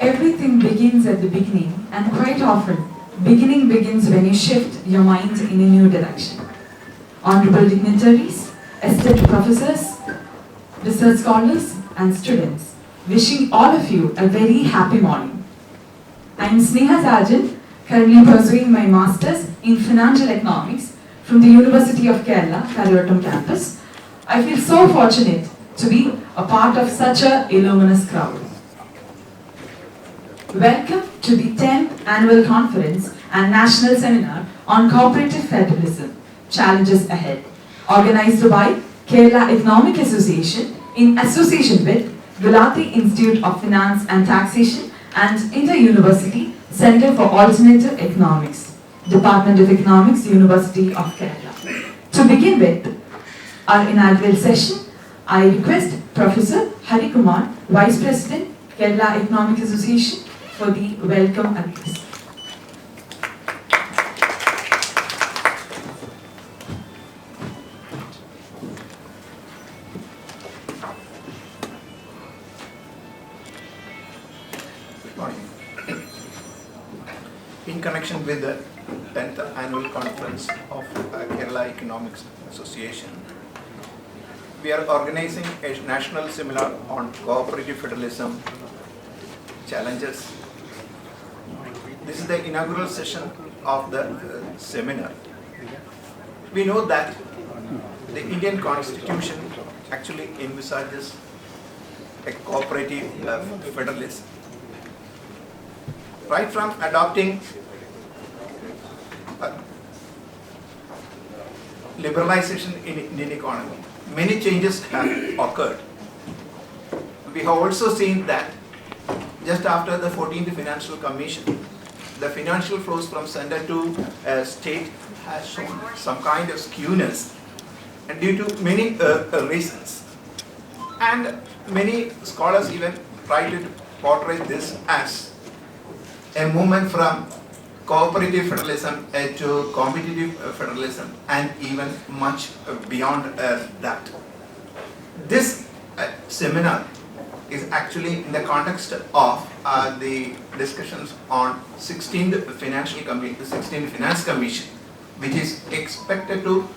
Everything begins at the beginning, and quite often, beginning begins when you shift your mind in a new direction. Honorable dignitaries, esteemed professors, research scholars, and students, wishing all of you a very happy morning. I am Sneha Sajan, currently pursuing my Masters in Financial Economics from the University of Kerala, Thiruvananthapuram campus. I feel so fortunate to be a part of such a illuminous crowd. Welcome to the 10th Annual Conference and National Seminar on Cooperative Federalism, Challenges Ahead, organized by Kerala Economic Association in association with Gulati Institute of Finance and Taxation and Inter-University Center for Alternative Economics, Department of Economics, University of Kerala. To begin with our inaugural session, I request Professor Hari Kumar, Vice President, Kerala Economic Association, for the welcome address. Good morning. In connection with the 10th Annual Conference of Kerala Economics Association, we are organizing a national seminar on cooperative federalism challenges. This is the inaugural session of the seminar. We know that the Indian Constitution actually envisages a cooperative federalism. Right from adopting liberalization in Indian economy, many changes have occurred. We have also seen that just after the 14th Financial Commission, the financial flows from center to state has shown some kind of skewness, and due to many reasons. And many scholars even try to portray this as a movement from cooperative federalism to competitive federalism, and even much beyond that. This seminar is actually in the context of the discussions on 16th Finance Commission, which is expected to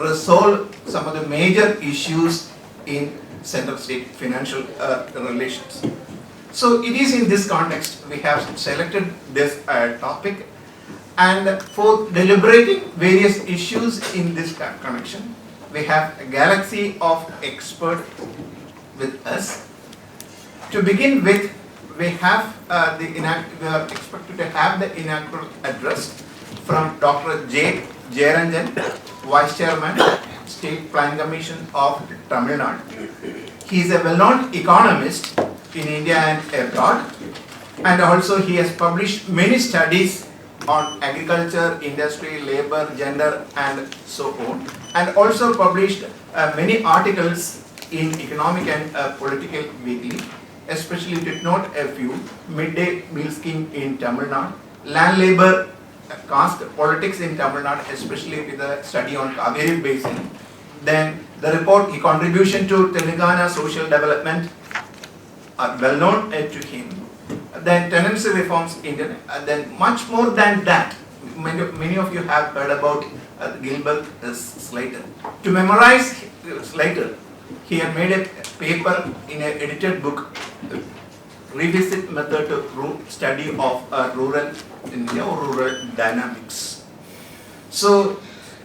resolve some of the major issues in central-state financial relations. So it is in this context we have selected this topic, and for deliberating various issues in this connection, we have a galaxy of experts with us. To begin with, we are expected to have the inaugural address from Dr. J. Jayaranjan, Vice Chairman, State Plan Commission of Tamil Nadu. He is a well-known economist in India and abroad, and also he has published many studies on agriculture, industry, labor, gender, and so on, and also published many articles in Economic and Political Weekly, especially to note a few: midday meal scheme in Tamil Nadu, land labor, caste politics in Tamil Nadu, especially with a study on Kaveri Basin. Then the report, contribution to Telangana social development, are well known to him. Then tenancy reforms, then much more than that. Many of you have heard about Gilbert Slater. To memorize Slater, he had made a paper in an edited book, Revisit Method to Study of Rural India or Rural Dynamics. So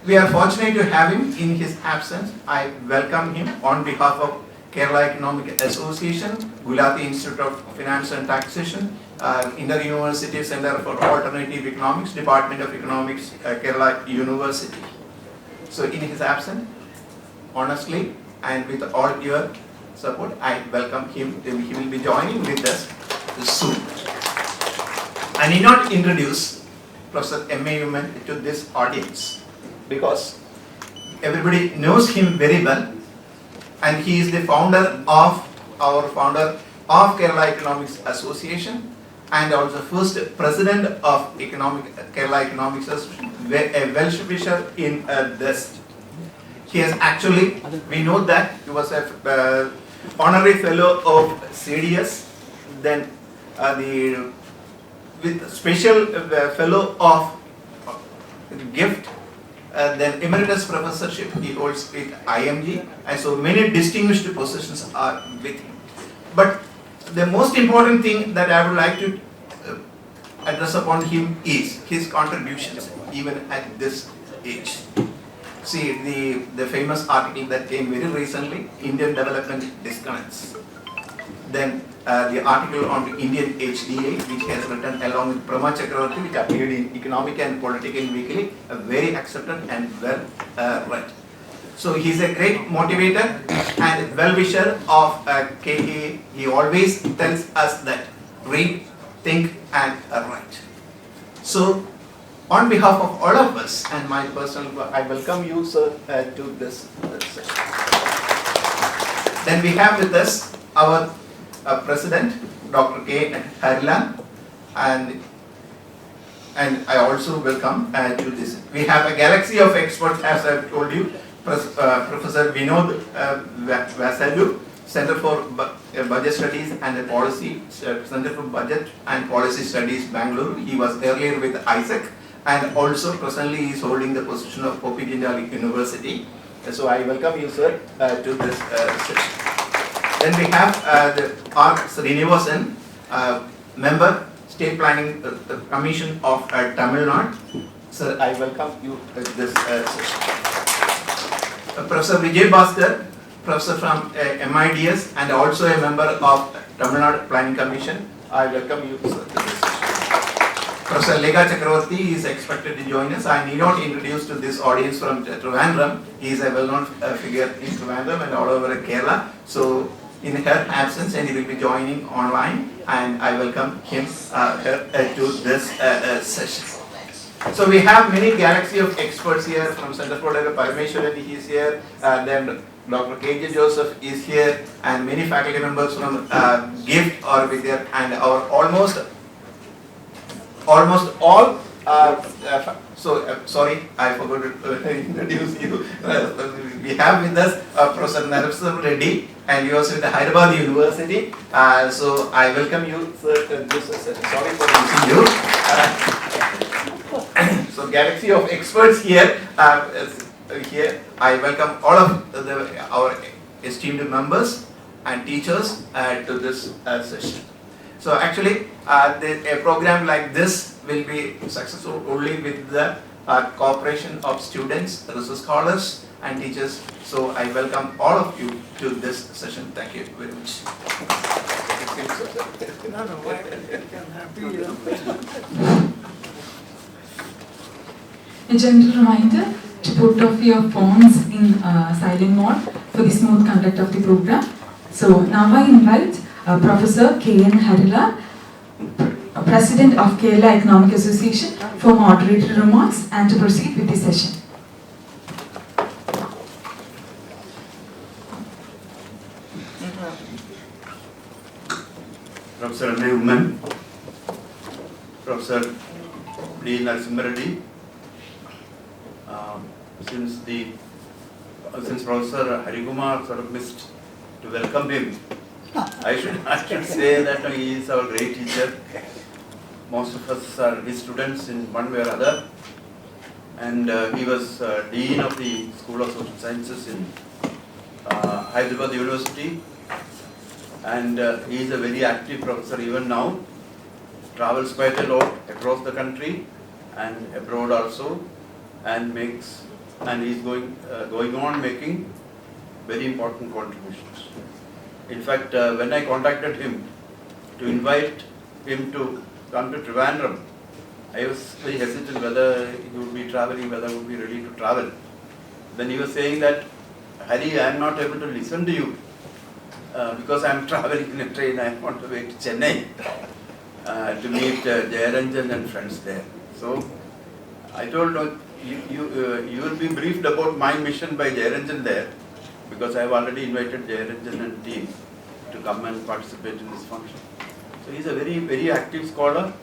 we are fortunate to have him in his absence. I welcome him on behalf of Kerala Economic Association, Gulati Institute of Finance and Taxation, Inter-University Center for Alternative Economics, Department of Economics, Kerala University. So in his absence, honestly, and with all your support, I welcome him. He will be joining with us soon. I need not introduce Professor M.A. Human to this audience because everybody knows him very well, and he is the founder of Kerala Economics Association, and also first president of Kerala Economics Association, a well-wisher in this. He has actually, we know that he was a honorary fellow of CDS, then the with special fellow of gift, then emeritus professorship he holds with IMG, and so many distinguished positions are with him. But the most important thing that I would like to address upon him is his contributions even at this age. See the famous article that came very recently, Indian Development Disconnects. Then the article on the Indian HDA, which he has written along with Prama Chakravarti, which appeared in Economic and Political Weekly, very accepted and well read. So he is a great motivator and well-wisher of KA. He always tells us that read, think and write. So on behalf of all of us and my personal, I welcome you, sir, to this session. Then we have with us our President, Dr. K. Harilan, and I also welcome to this. We have a galaxy of experts, as I have told you. Professor Vinod Vasalu, Center for Budget Studies and Policy, Center for Budget and Policy Studies, Bangalore. He was earlier with IUCAE, and also presently he is holding the position of Popi Dindali University. So I welcome you, sir, to this session. Then we have the R. Srinivasan, member, State Planning Commission of Tamil Nadu. Sir, I welcome you to this session. Professor Vijay Bhaskar, professor from MIDS and also a member of Tamil Nadu Planning Commission. I welcome you, sir, to this session. Professor Lega Chakravarti is expected to join us. I need not introduce to this audience from Trivandrum. He is a well-known figure in Trivandrum and all over Kerala. So in her absence, and he will be joining online, and I welcome him to this session. So we have many galaxy of experts here from Center for Parameshwaran, he is here, then Dr. K.J. Joseph is here, and many faculty members from GIFT are with there, and our almost all. Sorry, I forgot to introduce you. We have with us Professor Narasam Reddy, and he was with the Hyderabad University. So I welcome you, sir. Sorry for missing you. So galaxy of experts here. Here I welcome all of our esteemed members and teachers to this session. So actually, a program like this will be successful only with the cooperation of students, research scholars and teachers. So I welcome all of you to this session. Thank you very much. A gentle reminder to put off your phones in silent mode for the smooth conduct of the program. So now I invite Professor K.N. Harila, President of Kerala Economic Association, for moderatory remarks and to proceed with the session. Professor Newman, Professor D. Narasimha, since Professor Harikumar sort of missed to welcome him, I should say that he is our great teacher. Most of us are his students in one way or other, and he was Dean of the School of Social Sciences in Hyderabad University, and he is a very active professor even now, travels quite a lot across the country and abroad also, and he is going on making very important contributions. In fact, when I contacted him to invite him to come to Trivandrum, I was very hesitant whether he would be traveling, whether he would be ready to travel. Then he was saying that, Hari, I am not able to listen to you because I am traveling in a train. I want to wait to Chennai to meet Jayaranjan and friends there. So I told him, you will be briefed about my mission by Jayaranjan there, because I have already invited Jayaranjan and team to come and participate in this function. So he is a very, very active scholar,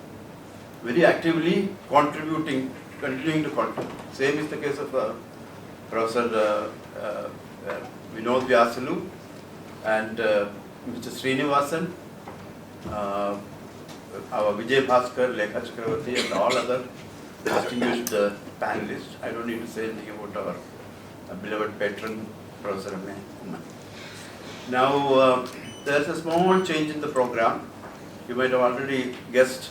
very actively continuing to contribute. Same is the case of Professor Vinod Vyasalu and Mr. Srinivasan, our Vijay Bhaskar, Lekha Chakravarti and all other distinguished panelists. I don't need to say anything about our beloved patron, Professor M.A. Kumar. Now, there's a small change in the program. You might have already guessed.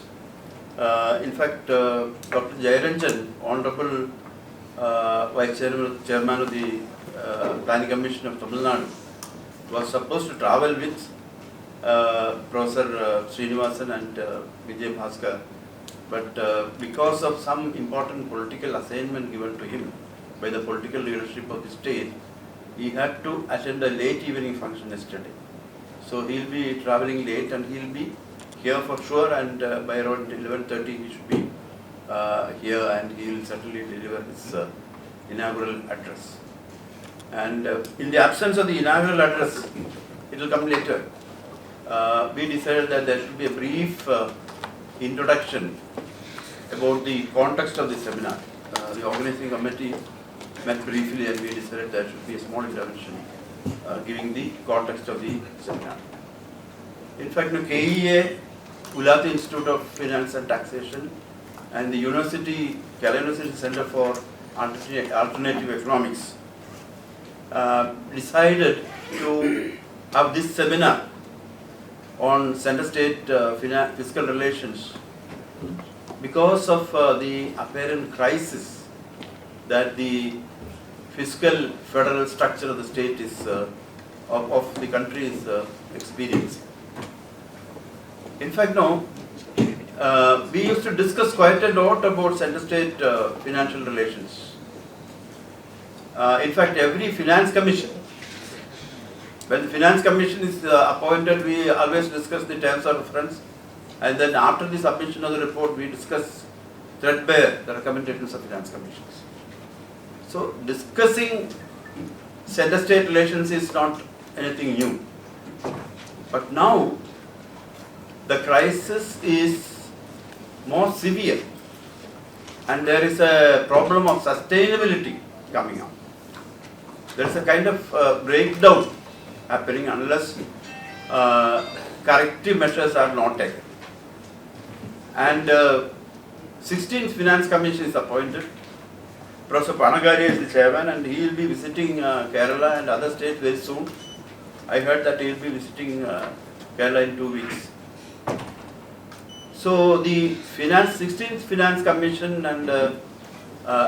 In fact, Dr. Jayaranjan, Honorable Vice Chairman of the Planning Commission of Tamil Nadu, was supposed to travel with Professor Srinivasan and Vijay Bhaskar, but because of some important political assignment given to him by the political leadership of the state, he had to attend a late evening function yesterday. So he'll be traveling late and he'll be here for sure, and by around 11:30 he should be here, and he will certainly deliver his inaugural address. And in the absence of the inaugural address, it will come later. We decided that there should be a brief introduction about the context of the seminar. The organizing committee met briefly and we decided there should be a small intervention giving the context of the seminar. In fact, KEA, Gulati Institute of Finance and Taxation, and the Kerala University Center for Alternative Economics decided to have this seminar on center-state fiscal relations because of the apparent crisis that the fiscal federal structure of the state is of the country is experiencing. In fact, now we used to discuss quite a lot about center-state financial relations. In fact, every finance commission, when the finance commission is appointed, we always discuss the terms of reference, and then after the submission of the report, we discuss threadbare the recommendations of finance commissions. So, discussing center-state relations is not anything new. But now, the crisis is more severe, and there is a problem of sustainability coming up. There is a kind of breakdown happening unless corrective measures are not taken. And 16th Finance Commission is appointed. Professor Panagari is the chairman, and he will be visiting Kerala and other states very soon. I heard that he will be visiting Kerala in 2 weeks. So the 16th Finance Commission and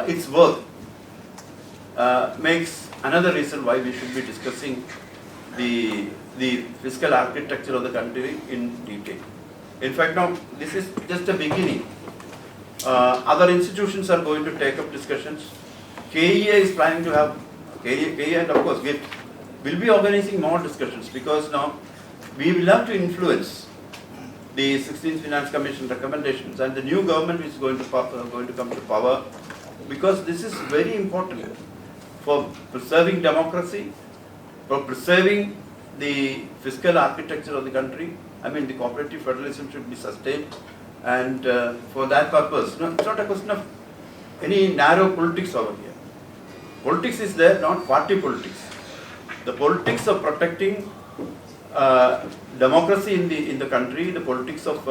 its work makes another reason why we should be discussing the fiscal architecture of the country in detail. In fact, now this is just a beginning. Other institutions are going to take up discussions. KEA is planning to have, KEA and of course GIFT will be organizing more discussions, because now we will have to influence the 16th Finance Commission recommendations and the new government which is going to come to power, because this is very important for preserving democracy, for preserving the fiscal architecture of the country. I mean, the cooperative federalism should be sustained, and for that purpose, no, it's not a question of any narrow politics over here. Politics is there, not party politics. The politics of protecting democracy in the country, the politics of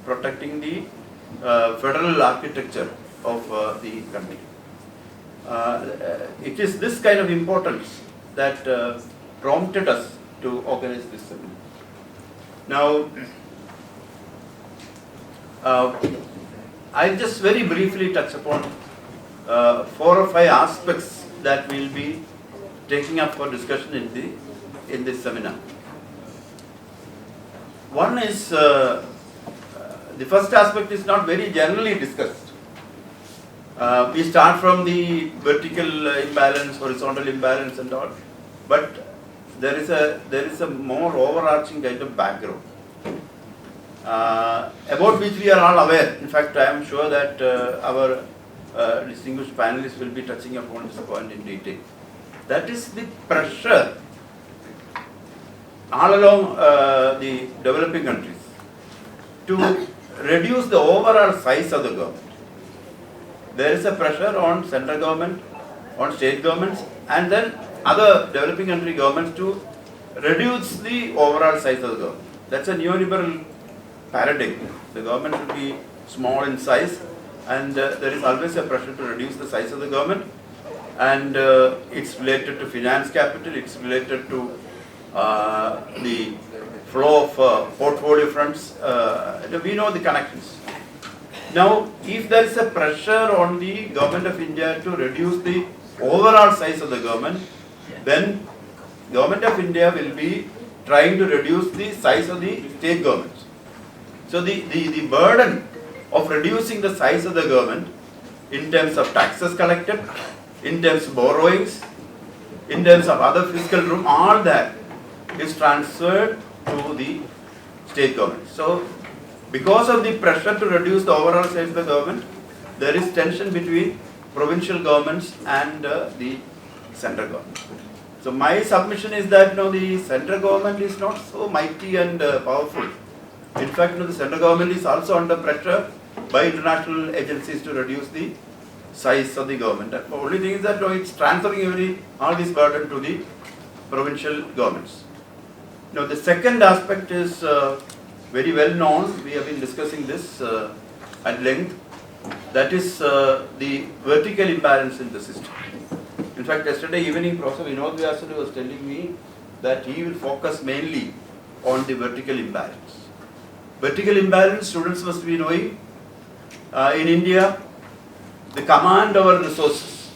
protecting the federal architecture of the country. It is this kind of importance that prompted us to organize this seminar. Now, I'll just very briefly touch upon 4 or 5 aspects that we'll be taking up for discussion in this seminar. One is, the first aspect is not very generally discussed. We start from the vertical imbalance, horizontal imbalance and all, but there is a more overarching kind of background about which we are all aware. In fact, I am sure that our distinguished panelists will be touching upon this point in detail. That is the pressure all along the developing countries to reduce the overall size of the government. There is a pressure on central government, on state governments, and then other developing country governments to reduce the overall size of the government. That's a neoliberal paradigm. The government should be small in size, and there is always a pressure to reduce the size of the government, and it's related to finance capital, it's related to the flow of portfolio funds. We know the connections. Now, if there is a pressure on the government of India to reduce the overall size of the government, then government of India will be trying to reduce the size of the state governments. So the burden of reducing the size of the government in terms of taxes collected, in terms of borrowings, in terms of other fiscal room, all that is transferred to the state government. So because of the pressure to reduce the overall size of the government, there is tension between provincial governments and the central government. So my submission is that the central government is not so mighty and powerful. In fact, the central government is also under pressure by international agencies to reduce the size of the government. And the only thing is that it's transferring all this burden to the provincial governments. Now the second aspect is very well known. We have been discussing this at length. That is the vertical imbalance in the system. In fact, yesterday evening, Professor Vinod Vyasadu was telling me that he will focus mainly on the vertical imbalance. Vertical imbalance, students must be knowing, in India, the command over resources,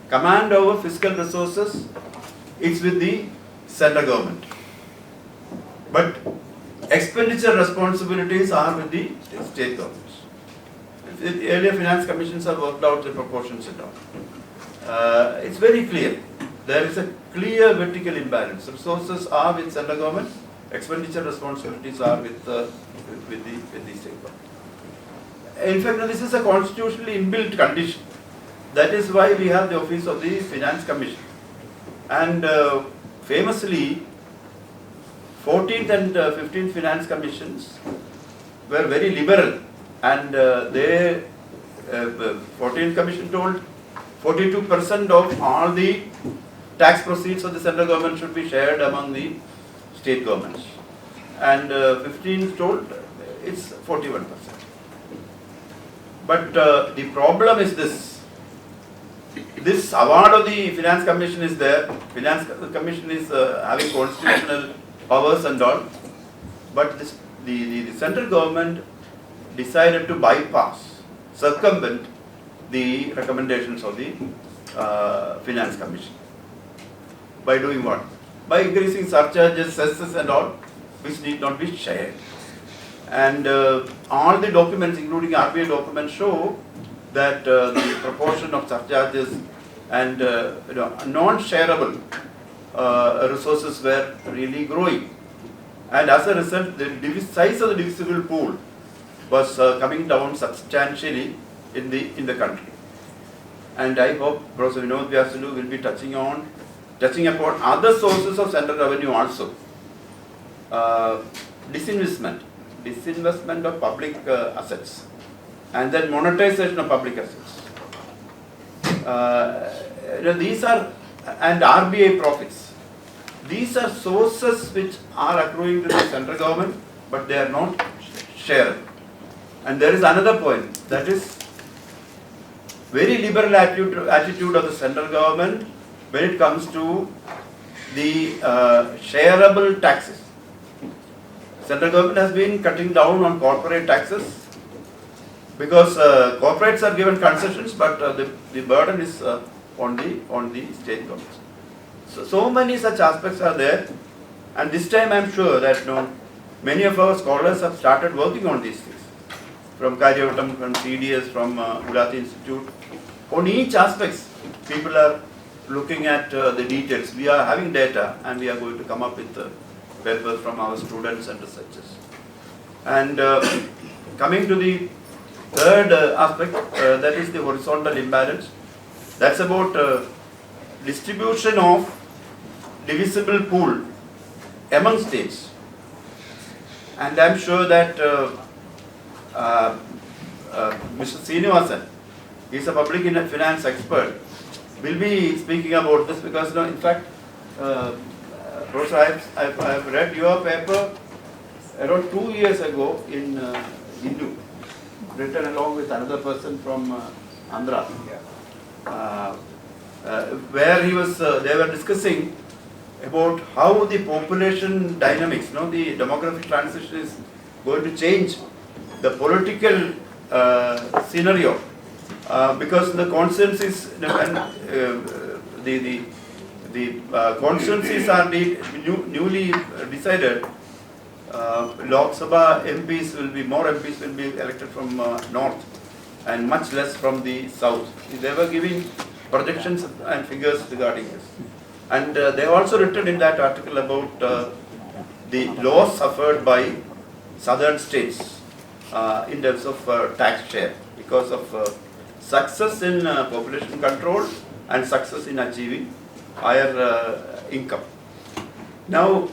command over fiscal resources, it's with the central government. But expenditure responsibilities are with the state governments. The earlier finance commissions have worked out the proportions and all. It's very clear. There is a clear vertical imbalance. Resources are with central government, expenditure responsibilities are with the state government. In fact, this is a constitutionally inbuilt condition. That is why we have the office of the Finance Commission. And famously, 14th and 15th Finance Commissions were very liberal, and they 14th Commission told 42% of all the tax proceeds of the central government should be shared among the state governments, and 15th told it's 41%. But the problem is this. This award of the Finance Commission is there. Finance Commission is having constitutional powers and all. But the central government decided to bypass, circumvent the recommendations of the Finance Commission. By doing what? By increasing surcharges, cesses and all, which need not be shared. And all the documents, including RBI documents, show that the proportion of surcharges and non-shareable resources were really growing. And as a result, the size of the divisible pool was coming down substantially in the country. And I hope Professor Vinod Vyasadu will be touching upon other sources of central revenue also. Disinvestment of public assets, and then monetization of public assets. These are, and RBI profits. These are sources which are accruing to the central government, but they are not shared. And there is another point, that is very liberal attitude of the central government when it comes to the shareable taxes. Central government has been cutting down on corporate taxes because corporates are given concessions, but the burden is on the state governments. So many such aspects are there, and this time I am sure that many of our scholars have started working on these things. From Karyavatam, from CDS, from Gulati Institute. On each aspects, people are looking at the details. We are having data, and we are going to come up with papers from our students and researchers. And coming to the third aspect, that is the horizontal imbalance. That's about distribution of divisible pool among states. And I'm sure that Mr. Srinivasan, he is a public finance expert, will be speaking about this because in fact, Professor, I have read your paper. around 2 years ago in Hindu, written along with another person from Andhra, where they were discussing about how the population dynamics, the demographic transition is going to change the political scenario, because the constituencies the constituencies are newly decided. Lok Sabha MPs will be elected from north and much less from the south. They were giving projections and figures regarding this. And they have also written in that article about the loss suffered by southern states in terms of tax share because of success in population control and success in achieving higher income. Now,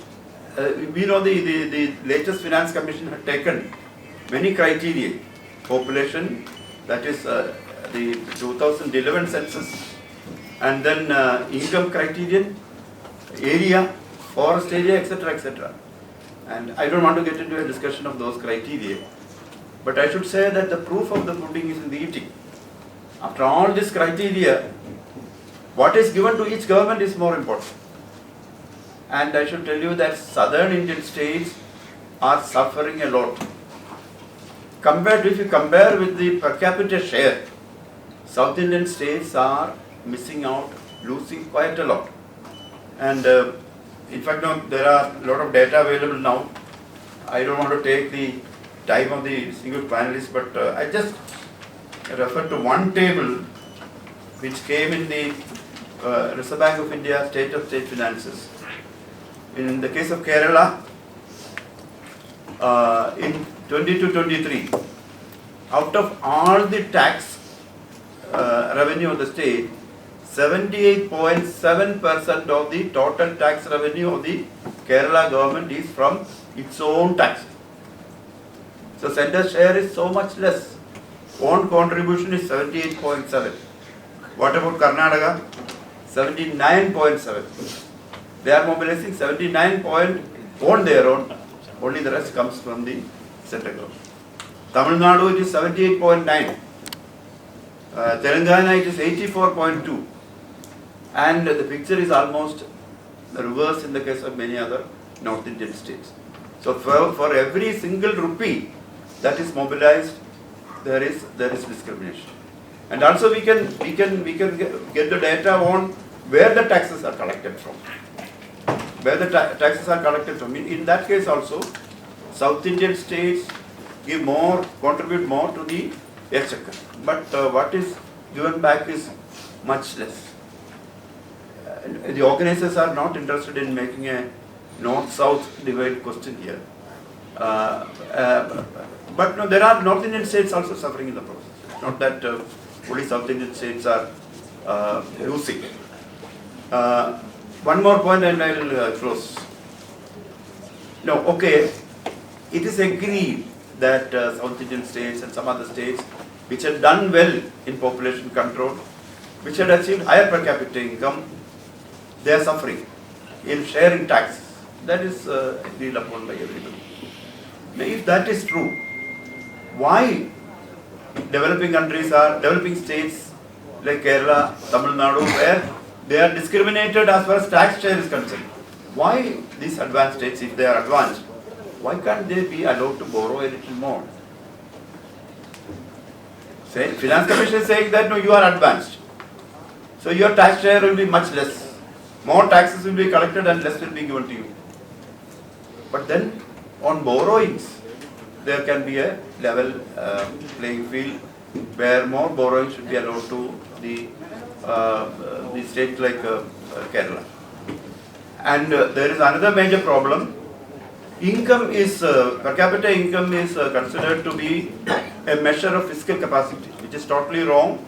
we know the latest Finance Commission had taken many criteria: population, that is the 2011 census, and then income criterion, area, forest area, etc., etc. And I don't want to get into a discussion of those criteria, but I should say that the proof of the pudding is in the eating. After all this criteria, what is given to each government is more important. And I should tell you that southern Indian states are suffering a lot. If you compare with the per capita share, South Indian states are missing out, losing quite a lot. And in fact, now there are a lot of data available now. I don't want to take the time of the single panelist, but I just refer to one table which came in the Reserve Bank of India State of State Finances. In the case of Kerala, in 22-23, out of all the tax revenue of the state, 78.7% of the total tax revenue of the Kerala government is from its own tax. So center share is so much less. Own contribution is 78.7. What about Karnataka? 79.7. They are mobilizing 79 on their own. Only the rest comes from the central government. Tamil Nadu, it is 78.9. Telangana, it is 84.2. And the picture is almost the reverse in the case of many other North Indian states. So for every single rupee that is mobilized, there is discrimination. And also we can get the data on where the taxes are collected from. Where the taxes are collected from. In that case also, South Indian states contribute more to the exchequer. But what is given back is much less. The organizers are not interested in making a north-south divide question here. But no, there are North Indian states also suffering in the process. Not that only South Indian states are losing. One more point and I will close. No, okay, it is agreed that South Indian states and some other states which had done well in population control, which had achieved higher per capita income, they are suffering in sharing taxes. That is agreed upon by everybody. Now, if that is true, why developing states like Kerala, Tamil Nadu, where they are discriminated as far as tax share is concerned? Why these advanced states, if they are advanced, why can't they be allowed to borrow a little more? Finance Commission is saying that no, you are advanced. So your tax share will be much less. More taxes will be collected and less will be given to you. But then on borrowings, there can be a level playing field where more borrowing should be allowed to the states like Kerala. And there is another major problem. Income is, per capita income is considered to be a measure of fiscal capacity, which is totally wrong.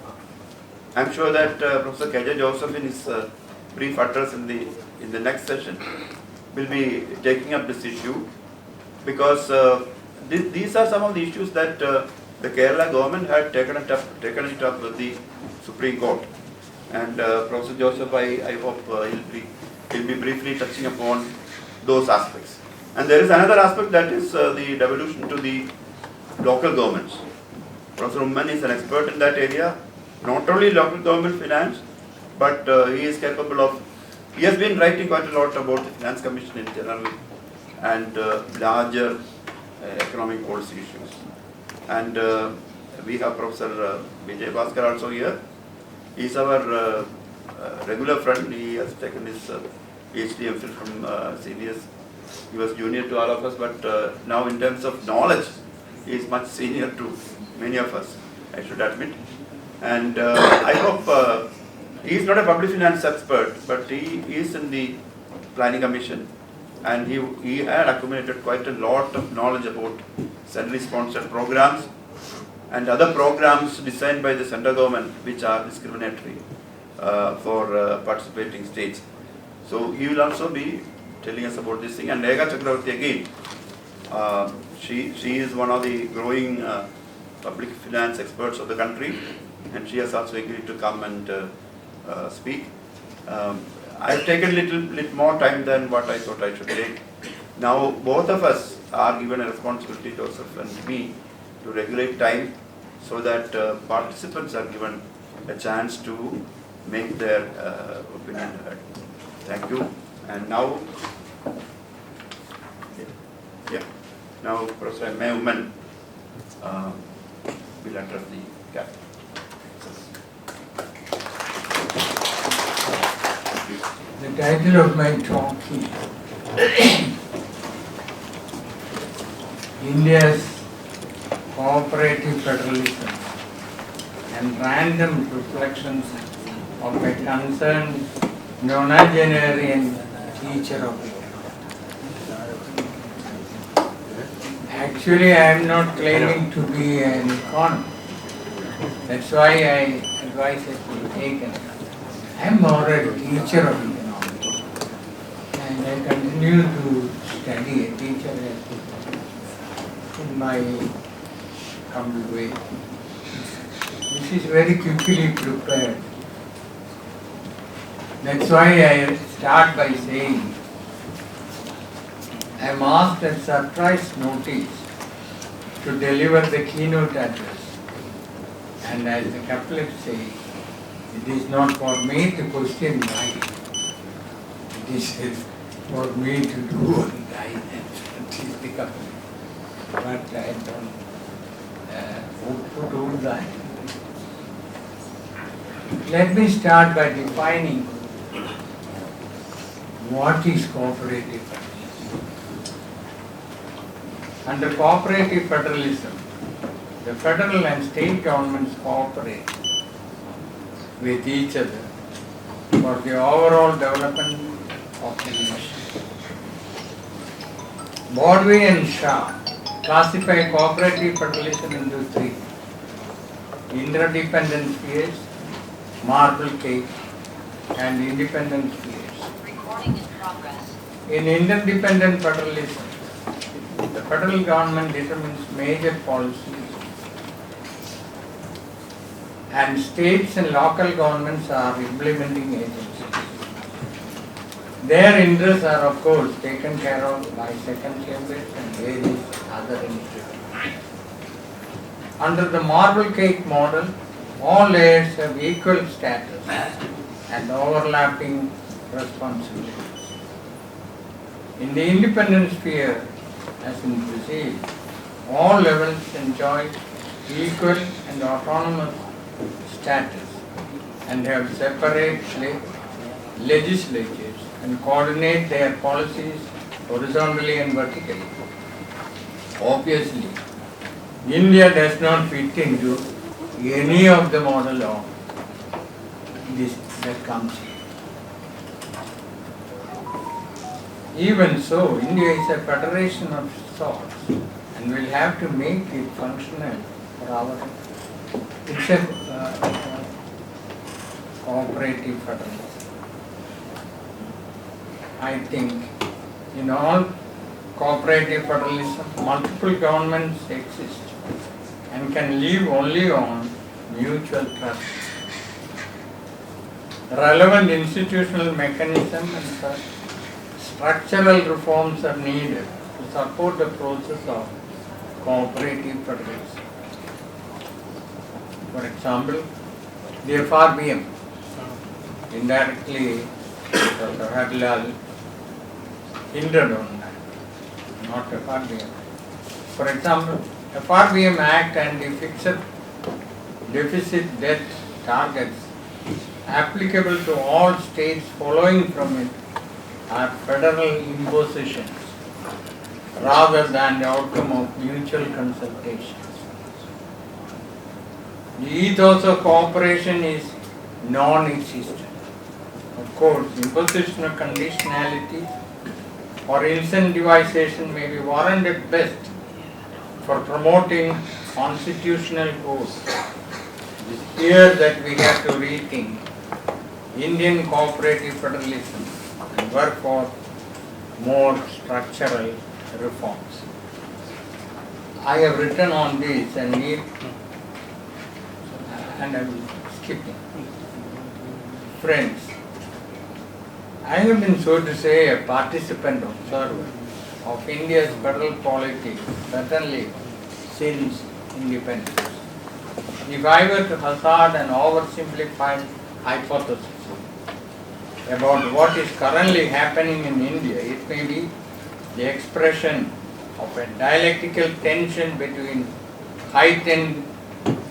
I am sure that Professor K.J. Joseph in his brief address in the next session will be taking up this issue, because these are some of the issues that the Kerala government had taken it up with the Supreme Court. And Professor Joseph, I hope he'll be briefly touching upon those aspects. And there is another aspect, that is the devolution to the local governments. Professor Umman is an expert in that area, not only local government finance, but he is capable of, he has been writing quite a lot about the Finance Commission in general and larger economic policy issues. And we have Professor Vijay Bhaskar also here. He is our regular friend. He has taken his PhD MPhil from CDS. He was junior to all of us, but now in terms of knowledge, he is much senior to many of us, I should admit. And I hope, he is not a public finance expert, but he is in the Planning Commission, and he had accumulated quite a lot of knowledge about centrally sponsored programs and other programs designed by the central government which are discriminatory for participating states. So he will also be telling us about this thing. And Nega Chakravarti again, she is one of the growing public finance experts of the country, and she has also agreed to come and speak. I have taken a little more time than what I thought I should take. Now both of us are given a responsibility, Joseph and me, to regulate time so that participants are given a chance to make their opinion heard. Thank you. And now, now Professor M.A. Umman will address the cabinet. The title of my talk is India's Cooperative Federalism and Random Reflections of a Concerned Nonagenarian Teacher of it. Actually, I am not claiming to be an economist. That's why I advise it to be taken. I am more a teacher of economics, and I continue to study a teacher in my humble way. This is very quickly prepared. That's why I start by saying I am asked at surprise notice to deliver the keynote address, and as the couplet says, it is not for me to question right. It is for me to do and die. That is the couplet. But I don't hope to do that. Let me start by defining what is cooperative federalism. Under cooperative federalism, the federal and state governments cooperate with each other for the overall development of the nation. Baldwin and Shaw classify cooperative federalism into three: interdependent spheres, marble cake, and independent spheres. Recording in progress. In interdependent federalism, the federal government determines major policies, and states and local governments are implementing agencies. Their interests are, of course, taken care of by second chambers and various other entities. Under the marble cake model, all layers have equal status and overlapping responsibilities. In the independent sphere, as in Brazil, all levels enjoy equal and autonomous status and have separate legislatures and coordinate their policies horizontally and vertically. Obviously, India does not fit into any of the model of this that comes here. Even so, India is a federation of sorts and will have to make it functional for our. It's a cooperative federalism. I think in all cooperative federalism, multiple governments exist and can live only on mutual trust. Relevant institutional mechanism and structural reforms are needed to support the process of cooperative federalism. For example, the FRBM, indirectly Dr. Hadlal hinted on that, not FRBM. For example, FRBM Act and the fixed deficit debt targets applicable to all states following from it are federal impositions rather than the outcome of mutual consultations. The ethos of cooperation is non-existent. Of course, imposition of conditionality or incentivization may be warranted best for promoting constitutional goals. It is here that we have to rethink Indian cooperative federalism and work for more structural reforms. I have written on this and I will skip it. Friends, I have been, so to say, a participant observer of India's federal politics, certainly since independence. If I were to hazard an oversimplified hypothesis about what is currently happening in India, it may be the expression of a dialectical tension between heightened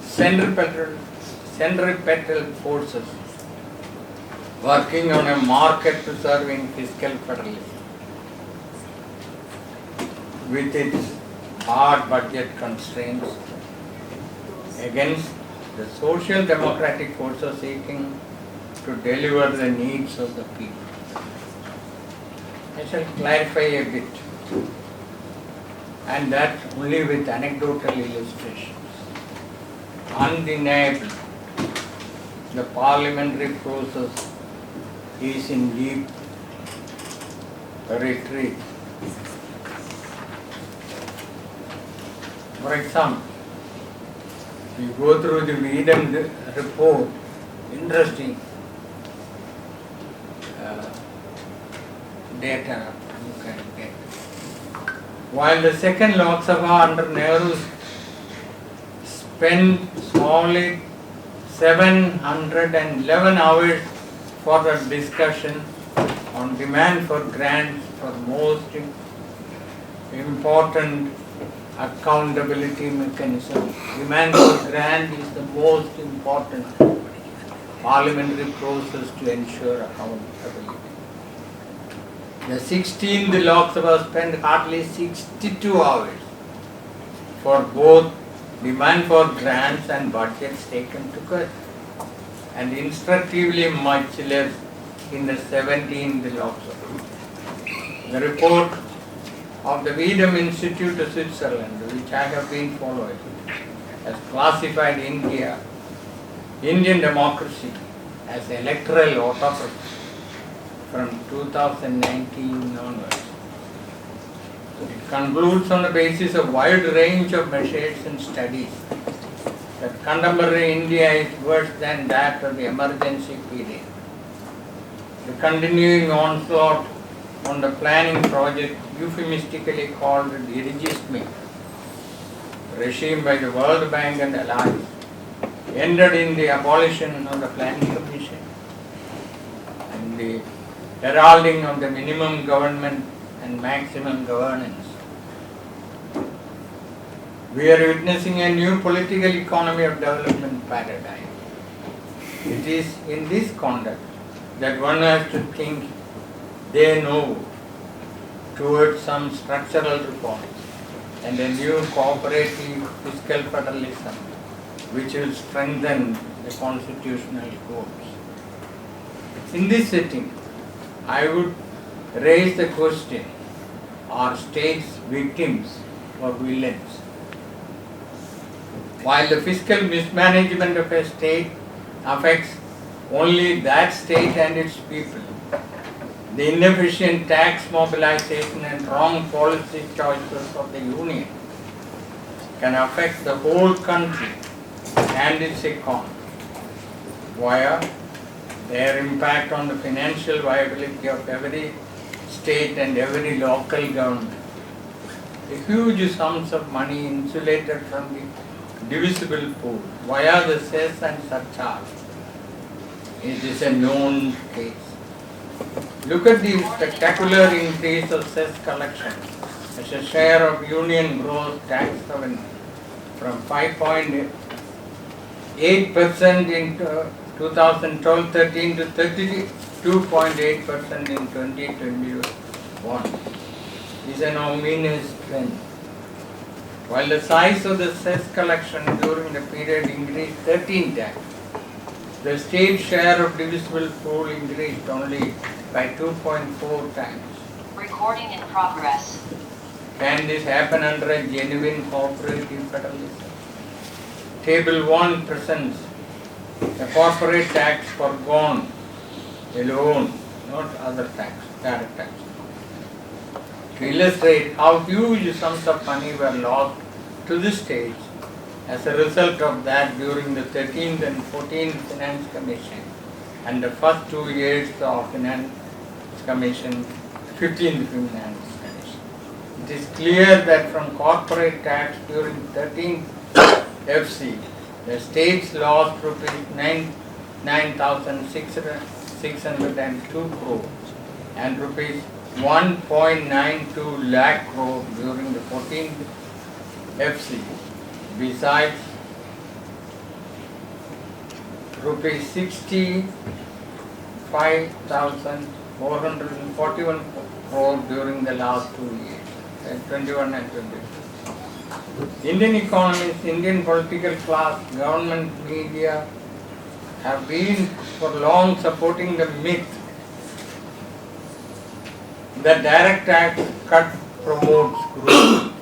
centripetal forces working on a market-preserving fiscal federalism with its hard budget constraints against the social democratic forces seeking to deliver the needs of the people. I shall clarify a bit, and that only with anecdotal illustrations. Undeniably, the parliamentary process is in deep retreat. For example, we go through the Vedam report, interesting data you can get. While the second Lok Sabha under Nehru spent solid 711 hours for the discussion on demand for grants for most important accountability mechanism. Demand for grant is the most important parliamentary process to ensure accountability. The 16th Lok Sabha spent hardly 62 hours for both demand for grants and budgets taken together, and instructively much less in the 17th Lok Sabha. The report of the Vedam Institute of Switzerland, which I have been following, has classified Indian democracy as electoral autocracy from 2019 onwards. It concludes on the basis of wide range of measures and studies that contemporary India is worse than that of the emergency period. The continuing onslaught on the planning project, euphemistically called the Dirigistme regime by the World Bank and allies, ended in the abolition of the Planning Commission and the heralding of the minimum government and maximum governance. We are witnessing a new political economy of development paradigm. It is in this context that one has to think de novo towards some structural reforms and a new cooperative fiscal federalism which will strengthen the constitutional codes. In this setting, I would raise the question, are states victims or villains? While the fiscal mismanagement of a state affects only that state and its people, the inefficient tax mobilization and wrong policy choices of the Union can affect the whole country and its economy via their impact on the financial viability of every state and every local government. the huge sums of money insulated from the divisible pool via the cess and surcharge. It is a known case. Look at the spectacular increase of cess collection as a share of union gross tax revenue from 5.8% in 2012-13 to 32.8% in 2021. Is an ominous trend. While the size of the cess collection during the period increased 13 times, the state share of divisible pool increased only by 2.4 times. Recording in progress. Can this happen under a genuine cooperative federalism? Table 1 presents the corporate tax foregone alone, not other tax, direct tax, to illustrate how huge sums of money were lost to the states as a result of that during the 13th and 14th Finance Commission and the first 2 years of Finance Commission, 15th Finance Commission. It is clear that from corporate tax during 13th FC, the states lost rupees 9,602 crores and rupees 1.92 lakh crore during the 14th FC. Besides, rupees 65,441 crore during the last 2 years, 21 and 22. Indian economists, Indian political class, government, media have been for long supporting the myth that direct tax cut promotes growth.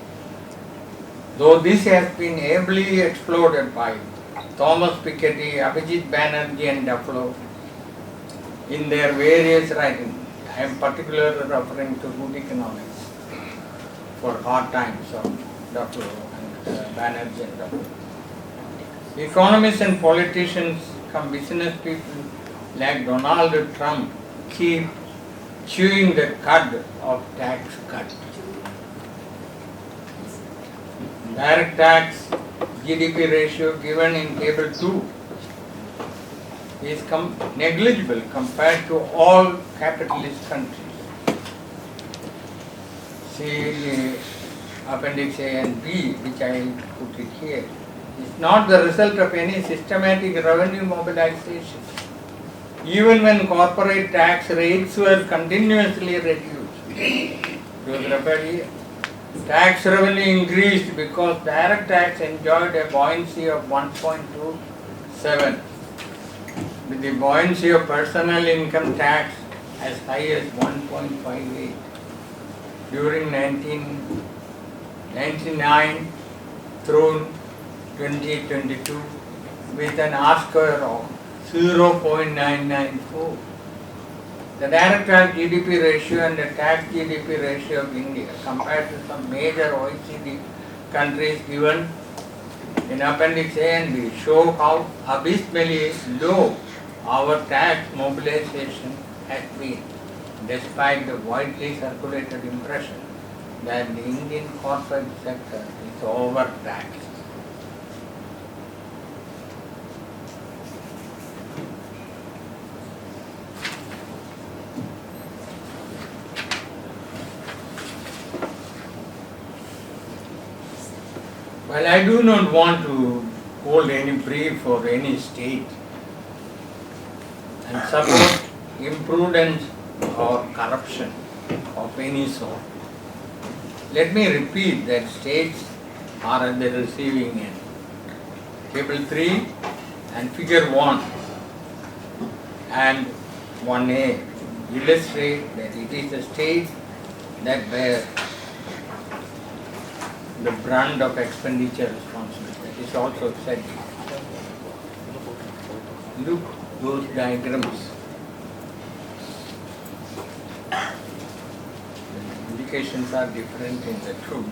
Though this has been ably explored by Thomas Piketty, Abhijit Banerjee and Duffalo in their various writings. I am particularly referring to good economics for hard times of Duffalo and Banerjee and Duffalo. Economists and politicians, come business people like Donald Trump, keep chewing the cud of tax cut. Direct tax GDP ratio given in table 2 is negligible compared to all capitalist countries. See the appendix A and B, which I put it here. It's not the result of any systematic revenue mobilization. Even when corporate tax rates were continuously reduced, tax revenue increased because direct tax enjoyed a buoyancy of 1.27, with the buoyancy of personal income tax as high as 1.58. During 1999 through 2022, with an R-square of 0.994. The direct tax GDP ratio and the tax GDP ratio of India compared to some major OECD countries given in Appendix A and B show how abysmally low our tax mobilization has been, despite the widely circulated impression that the Indian corporate sector is overtaxed. Well, I do not want to hold any brief for any state and support imprudence or corruption of any sort. Let me repeat that states are at the receiving end. Table 3 and figure 1 and 1A illustrate that it is the states that bear the brunt of expenditure responsibility. It is also said. Look those diagrams. The indications are different in the two.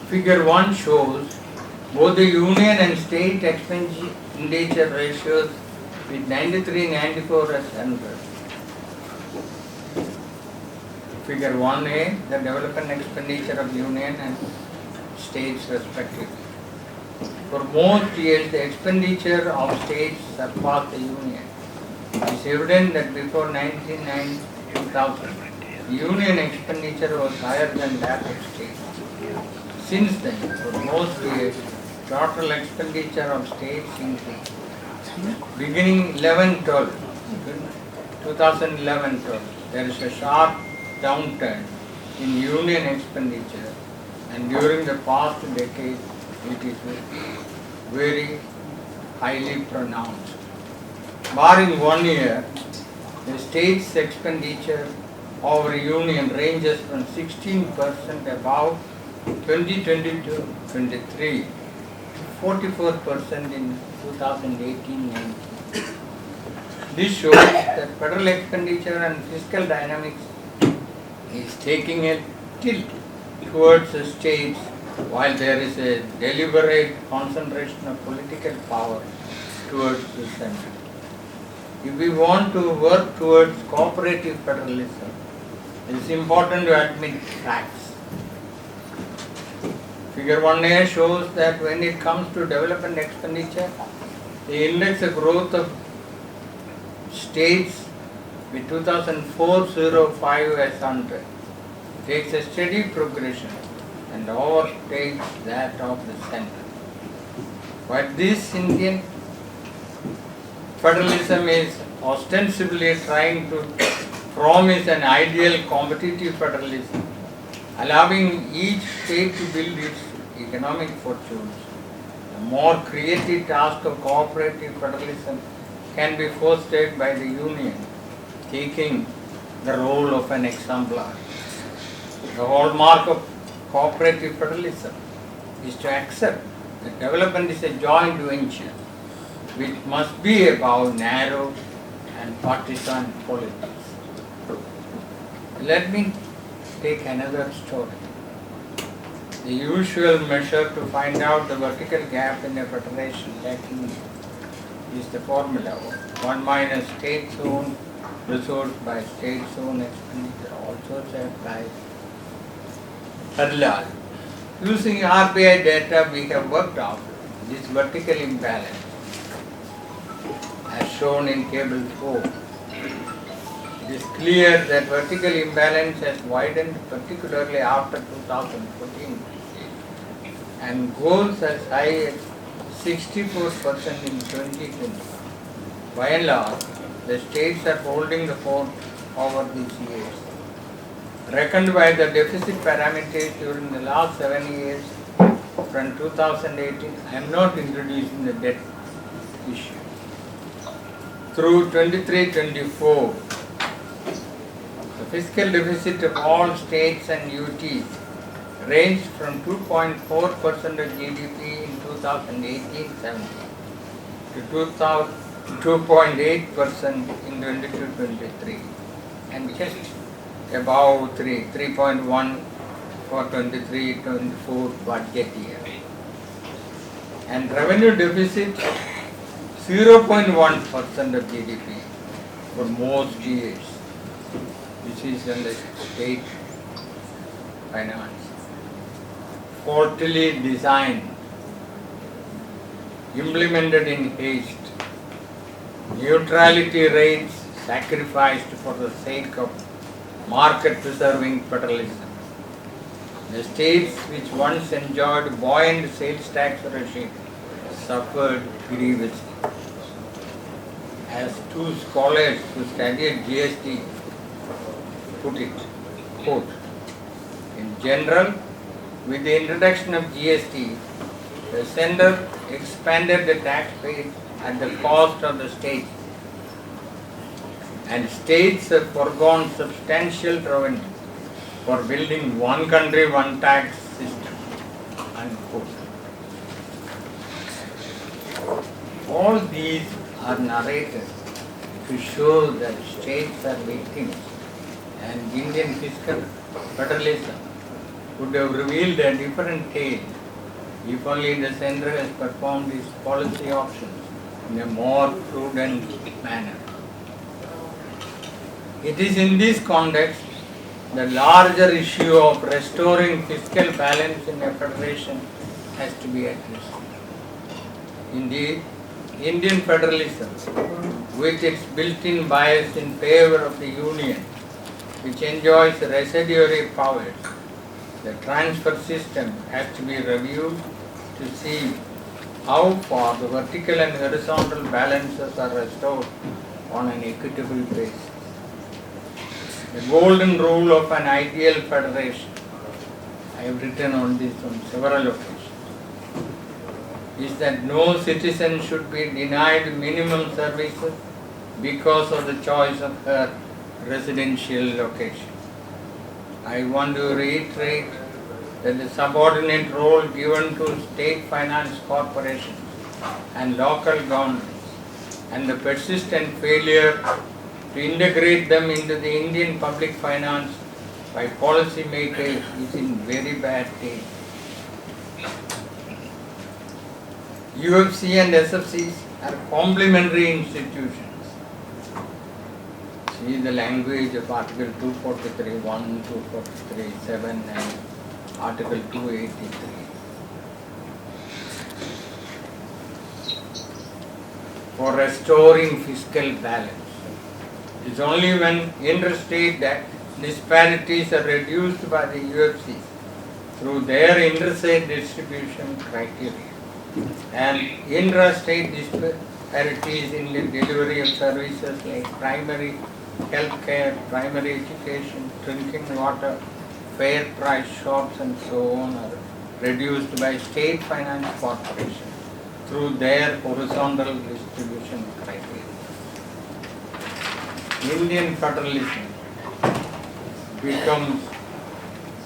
Figure 1 shows both the union and state expenditure ratios with 93-94 as 100. Figure 1A, the development expenditure of union and states respectively. For most years, the expenditure of states surpassed the union. It is evident that before 1999-2000, the union expenditure was higher than that of states. Since then, for most years, total expenditure of states increased. Beginning 2011-12, there is a sharp downturn in union expenditure, and during the past decade, it is very highly pronounced. Barring 1 year, the state's expenditure over union ranges from 16% above 2022-23 to 44% in 2018-19. This shows that federal expenditure and fiscal dynamics is taking a tilt towards the states, while there is a deliberate concentration of political power towards the center. If we want to work towards cooperative federalism, it is important to admit facts. Figure 1A shows that when it comes to development expenditure, the index of growth of states with 2004-05 as 100 takes a steady progression and overtakes that of the center. But this Indian federalism is ostensibly trying to promise an ideal competitive federalism, allowing each state to build its economic fortunes. The more creative task of cooperative federalism can be fostered by the union, taking the role of an exemplar. The hallmark of cooperative federalism is to accept that development is a joint venture which must be above narrow and partisan politics. Let me take another story. The usual measure to find out the vertical gap in a federation is the formula 1 minus state's own resource by state's own expenditure, also said by Federalism. Using RBI data, we have worked out this vertical imbalance as shown in table 4. It is clear that vertical imbalance has widened particularly after 2014 and goes as high as 64% in 2020. By and large, the states are holding the fort over these years. Reckoned by the deficit parameters during the last 7 years from 2018, I am not introducing the debt issue. Through 23-24, the fiscal deficit of all states and UTs ranged from 2.4% of GDP in 2018-17 to 2.8% in 22-23 and just above 3.1 for 23-24 budget year. And revenue deficit 0.1% of GDP for most years. This is in the state finance. Faultily designed, implemented in haste, neutrality rates sacrificed for the sake of market-preserving federalism. The states which once enjoyed buoyant sales tax regime suffered grievously. As two scholars who studied GST put it, quote, in general, with the introduction of GST, the center expanded the tax base at the cost of the state, and states have foregone substantial revenue for building one country, one tax system, unquote. All these are narrated to show that states are victims, and Indian fiscal federalism would have revealed a different tale if only the center has performed its policy options in a more prudent manner. It is in this context the larger issue of restoring fiscal balance in a federation has to be addressed. Indeed, Indian federalism, with its built-in bias in favor of the union, which enjoys residuary powers, the transfer system has to be reviewed to see how far the vertical and horizontal balances are restored on an equitable basis. The golden rule of an ideal federation, I have written on this on several occasions, is that no citizen should be denied minimum services because of the choice of her residential location. I want to reiterate that the subordinate role given to state finance corporations and local governments and the persistent failure to integrate them into the Indian public finance by policy makers is in very bad taste. UFC and SFCs are complementary institutions. See the language of Article 243.1, 243.7 and Article 283. For restoring fiscal balance. It is only when interstate disparities are reduced by the UFCs through their interstate distribution criteria and intrastate disparities in the delivery of services like primary health care, primary education, drinking water, fair price shops and so on are reduced by state finance corporations through their horizontal distribution criteria. Indian federalism becomes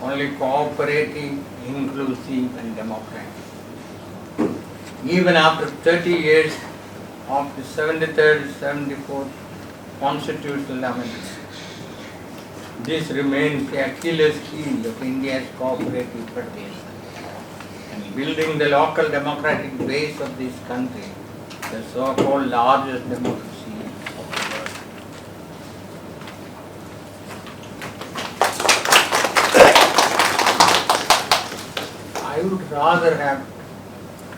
only cooperative, inclusive and democratic. Even after 30 years of the 73rd, 74th constitutional amendments, this remains the Achilles heel of India's cooperative federalism. And building the local democratic base of this country, the so-called largest democracy of the world. I would rather have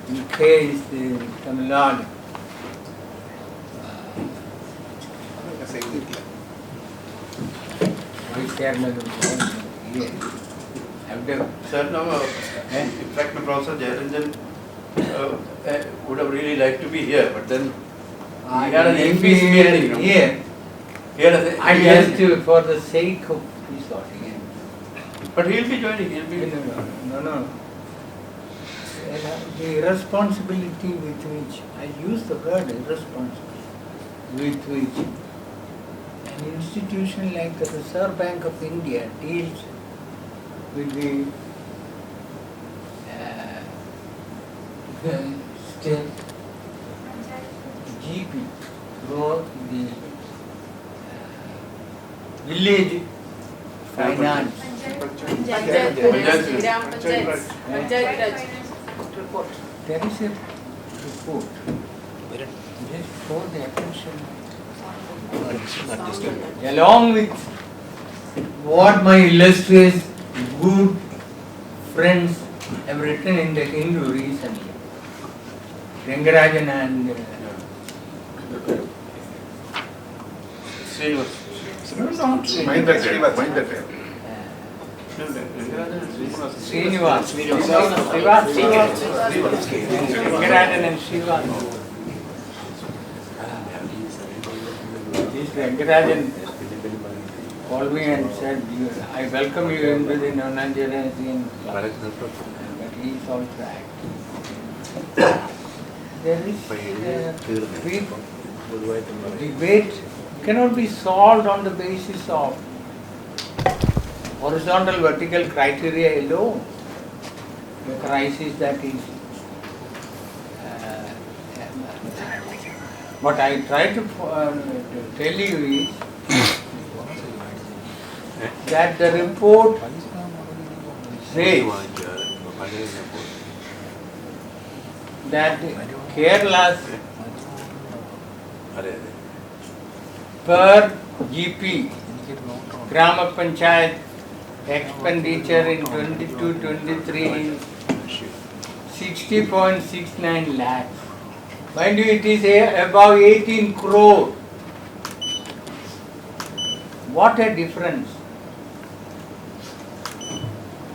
IUCAE is the Tamil Nadu. Vice Chairman of the here. Sir, no, in fact, my Professor Jayaranjan would have really liked to be here, but then he had an If MP's he meeting. is here, I just for the sake of peace or again. But he'll be joining, he'll be. No. The irresponsibility with which, I use the word irresponsibility, with which an institution like the Reserve Bank of India deals with the state GP, or the village finance. Report. There is a report just for the attention, along with what my illustrious good friends have written in the Hindu recently, Rangarajan and Srinivas. Rangarajan and Srinivas. This Rangarajan called me and said, I welcome you into the non-Nigerian club. But he is all right. There is debate cannot be solved on the basis of horizontal vertical criteria alone. The crisis that is what I try to tell you is that the report says that Kerala's अरे अरे per GP, Grama Panchayat expenditure in 22-23 is 60.69 lakhs. Mind you, it is above 18 crore. What a difference.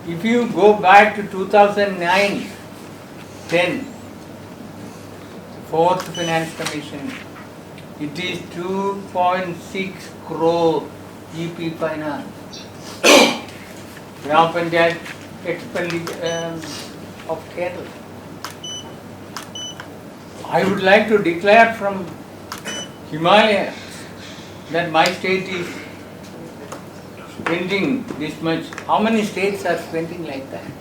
If you go back to 2009, 10, fourth finance commission, it is 2.6 crore GP finance. Gram Panchayat expenditure of Kerala. I would like to declare from Himalaya that my state is spending this much. How many states are spending like that?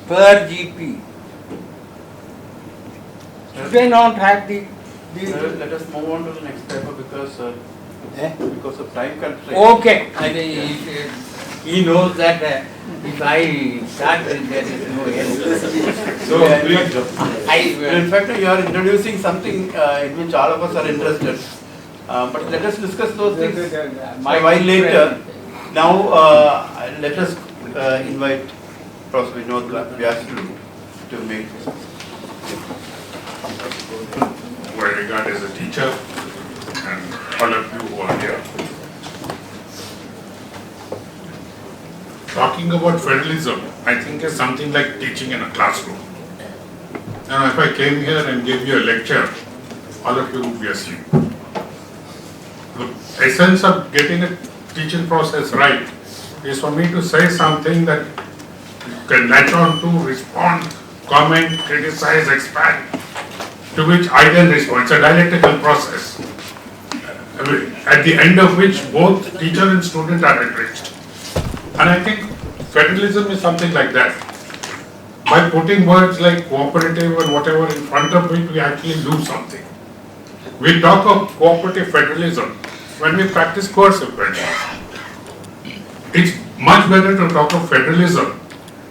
Per GP. Should they not have the let us move on to the next paper because of time constraint. Okay. He knows that if I start, there is no end. So, in fact, you are introducing something in which all of us are interested. But let us discuss those things a while later. Now, let us invite Professor Vinod Vyas to make this. Who I regard as a teacher, and all of you who are here. Talking about federalism, I think is something like teaching in a classroom. Now, if I came here and gave you a lecture, all of you would be asleep. The essence of getting a teaching process right is for me to say something that you can latch on to, respond, comment, criticize, expand, to which I then respond. It's a dialectical process, at the end of which both teacher and student are enriched. And I think federalism is something like that. By putting words like cooperative and whatever in front of it, we actually do something. We talk of cooperative federalism when we practice coercive federalism. It's much better to talk of federalism,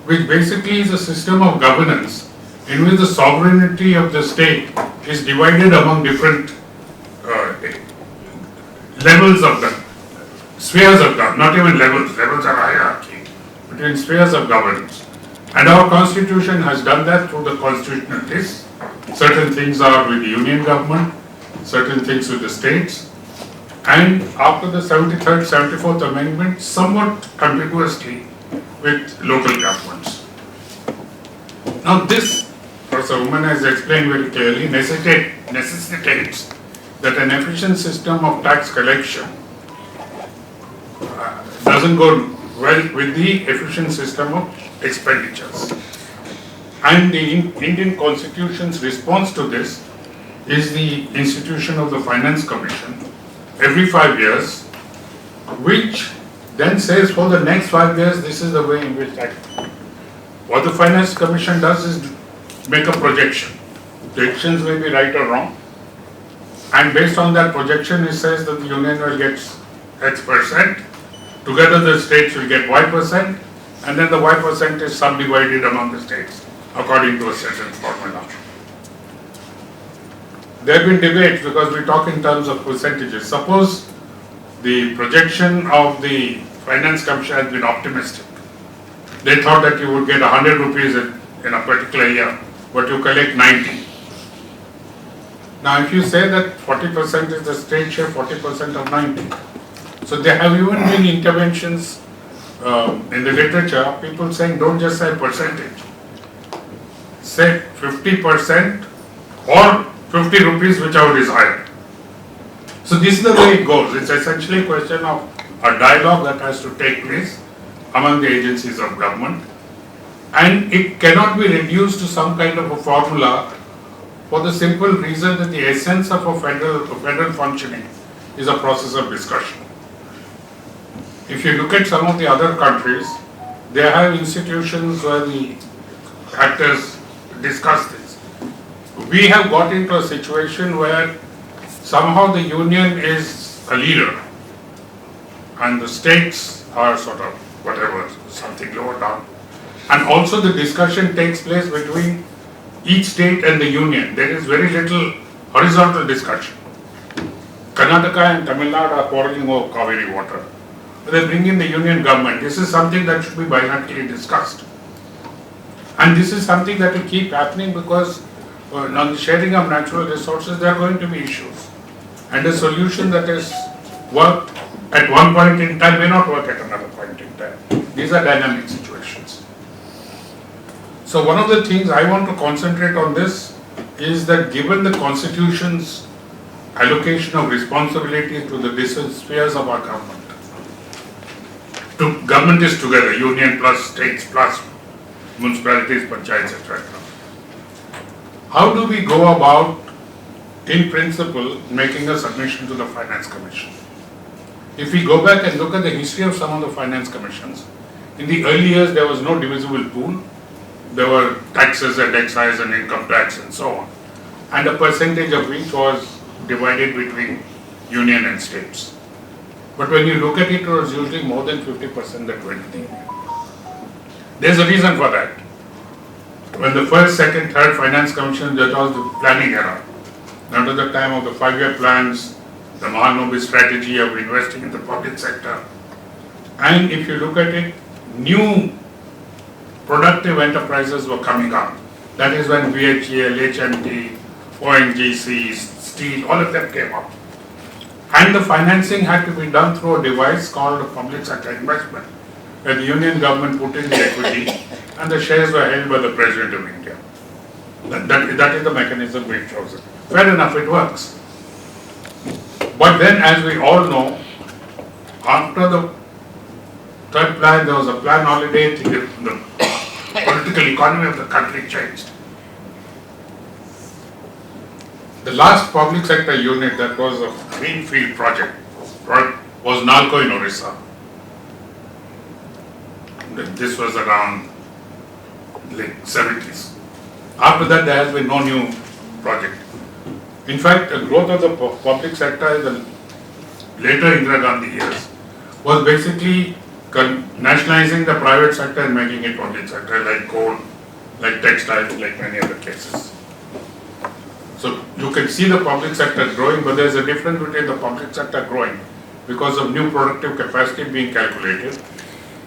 which basically is a system of governance in which the sovereignty of the state is divided among different levels of the spheres of government, not even levels are hierarchy, between spheres of governance. And our constitution has done that through the constitutional list. Certain things are with the union government, certain things with the states, and after the 73rd, 74th amendment, somewhat ambiguously with local governments. Now this, Professor Woman has explained very clearly, necessitates that an efficient system of tax collection doesn't go well with the efficient system of expenditures. And the Indian Constitution's response to this is the institution of the Finance Commission every 5 years, which then says for the next 5 years this is the way in which tax. What the Finance Commission does is make a projection. Projections may be right or wrong, and based on that projection it says that the union will get X%, together the states will get Y%, and then the Y% is subdivided among the states according to a certain formula. There have been debates because we talk in terms of percentages. Suppose the projection of the Finance Commission has been optimistic. They thought that you would get 100 rupees in a particular year, but you collect 90. Now if you say that 40% is the state share, 40% of 90. So there have even been interventions in the literature, people saying don't just say percentage. Say 50% or 50 rupees, whichever is higher. So this is the way it goes. It's essentially a question of a dialogue that has to take place among the agencies of government, and it cannot be reduced to some kind of a formula for the simple reason that the essence of a federal functioning is a process of discussion. If you look at some of the other countries, they have institutions where the actors discuss this. We have got into a situation where somehow the union is a leader and the states are sort of whatever, something lower down. And also the discussion takes place between each state and the union. There is very little horizontal discussion. Karnataka and Tamil Nadu are quarreling over Kaveri water. They bring in the union government. This is something that should be bilaterally discussed. And this is something that will keep happening because on the sharing of natural resources, there are going to be issues. And a solution that is worked at one point in time may not work at another point in time. These are dynamic situations. So one of the things I want to concentrate on this is that given the Constitution's allocation of responsibilities to the different spheres of our government, government is together, union plus states plus municipalities, panchayats, etc. How do we go about, in principle, making a submission to the Finance Commission? If we go back and look at the history of some of the Finance Commissions, in the early years there was no divisible pool. There were taxes and excise and income tax and so on. And a percentage of which was divided between union and states. But when you look at it, it was usually more than 50% that went to the union. There's a reason for that. When the first, second, third Finance Commission, that was the planning era. Under the time of the 5-year plans, the Mahanobis strategy of investing in the public sector. And if you look at it, new productive enterprises were coming up. That is when VHEL, HMT, ONGC, steel, all of them came up. And the financing had to be done through a device called a public sector investment, where the union government put in the equity and the shares were held by the President of India. That is the mechanism we've chosen. Fair enough, it works. But then, as we all know, after the third plan, there was a plan holiday, the political economy of the country changed. The last public sector unit that was a greenfield project was Nalco in Orissa. This was around late 70s. After that, there has been no new project. In fact, the growth of the public sector in the later Indira Gandhi years was basically nationalizing the private sector and making it public sector, like coal, like textiles, like many other cases. So you can see the public sector growing, but there is a difference between the public sector growing because of new productive capacity being calculated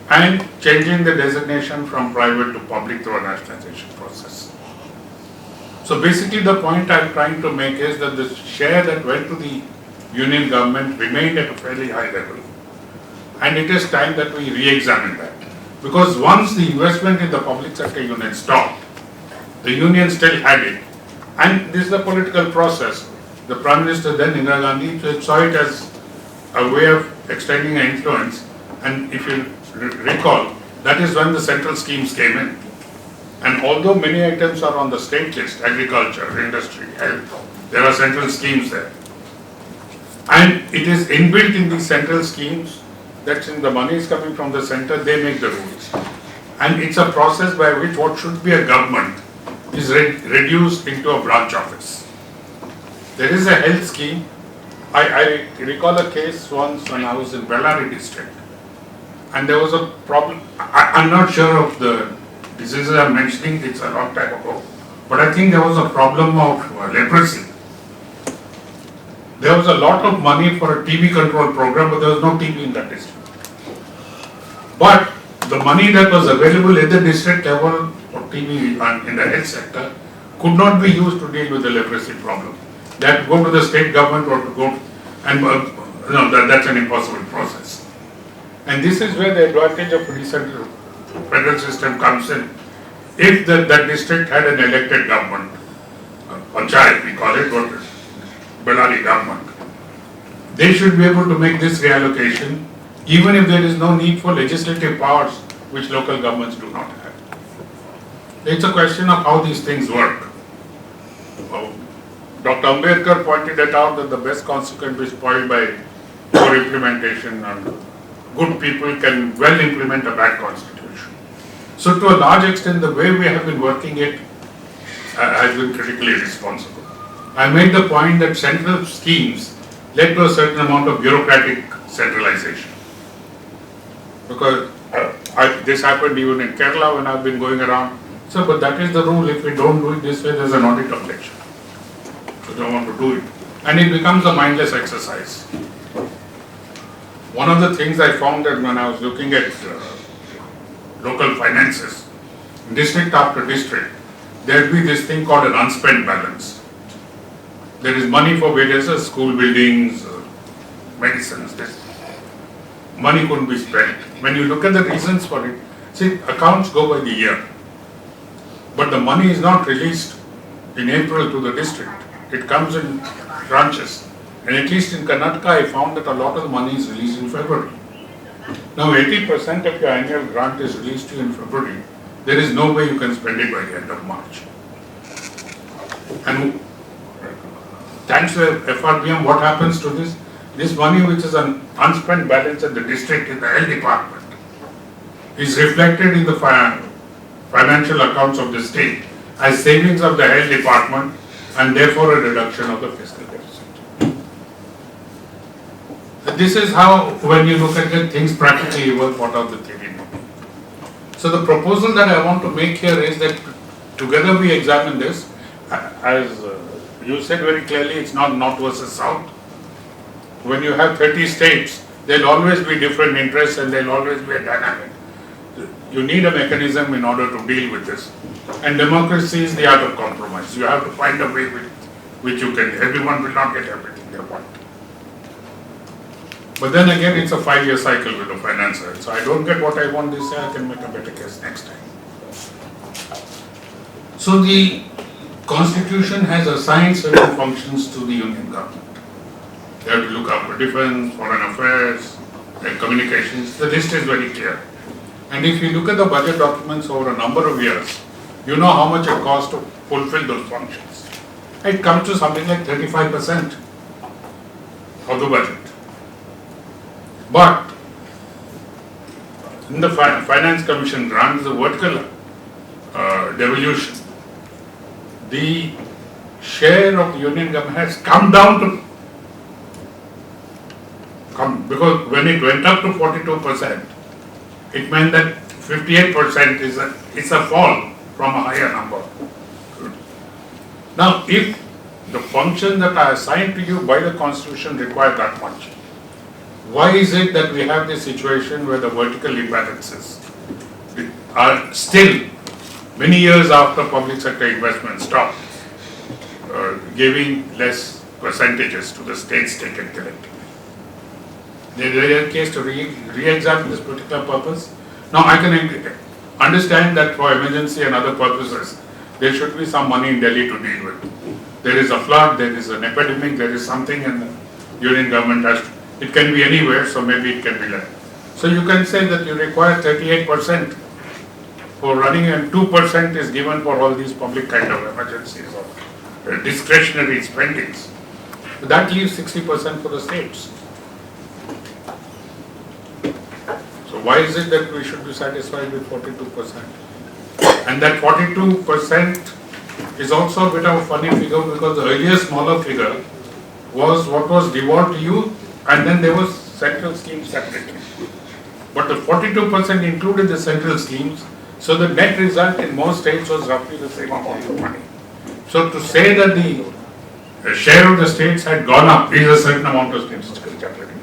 and changing the designation from private to public through a nationalization process. So basically the point I am trying to make is that the share that went to the union government remained at a fairly high level. And it is time that we re-examine that. Because once the investment in the public sector unit stopped, the union still had it. And this is a political process. The Prime Minister then, Indira Gandhi, saw it as a way of extending her influence. And if you recall, that is when the central schemes came in. And although many items are on the state list, agriculture, industry, health, there are central schemes there. And it is inbuilt in these central schemes that since the money is coming from the center, they make the rules. And it's a process by which what should be a government is reduced into a branch office. There is a health scheme. I recall a case once when I was in Bellary district. And there was a problem. I'm not sure of the diseases I'm mentioning, it's a long time ago. But I think there was a problem of leprosy. There was a lot of money for a TB control program, but there was no TB in that district. But the money that was available at the district level for TB in the health sector could not be used to deal with the leprosy problem. They had to go to the state government or to go, and that's an impossible process. And this is where the advantage of the federal system comes in. If that district had an elected government, panchayat we call it, or Bellary government, they should be able to make this reallocation even if there is no need for legislative powers which local governments do not have. It's a question of how these things work. Dr. Ambedkar pointed it out that the best consequence is spoiled by poor implementation, and good people can well implement a bad constitution. So to a large extent, the way we have been working it has been critically responsible. I made the point that central schemes led to a certain amount of bureaucratic centralization. Because this happened even in Kerala when I've been going around. But that is the rule. If we don't do it this way, there's an audit objection. So don't want to do it. and it becomes a mindless exercise. One of the things I found that when I was looking at local finances, district after district, there will be this thing called an unspent balance. There is money for various school buildings, medicines, this money couldn't be spent. When you look at the reasons for it, see, accounts go by the year, but the money is not released in April to the district. It comes in tranches. And at least in Karnataka, I found that a lot of the money is released in February. Now 80% of your annual grant is released to you in February. There is no way you can spend it by the end of March. And thanks to FRBM, what happens to this? This money, which is an unspent balance at the district in the health department, is reflected in the financial accounts of the state as savings of the health department and therefore a reduction of the fiscal deficit. This is how, when you look at it, things practically work, what are the theory. So the proposal that I want to make here is that together we examine this. As you said very clearly, it's not North versus South. When you have 30 states, there will always be different interests and there will always be a dynamic. You need a mechanism in order to deal with this. And democracy is the art of compromise. You have to find a way with which you can, everyone will not get everything they want. But then again, it's a 5-year cycle with the finance side. So I don't get what I want this year, I can make a better case next time. So the Constitution has assigned certain functions to the union government. They have to look after defense, foreign affairs, and communications. The list is very clear. And if you look at the budget documents over a number of years, you know how much it costs to fulfill those functions. It comes to something like 35% of the budget. But in the Finance Commission runs the vertical devolution. The share of the union government has come down to because when it went up to 42%, it meant that 58% is a fall from a higher number. Now, if the function that are assigned to you by the Constitution require that much, why is it that we have this situation where the vertical imbalances are still, many years after public sector investment stopped, giving less percentages to the states taken collectively? There is a case to re-examine this particular purpose. Now I can understand that for emergency and other purposes, there should be some money in Delhi to deal with. There is a flood, there is an epidemic, there is something, and the union government has to, it can be anywhere, so maybe it can be less. So you can say that you require 38% for running and 2% is given for all these public kind of emergencies or discretionary spendings. That leaves 60% for the states. So why is it that we should be satisfied with 42%? And that 42% is also a bit of a funny figure because the earlier smaller figure was what was devolved to you, and then there was central schemes separately. But the 42% included the central schemes, so the net result in most states was roughly the same amount of money. So to say that the share of the states had gone up is a certain amount of statistical separately.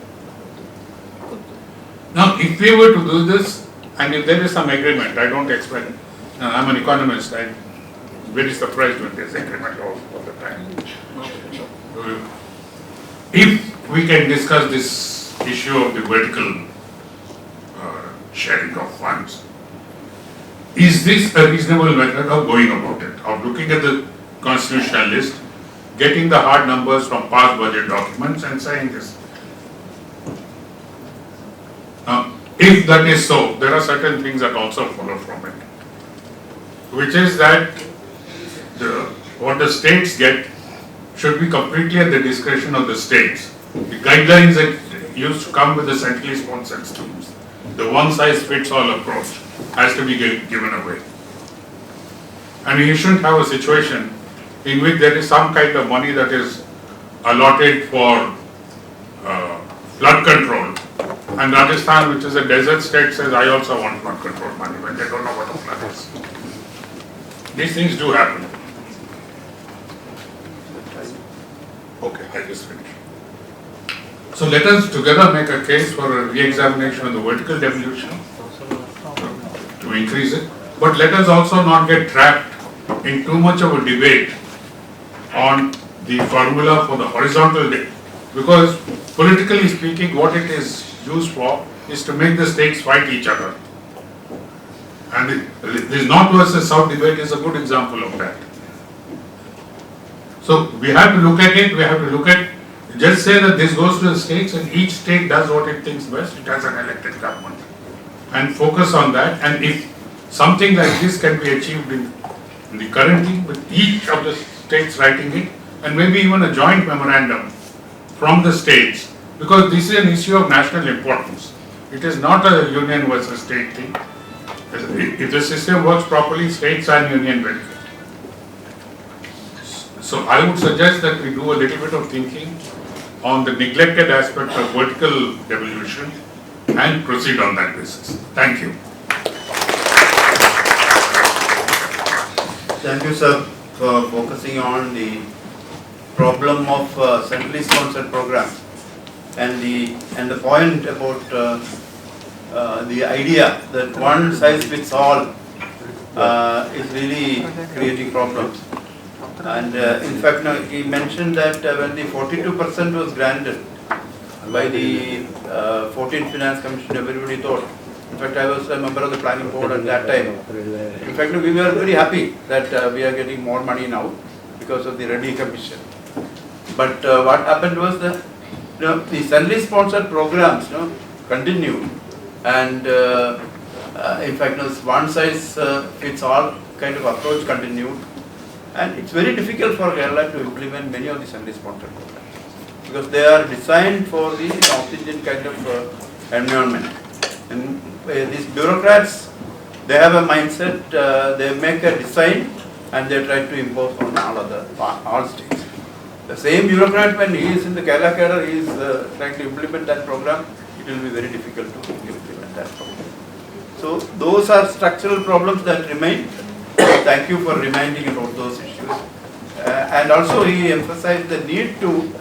Now, if we were to do this, and if there is some agreement, I don't expect, I'm an economist, I'm very surprised when there's agreement all the time. If we can discuss this issue of the vertical sharing of funds, is this a reasonable method of going about it, of looking at the constitutional list, getting the hard numbers from past budget documents and saying this? Now, if that is so, there are certain things that also follow from it, which is that what the states get should be completely at the discretion of the states. The guidelines that used to come with the centrally sponsored schemes, the one-size-fits-all approach, has to be given away. And you shouldn't have a situation in which there is some kind of money that is allotted for flood control, and Rajasthan, which is a desert state, says, I also want flood control money, when they don't know what a flood is. These things do happen. Okay, I just finished. So let us together make a case for a re-examination of the vertical devolution to increase it. But let us also not get trapped in too much of a debate on the formula for the horizontal debt. Because politically speaking, what it is used for is to make the states fight each other. And this North versus South debate is a good example of that. So we have to look at it, just say that this goes to the states and each state does what it thinks best, it has an elected government. And focus on that, and if something like this can be achieved in the current thing, with each of the states writing it, and maybe even a joint memorandum from the states, because this is an issue of national importance. It is not a union versus state thing. If the system works properly, states and union benefit. So I would suggest that we do a little bit of thinking on the neglected aspect of vertical devolution and proceed on that basis. Thank you. Thank you, sir, for focusing on the problem of centrally sponsored programs and the point about the idea that one size fits all is really creating problems. And in fact, now he mentioned that when the 42% was granted by the 14th Finance Commission, everybody thought. In fact, I was a member of the planning board at that time. In fact, we were very happy that we are getting more money now because of the Reddy Commission. But what happened was that the centrally sponsored programs continued, and in fact, one size fits all kind of approach continued. And it's very difficult for Kerala to implement many of the centrally sponsored programs because they are designed for the North Indian kind of environment. And these bureaucrats, they have a mindset, they make a design and they try to impose on all states. The same bureaucrat, when he is in the Kerala cadre, he is trying to implement that program, it will be very difficult to implement that program. So those are structural problems that remain. Thank you for reminding about those issues. And also he emphasized the need to,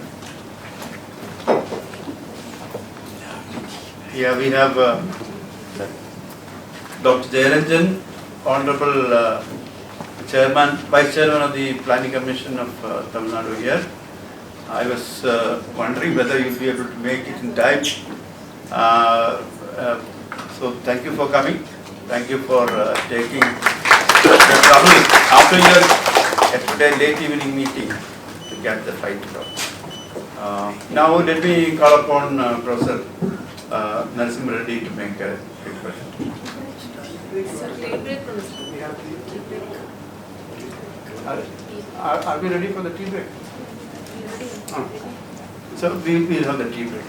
we have Dr. Jayaranjan, Honorable Vice Chairman of the Planning Commission of Tamil Nadu here. I was wondering whether you'll be able to make it in time. So thank you for coming. Thank you for taking the trouble after your yesterday late evening meeting to get the fight out. Now let me call upon Professor Narasimha Reddy to make a request. Are we ready for the tea break? So we will have the tea break.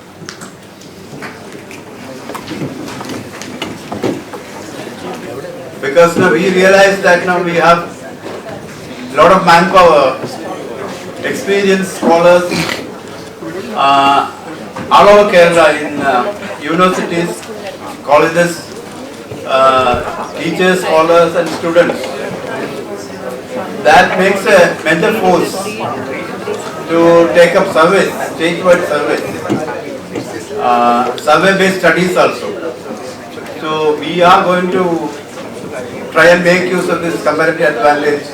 Because now we realize that now we have a lot of manpower, experienced scholars all over Kerala in universities, colleges, teachers, scholars and students. That makes a mental force to take up surveys, statewide surveys, survey-based studies also. So we are going to try and make use of this comparative advantage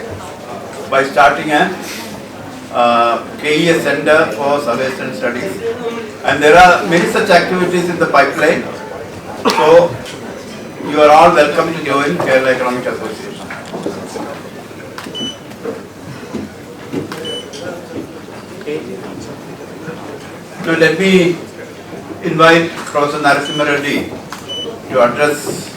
by starting a KES Center for Surveys and Studies. And there are many such activities in the pipeline. So you are all welcome to join Kerala Economic Association. Now let me invite Professor Narasimha Reddy to address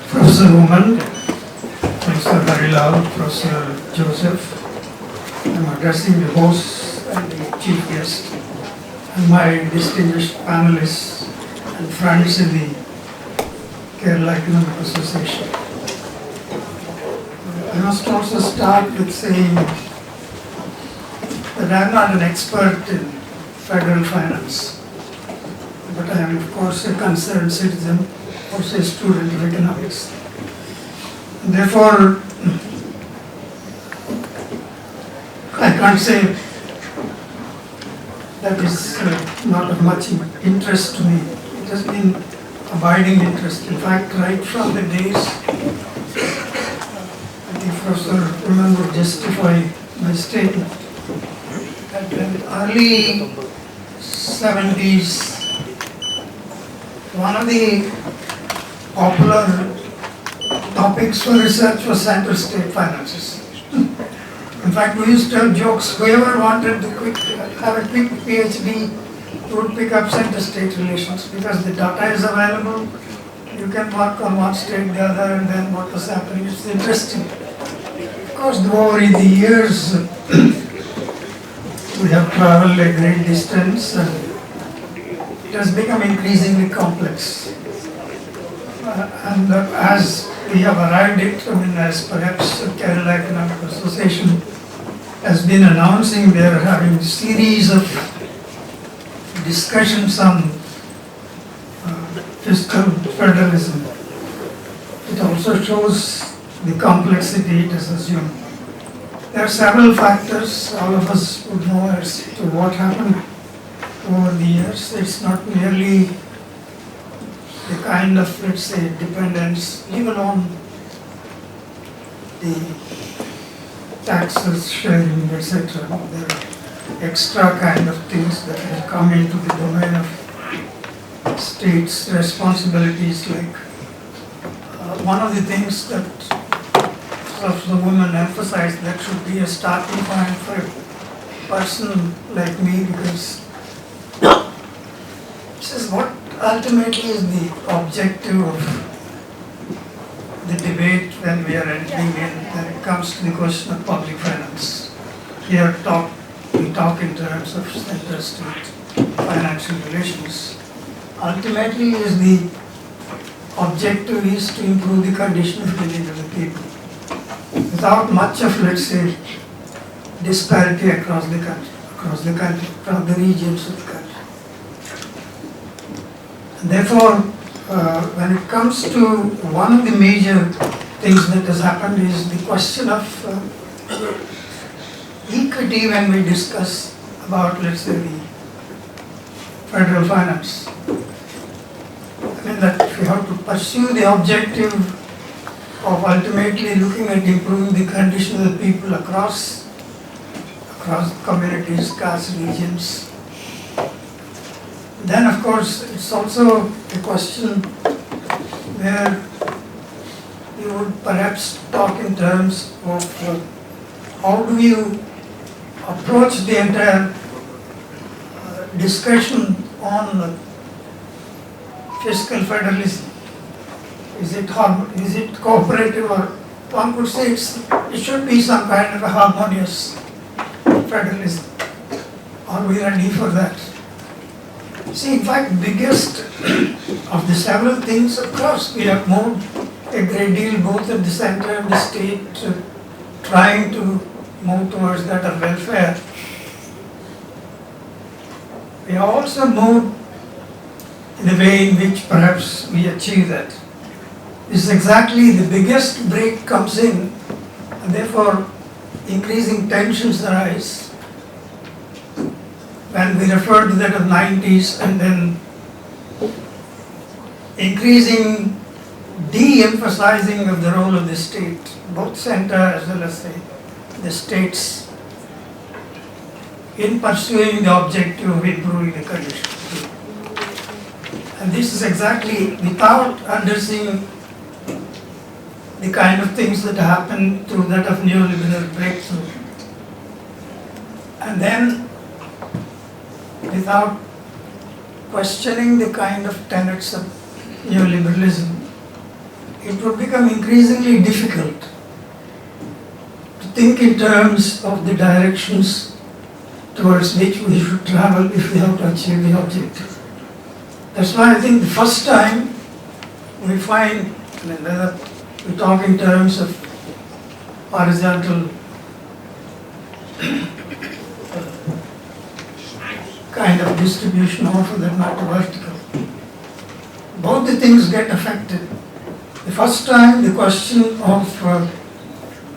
Professor Woman, Professor Harilal, Professor Joseph. I'm addressing the host and the chief guest and my distinguished panelists and friends in the Kerala Economic Association. I must also start with saying that I am not an expert in federal finance, but I am of course a concerned citizen, also a student of economics. Therefore, I can't say that is not of much interest to me. It has been abiding interest. In fact, right from the days, I think Professor Thiruvananthapuram would justify my statement, that in the early 70s, one of the popular topics for research was central state finances. In fact, we used to have jokes, whoever wanted to have a quick PhD would pick up center state relations because the data is available, you can work on one state, the other, and then what was happening. It's interesting. Of course, over the years, we have traveled a great distance and it has become increasingly complex. And as we have arrived at, as perhaps Kerala Economic Association has been announcing, they are having a series of discussions on fiscal federalism. It also shows the complexity it has assumed. There are several factors all of us would know as to what happened over the years. It's not merely the kind of, let's say, dependence, even on the taxes, sharing, etc. There are extra kind of things that have come into the domain of states' responsibilities, like one of the things that the women emphasized, that should be a starting point for a person like me, because this is what ultimately is the objective of the debate when we are entering in, when it comes to the question of public finance. Here we talk in terms of center-state financial relations. Ultimately, is the objective is to improve the condition of living of the people, without much of, let's say, disparity across the country, across the regions of the country. And therefore, when it comes to one of the major things that has happened is the question of equity when we discuss about, let's say, the federal finance. I mean that we have to pursue the objective of ultimately looking at improving the condition of the people across communities, caste, regions. Then of course it's also a question where you would perhaps talk in terms of how do you approach the entire discussion on fiscal federalism. Is it cooperative, or one could say it should be some kind of a harmonious federalism? Are we ready for that? See, in fact, biggest of the several things, of course, we have moved a great deal both at the center and the state, trying to move towards that of welfare. We have also moved in a way in which perhaps we achieve that. This is exactly the biggest break comes in, and therefore increasing tensions arise when we refer to that of 90s, and then increasing de-emphasizing of the role of the state, both center as well as the states, in pursuing the objective of improving the condition. And this is exactly without addressing the kind of things that happen through that of neoliberal breakthrough. And then without questioning the kind of tenets of neoliberalism, it would become increasingly difficult to think in terms of the directions towards which we should travel if we have to achieve the objective. That's why I think the first time we find, whether we talk in terms of horizontal kind of distribution also than not vertical. Both the things get affected. The first time the question of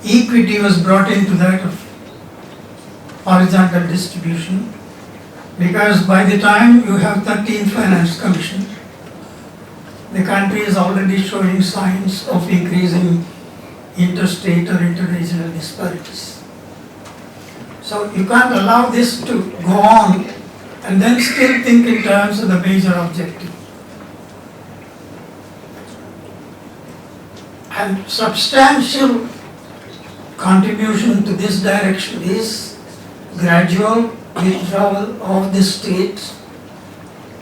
equity was brought into that of horizontal distribution, because by the time you have 13th Finance Commission, the country is already showing signs of increasing interstate or interregional disparities. So you can't allow this to go on and then still think in terms of the major objective. And substantial contribution to this direction is gradual withdrawal of the state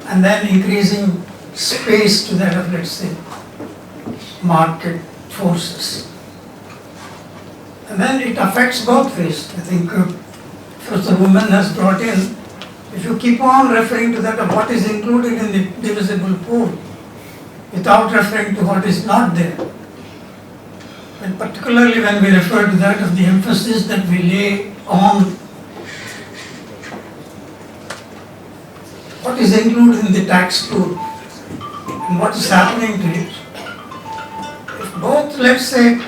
and then increasing space to that of, let's say, market forces. And then it affects both ways. I think Professor Woman has brought in, if you keep on referring to that of what is included in the divisible pool without referring to what is not there, and particularly when we refer to that of the emphasis that we lay on what is included in the tax pool and what is happening to it. If both, let's say,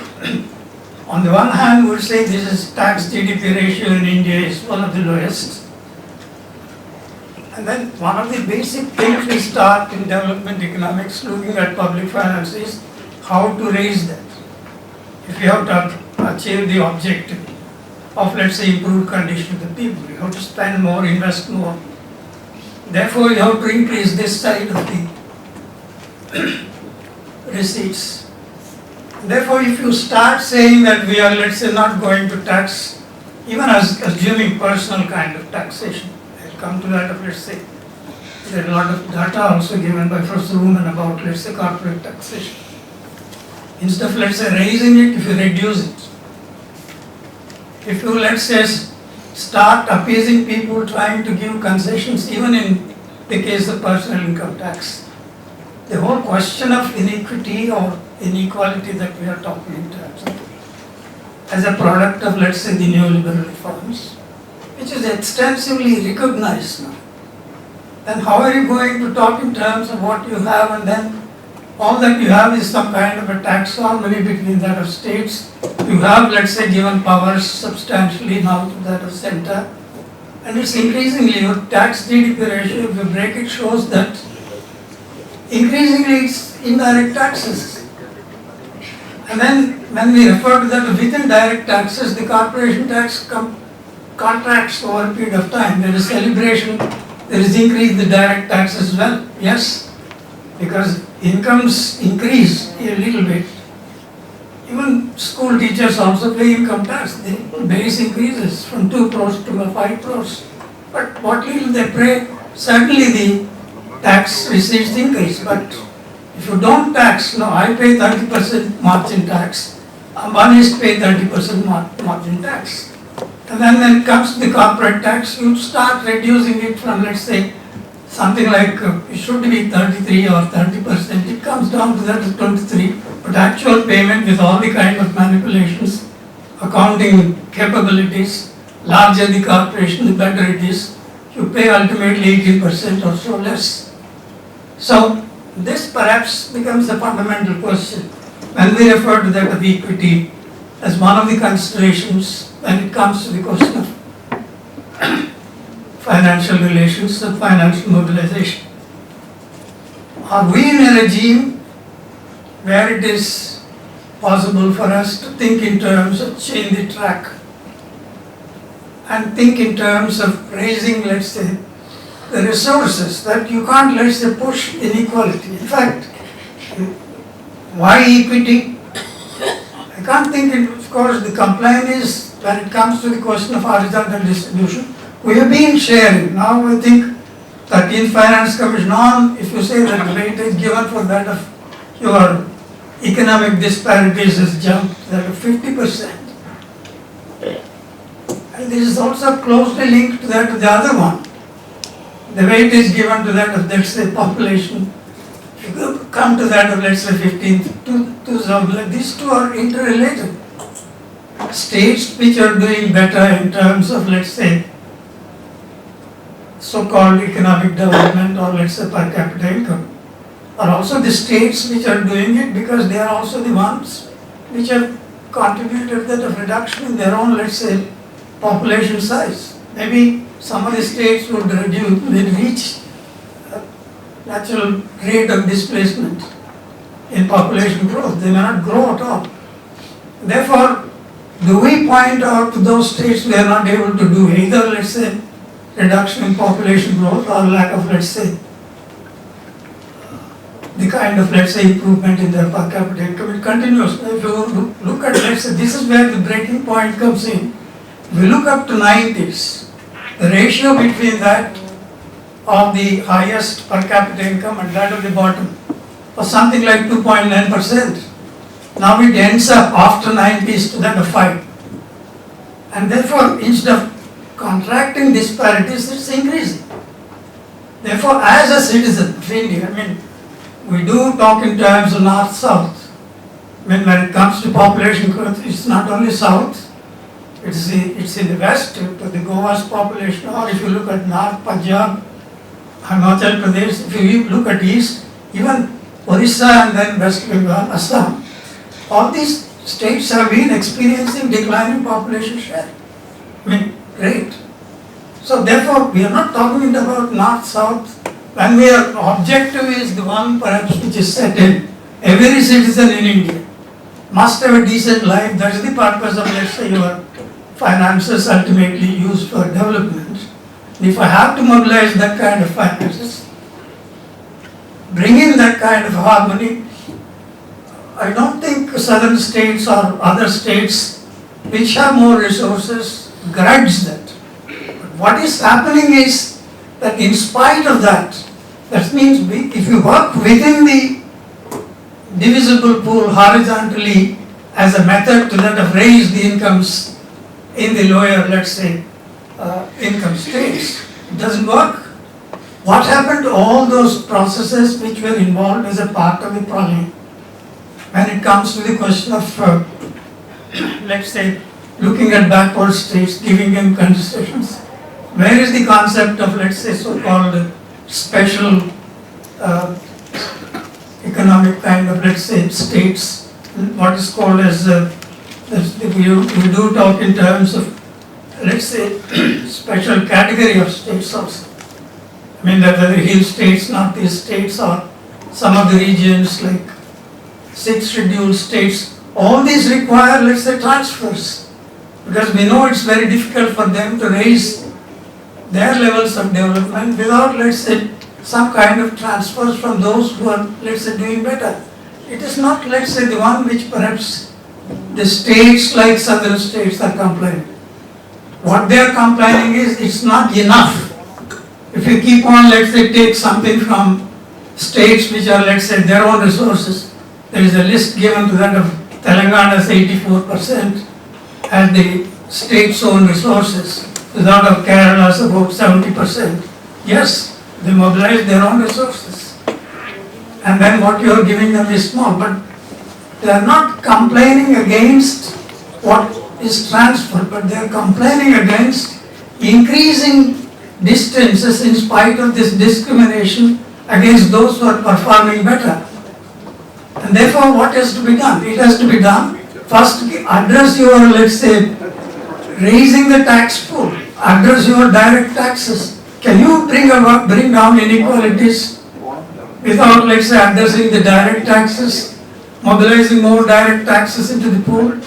on the one hand we would say this is tax GDP ratio in India is one of the lowest, and then one of the basic things we start in development economics looking at public finance is how to raise that. If you have to achieve the objective of, let's say, improved condition of the people, you have to spend more, invest more. Therefore, you have to increase this side of the receipts. Therefore, if you start saying that we are, let's say, not going to tax, even as assuming personal kind of taxation, I'll come to that of, let's say, there are a lot of data also given by Professor Woman about, let's say, corporate taxation. Instead of, let's say, raising it, if you reduce it, if you, let's say, start appeasing people, trying to give concessions, even in the case of personal income tax, the whole question of inequity or inequality that we are talking in terms of, as a product of, let's say, the neoliberal reforms, which is extensively recognized now, then how are you going to talk in terms of what you have, and then all that you have is some kind of a tax harmony between that of states. You have, let's say, given powers substantially now to that of center, and it's increasingly your tax GDP ratio, if you break it, shows that increasingly it's indirect taxes. And then when we refer to that within direct taxes, the corporation tax contracts over a period of time. There is celebration, there is increase in the direct tax as well, yes, because incomes increase a little bit. Even school teachers also pay income tax. The base increases from 2 crores to 5 crores. But what little they pay, certainly the tax receipts increase. But if you don't tax, no, I pay 30% margin tax, Ambani's pay 30% margin tax. And then when it comes to the corporate tax, you start reducing it from, let's say, something like it should be 33 or 30%, it comes down to that 23, but actual payment with all the kind of manipulations, accounting capabilities, larger the corporation, the better it is, you pay ultimately 18% or so less. So this perhaps becomes a fundamental question when we refer to that of equity as one of the considerations when it comes to the question of financial relations and financial mobilization. Are we in a regime where it is possible for us to think in terms of change the track and think in terms of raising, let's say, the resources that you can't, let's say, push inequality. In fact, why equity? I can't think it, of course, the complaint is when it comes to the question of horizontal distribution, we have been sharing. Now I think 13th Finance Commission on, if you say that rate is given for that of your economic disparities has jumped that of 50%. And this is also closely linked to that of the other one. The weight is given to that of, let's say, population. If you come to that of, let's say, 15th, 2000, these two are interrelated. states which are doing better in terms of, let's say, so-called economic development or let's say per capita income, are also the states which are doing it because they are also the ones which have contributed to the reduction in their own, let's say, population size. Maybe some of the states would reach natural rate of displacement in population growth. They may not grow at all. Therefore, do we point out to those states we are not able to do either, let's say, reduction in population growth or lack of, let's say, the kind of, let's say, improvement in their per capita income? It continues. If you look at, let's say, this is where the breaking point comes in. If we look up to 90s, the ratio between that of the highest per capita income and that of the bottom was something like 2.9%. Now it ends up after 90s to that of 5. And therefore, instead of contracting disparities, it's increasing. Therefore, as a citizen of India, we do talk in terms of north-south. When it comes to population growth, it's not only south, it's in the west, to the Goa's population, or if you look at North Punjab, Himachal Pradesh, if you look at east, even Orissa and then West Bengal, Assam, all these states have been experiencing declining population share. Great. So therefore, we are not talking about north-south. When we are, objective is the one perhaps which is set in. Every citizen in India must have a decent life. That is the purpose of, let's say, your finances ultimately used for development. If I have to mobilize that kind of finances, bring in that kind of harmony, I don't think southern states or other states which have more resources grudge that. But what is happening is that in spite of that, that means if you work within the divisible pool horizontally as a method to that of raise the incomes in the lower, let's say, income states, it doesn't work. What happened to all those processes which were involved as a part of the problem? When it comes to the question of, let's say, looking at backward states, giving them concessions, where is the concept of, let's say, so-called special economic kind of, let's say, states, what is called as, we do talk in terms of, let's say, special category of states also. Whether hill states, northeast states, or some of the regions like 6th scheduled states, all these require, let's say, transfers. Because we know it's very difficult for them to raise their levels of development without, let's say, some kind of transfers from those who are, let's say, doing better. It is not, let's say, the one which perhaps the states like southern states are complaining. What they are complaining is it's not enough. If you keep on, let's say, take something from states which are, let's say, their own resources, there is a list given to that of Telangana's 84% as the state's own resources, that of Kerala's about 70%. Yes, they mobilize their own resources. And then what you are giving them is small, but they are not complaining against what is transferred, but they are complaining against increasing distances in spite of this discrimination against those who are performing better. And therefore, what has to be done? It has to be done, first address your, let's say, raising the tax pool, address your direct taxes. Can you bring down inequalities without, let's say, addressing the direct taxes, mobilizing more direct taxes into the pool?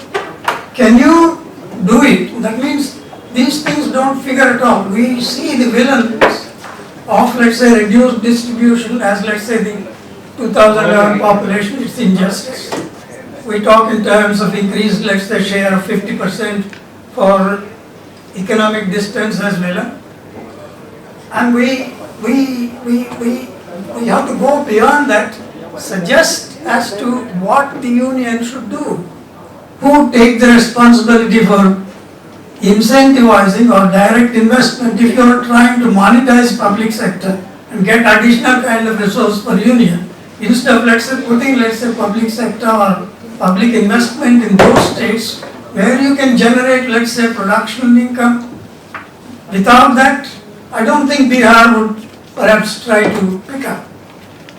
Can you do it? That means these things don't figure at all. We see the villains of, let's say, reduced distribution as, let's say, the 2011 population, it's injustice. We talk in terms of increased, let's say, share of 50% for economic distance as well. And we have to go beyond that, suggest as to what the union should do. Who take the responsibility for incentivizing or direct investment if you are trying to monetize public sector and get additional kind of resource for union? Instead of, let's say, putting, let's say, public sector or public investment in those states where you can generate, let's say, production income. Without that, I don't think Bihar would perhaps try to pick up.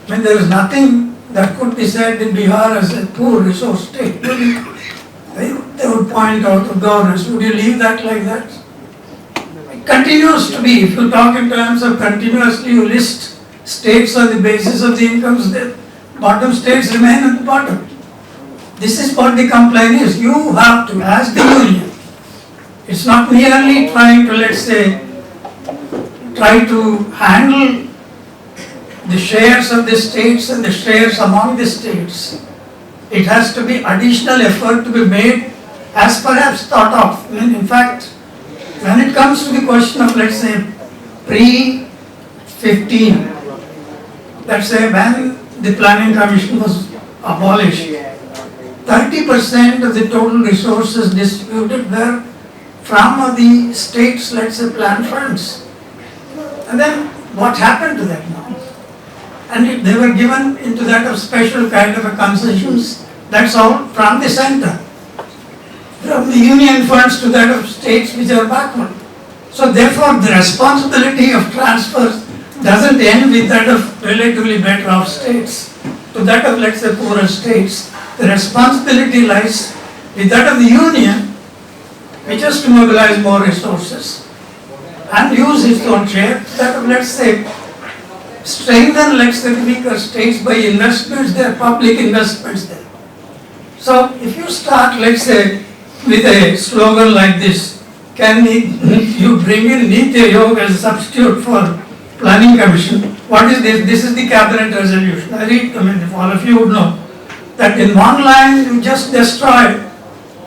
When there is nothing that could be said in Bihar as a poor resource state, they would point out to governors, would you leave that like that? It continues to be, if you talk in terms of continuously, you list states on the basis of the incomes, the bottom states remain at the bottom. This is what the complaint is. You have to, as the union, it's not merely trying to, let's say, try to handle the shares of the states and the shares among the states. It has to be additional effort to be made as perhaps thought of. I mean, in fact, when it comes to the question of, let's say, pre-15, let's say when the Planning Commission was abolished, 30% of the total resources distributed were from the states, let's say, plan funds. And then what happened to that now? And they were given into that of special kind of a concessions, that's all from the center. From the union funds to that of states which are backward. So therefore the responsibility of transfers doesn't end with that of relatively better off states to that of, let's say, poorer states. The responsibility lies with that of the union, which has to mobilize more resources and use its own share, that of, let's say, strengthen, let's say, the weaker states by investments there, public investments there. So if you start, let's say, with a slogan like this, can you bring in Niti Aayog as a substitute for Planning Commission? What is this? This is the cabinet resolution. I read, if all of you would know, that in one line you just destroy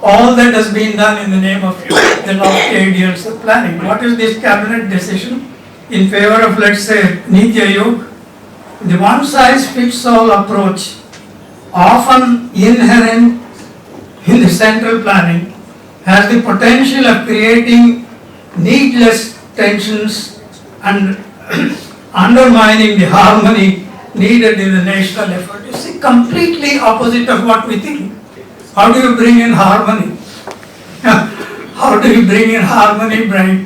all that has been done in the name of the lofty ideals of planning. What is this cabinet decision in favor of, let's say, Niti Aayog? The one-size-fits-all approach, often inherent in the central planning, has the potential of creating needless tensions and undermining the harmony needed in the national effort. You see, completely opposite of what we think. How do you bring in harmony? How do you bring in harmony by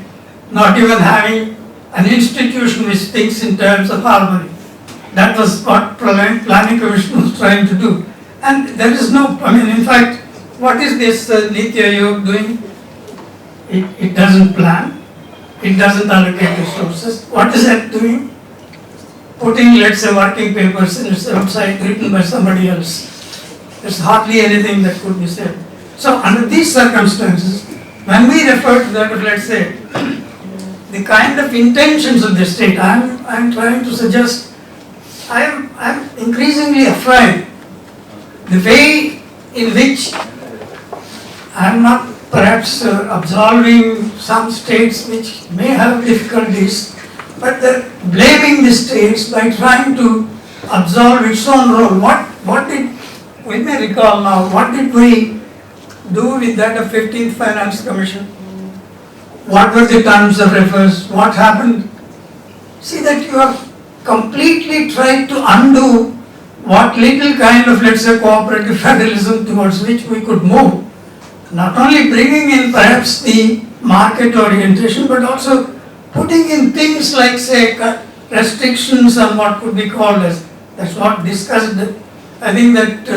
not even having an institution which thinks in terms of harmony? That was what Planning Commission was trying to do. And there is no, in fact, what is this Niti Aayog doing? It doesn't plan. It doesn't allocate resources. What is it doing? Putting, let's say, working papers in its website written by somebody else. There's hardly anything that could be said. So under these circumstances, when we refer to that, let's say, the kind of intentions of the state, I'm trying to suggest, I'm increasingly afraid the way in which I'm not perhaps absolving some states which may have difficulties, but they're blaming the states by trying to absolve its own role. What did, we may recall now, what did we do with that of 15th Finance Commission? What were the terms of reference? What happened? See that you have completely tried to undo what little kind of, let's say, cooperative federalism towards which we could move. Not only bringing in perhaps the market orientation, but also putting in things like, say, restrictions on what could be called as, that's what discussed. I think that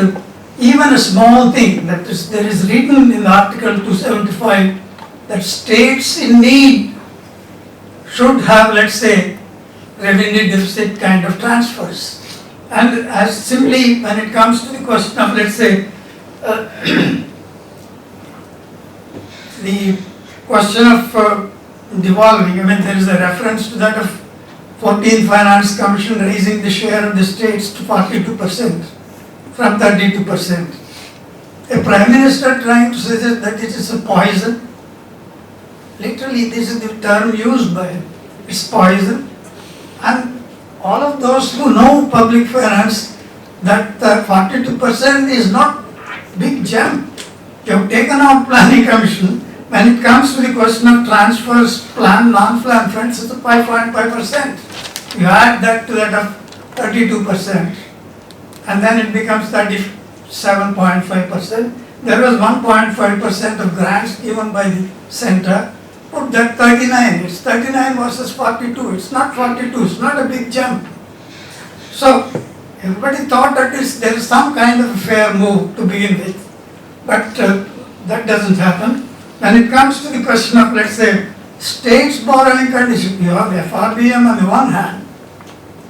even a small thing that is, there is written in Article 275 that states in need should have, let's say, revenue deficit kind of transfers. And as simply when it comes to the question of, let's say, the question of devolving, there is a reference to that of 14th Finance Commission raising the share of the states to 42% from 32%. A Prime Minister trying to suggest that it is a poison. Literally, this is the term used by him. It's poison. And all of those who know public finance, that 42% is not big jump. You have taken out Planning Commission. When it comes to the question of transfers, plan, non-plan funds, it's a 5.5%. You add that to that of 32%, and then it becomes 37.5%. there was 1.5% of grants given by the center. Put that 39, it's 39 versus 42, it's not 42, it's not a big jump. So everybody thought that there is some kind of a fair move to begin with, but that doesn't happen. When it comes to the question of, let's say, states borrowing condition, you have FRBM on the one hand.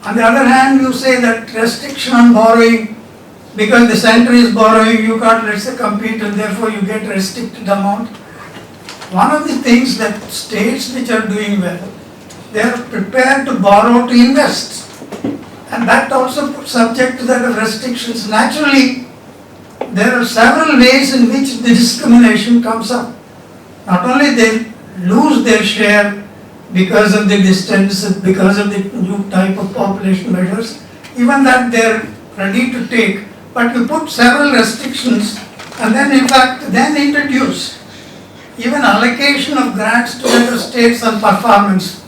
On the other hand, you say that restriction on borrowing, because the center is borrowing, you can't, let's say, compete, and therefore you get restricted amount. One of the things that states which are doing well, they are prepared to borrow to invest. And that also subject to that of restrictions. Naturally, there are several ways in which the discrimination comes up. Not only they lose their share because of the distance, because of the new type of population measures, even that they are ready to take, but you put several restrictions and then in fact then introduce even allocation of grants to the states on performance.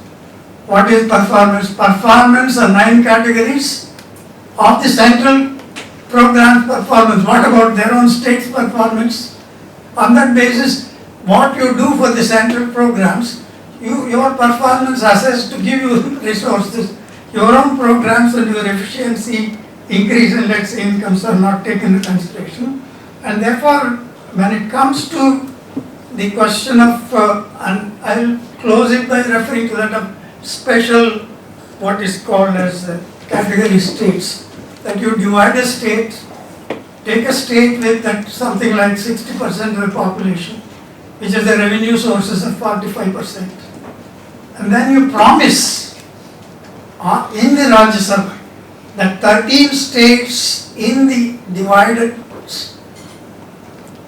What is performance? Performance are 9 categories of the central program performance. What about their own state's performance? On that basis, what you do for the central programs, your performance assessed to give you resources, your own programs and your efficiency increase in, let's say, incomes are not taken into consideration. And therefore, when it comes to the question of, and I'll close it by referring to that of special, what is called as category states, that you divide a state, take a state with that something like 60% of the population, which is the revenue sources of 45%. And then you promise in the Rajya Sabha that 13 states in the divided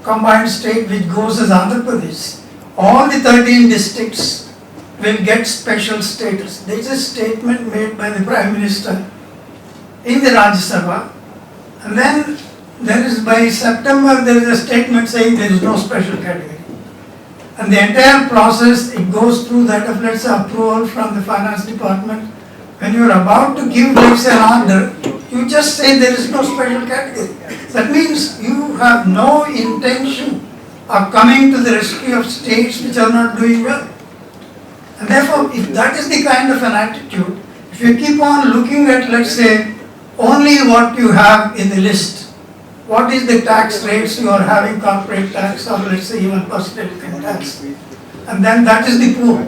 combined state which goes as Andhra Pradesh, all the 13 districts will get special status. There is a statement made by the Prime Minister in the Rajya Sabha, and then there is by September there is a statement saying there is no special category. And the entire process, it goes through that of, let's say, approval from the finance department. When you are about to give, let's say, an order, you just say there is no special category. That means you have no intention of coming to the rescue of states which are not doing well. And therefore, if that is the kind of an attitude, if you keep on looking at, let's say, only what you have in the list, what is the tax rates you are having, corporate tax or let's say even personal income tax, and then that is the pool.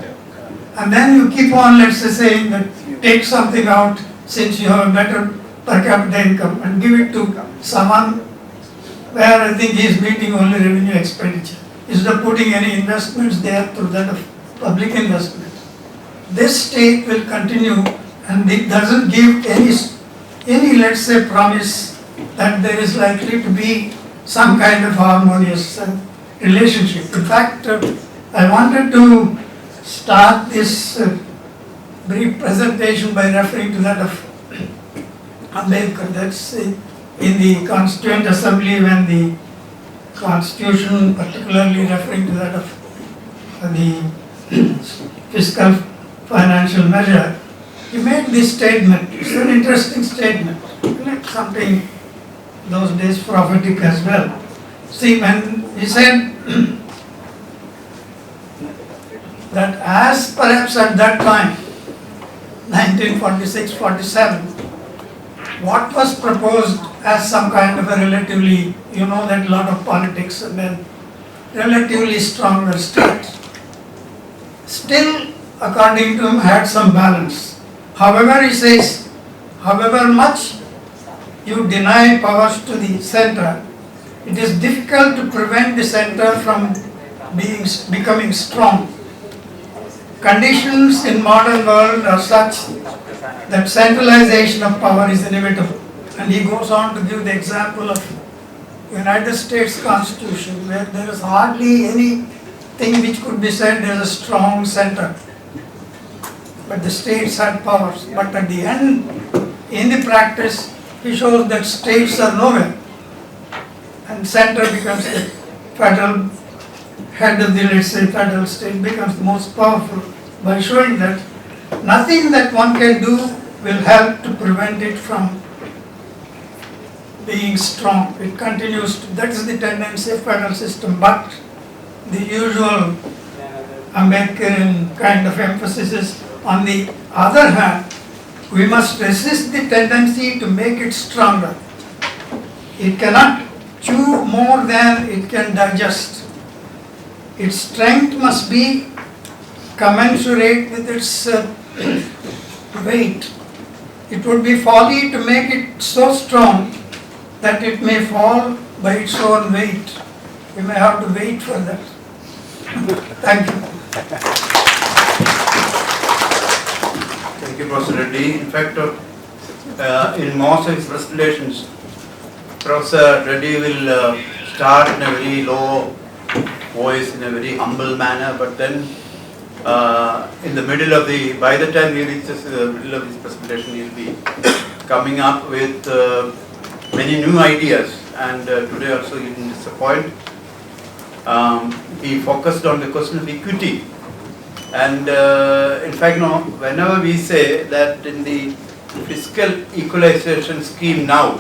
And then you keep on, let's say, saying that take something out since you have a better per capita income and give it to someone where I think he is meeting only revenue expenditure. Instead of putting any investments there through that of public investment. This state will continue and it doesn't give any let's say promise that there is likely to be some kind of harmonious relationship. In fact, I wanted to start this brief presentation by referring to that of Ambedkar. That's in the Constituent Assembly when the Constitution, particularly referring to that of the fiscal financial measure, he made this statement. It's an interesting statement, like something those days prophetic as well. See, when he said that as perhaps at that time, 1946-47, what was proposed as some kind of a relatively, you know that a lot of politics and then relatively stronger state, still according to him had some balance. However, he says, however much you deny powers to the center, it is difficult to prevent the center from becoming strong. Conditions in modern world are such that centralization of power is inevitable. And he goes on to give the example of United States Constitution where there is hardly anything which could be said as a strong center. But the states had powers. But at the end, in the practice, he shows that states are nowhere. And center becomes the federal head of the, let's say, federal state becomes the most powerful by showing that nothing that one can do will help to prevent it from being strong. It continues to, that is the tendency of federal system, but the usual American kind of emphasis is, on the other hand, we must resist the tendency to make it stronger. It cannot chew more than it can digest. Its strength must be commensurate with its weight. It would be folly to make it so strong that it may fall by its own weight. We may have to wait for that. Thank you. Thank you, Professor Reddy. In fact, in most of his presentations, Professor Reddy will start in a very low voice, in a very humble manner, but then in the middle of by the time he reaches the middle of his presentation, he will be coming up with many new ideas, and today also he didn't disappoint. He focused on the question of equity, and in fact, no, whenever we say that in the fiscal equalization scheme now,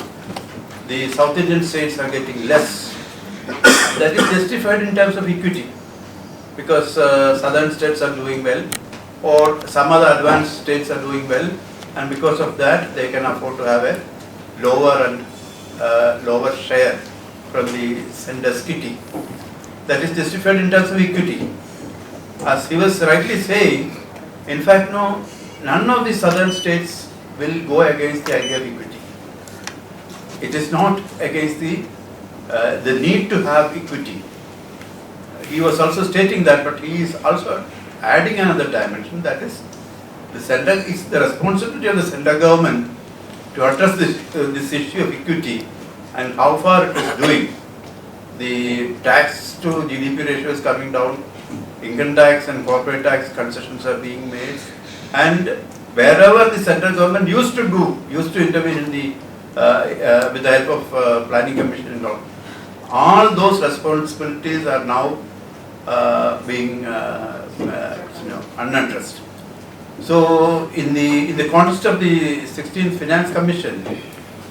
the South Indian states are getting less, that is justified in terms of equity, because southern states are doing well, or some other advanced states are doing well, and because of that they can afford to have a lower share from the centre's kitty. That is justified in terms of equity. As he was rightly saying, in fact, no, none of the southern states will go against the idea of equity. It is not against the need to have equity. He was also stating that, but he is also adding another dimension, that is, the responsibility of the central government to address this issue of equity and how far it is doing. The tax to GDP ratio is coming down, income tax and corporate tax concessions are being made, and wherever the central government used to intervene in the with the help of planning commission and all those responsibilities are now being unaddressed. So in the context of the 16th Finance Commission,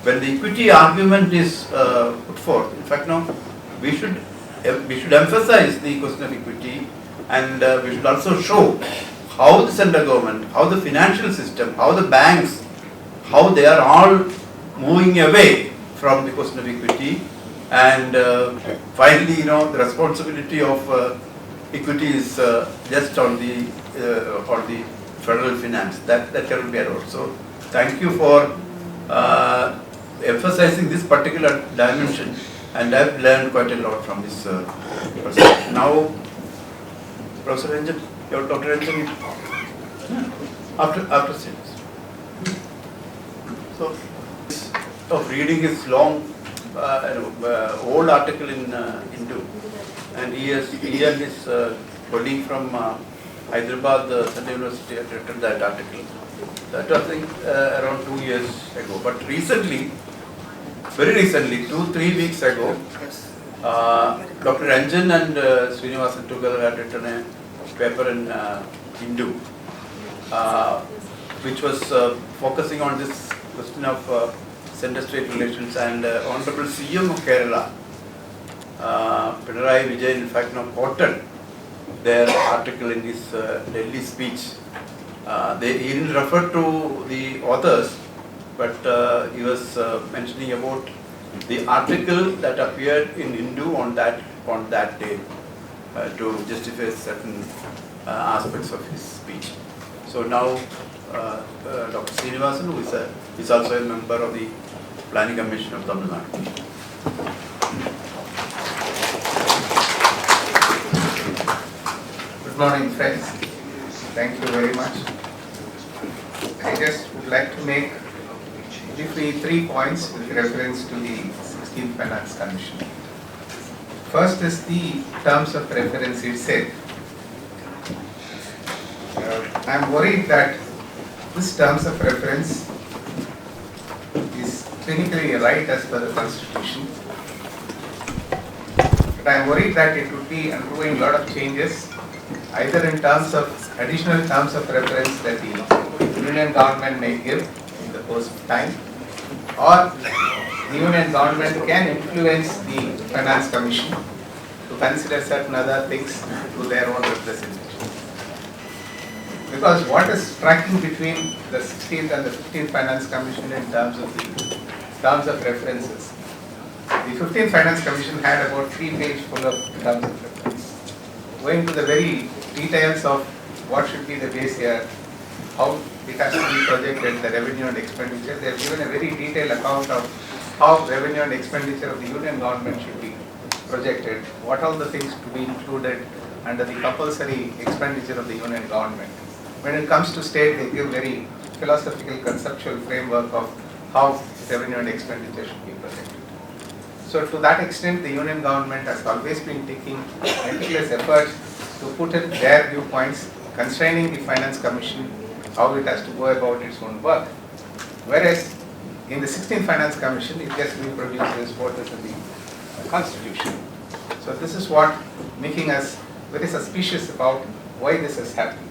when the equity argument is put forth, in fact, no, we should emphasize the question of equity, and we should also show how the central government, how the financial system, how the banks, how they are all moving away from the question of equity, and finally, the responsibility of equity is just on the federal finance. That cannot be allowed. So, thank you for emphasizing this particular dimension, and I've learned quite a lot from this presentation. Now, Professor Ranjan, Dr. Ranjan, after students. So, of reading his long, old article in Hindu, and he and his colleague from Hyderabad Central University had written that article. That was, I think, around 2 years ago. But recently, very recently, 2-3 weeks ago, Dr. Ranjan and Srinivasan together had written a paper in Hindu, which was focusing on this question of center-state relations, and Honorable CM of Kerala, Pinarayi Vijayan, in fact, now quoted their article in his Delhi speech. He didn't refer to the authors, but he was mentioning about the article that appeared in Hindu on that day to justify certain aspects of his speech. So now Dr. Srinivasan, who is also a member of the Planning Commission of Tamil Nadu. Good morning, friends. Thank you very much. I just would like to make briefly 3 points with reference to the 16th Finance Commission. First is the terms of reference itself. I am worried that this terms of reference is clinically right as per the Constitution, but I am worried that it would be undergoing a lot of changes, either in terms of additional terms of reference that the Union government may give in the course of time, or the Union government can influence the Finance Commission to consider certain other things to their own representation. Because what is striking between the 16th and the 15th Finance Commission in terms of references? The 15th Finance Commission had about 3 pages full of terms of reference, going to the very details of what should be the base year, how it has to be projected, the revenue and expenditure. They have given a very detailed account of how revenue and expenditure of the Union government should be projected, what all the things to be included under the compulsory expenditure of the Union government. When it comes to state, they give very philosophical, conceptual framework of how revenue and expenditure should be projected. So to that extent, the Union government has always been taking meticulous efforts to put in their viewpoints constraining the Finance Commission, how it has to go about its own work. Whereas in the 16th Finance Commission, it just reproduces what is in the Constitution. So this is what making us very suspicious about why this has happened.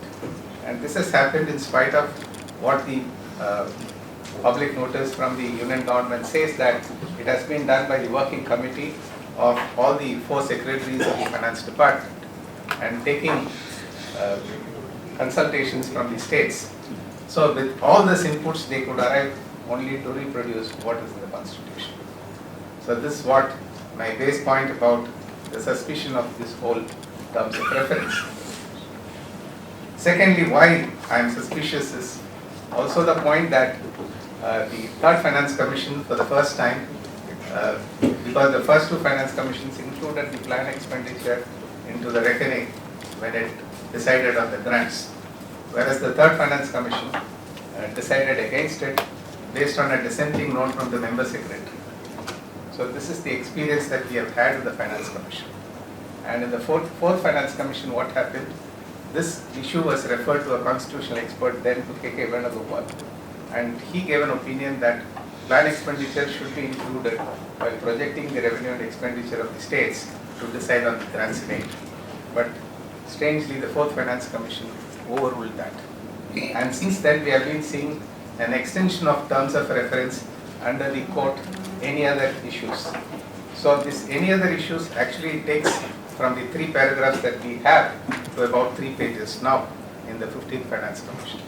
And this has happened in spite of what the public notice from the Union government says, that it has been done by the working committee of all the 4 secretaries of the Finance Department and taking consultations from the states. So with all these inputs, they could arrive only to reproduce what is in the Constitution. So this is what my base point about the suspicion of this whole terms of reference. Secondly, why I am suspicious is also the point that the Third Finance Commission for the first time, because the first 2 Finance Commissions included the plan expenditure into the reckoning when it decided on the grants, whereas the Third Finance Commission decided against it based on a dissenting note from the member secretary. So this is the experience that we have had with the Finance Commission. And in the fourth Finance Commission, what happened? This issue was referred to a constitutional expert then, to K.K. Venugopal, and he gave an opinion that plan expenditure should be included while projecting the revenue and expenditure of the states to decide on the grants in aid. But strangely, the 4th Finance Commission overruled that. And since then, we have been seeing an extension of terms of reference under the quote, any other issues. So this any other issues actually takes from the 3 paragraphs that we have to about 3 pages now in the 15th Finance Commission.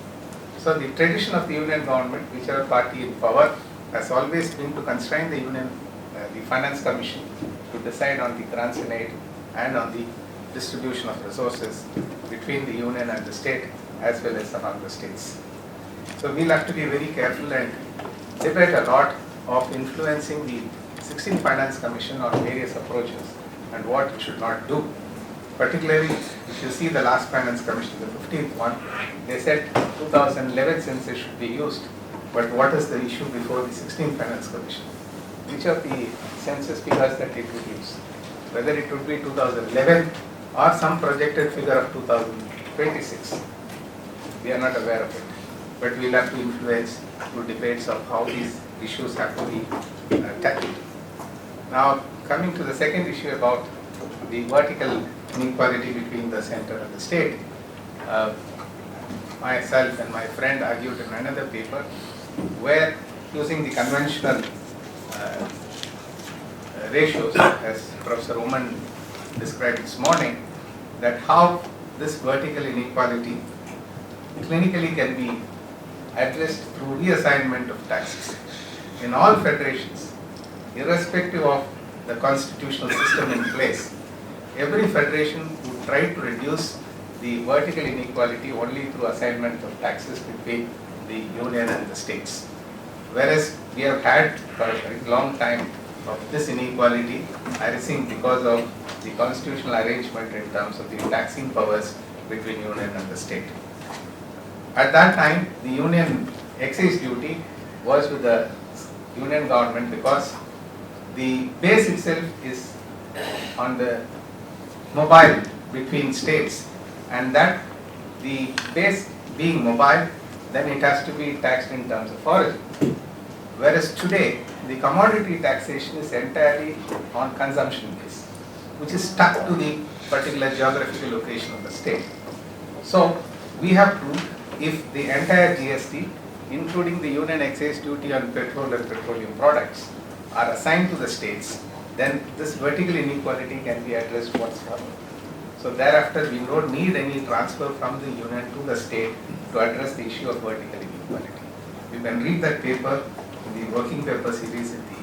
So the tradition of the Union government, whichever party in power, has always been to constrain the Finance Commission to decide on the grants in aid and on the distribution of resources between the Union and the state, as well as among the states. So we'll have to be very careful and debate a lot of influencing the 16th Finance Commission on various approaches and what it should not do. Particularly, if you see the last Finance Commission, the 15th one, they said 2011 census should be used. But what is the issue before the 16th Finance Commission? Which of the census figures that it would use? Whether it would be 2011 or some projected figure of 2026. We are not aware of it. But we'll have to influence through debates of how these issues have to be tackled. Now, coming to the second issue about the vertical inequality between the center and the state, myself and my friend argued in another paper where, using the conventional ratios, as Professor Oman described this morning, that how this vertical inequality clinically can be addressed through reassignment of taxes. In all federations, irrespective of the constitutional system in place, every federation would try to reduce the vertical inequality only through assignment of taxes between the union and the states. Whereas we have had for a very long time of this inequality arising because of the constitutional arrangement in terms of the taxing powers between union and the state. At that time, the union excise duty was with the union government because the base itself is on the mobile between states, and that the base being mobile, then it has to be taxed in terms of origin. Whereas today, the commodity taxation is entirely on consumption base, which is stuck to the particular geographical location of the state. So we have proved if the entire GST, including the union excise duty on petrol and petroleum products, are assigned to the states, then this vertical inequality can be addressed whatsoever. So thereafter, we don't need any transfer from the union to the state to address the issue of vertical inequality. You can read that paper in the working paper series in the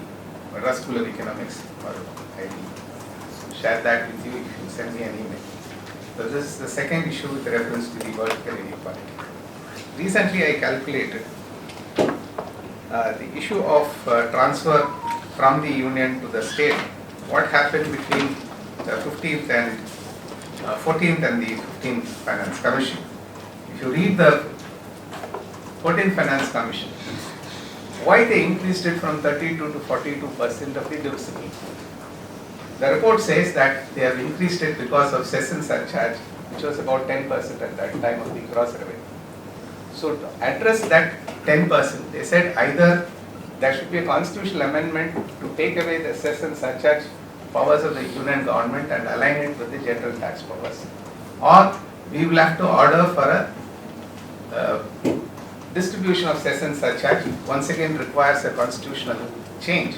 Madras School of Economics, or I will share that with you if you send me an email. So this is the second issue with reference to the vertical inequality. Recently I calculated the issue of transfer from the union to the state, what happened between the 14th and the 15th Finance Commission. If you read the 14th Finance Commission, why they increased it from 32 to 42% of the divisible. The report says that they have increased it because of cess and surcharge, which was about 10% at that time of the gross revenue. So to address that 10%, they said either there should be a constitutional amendment to take away the cess and surcharge powers of the union government and align it with the general tax powers, or we will have to order for a distribution of cess and surcharge, once again requires a constitutional change.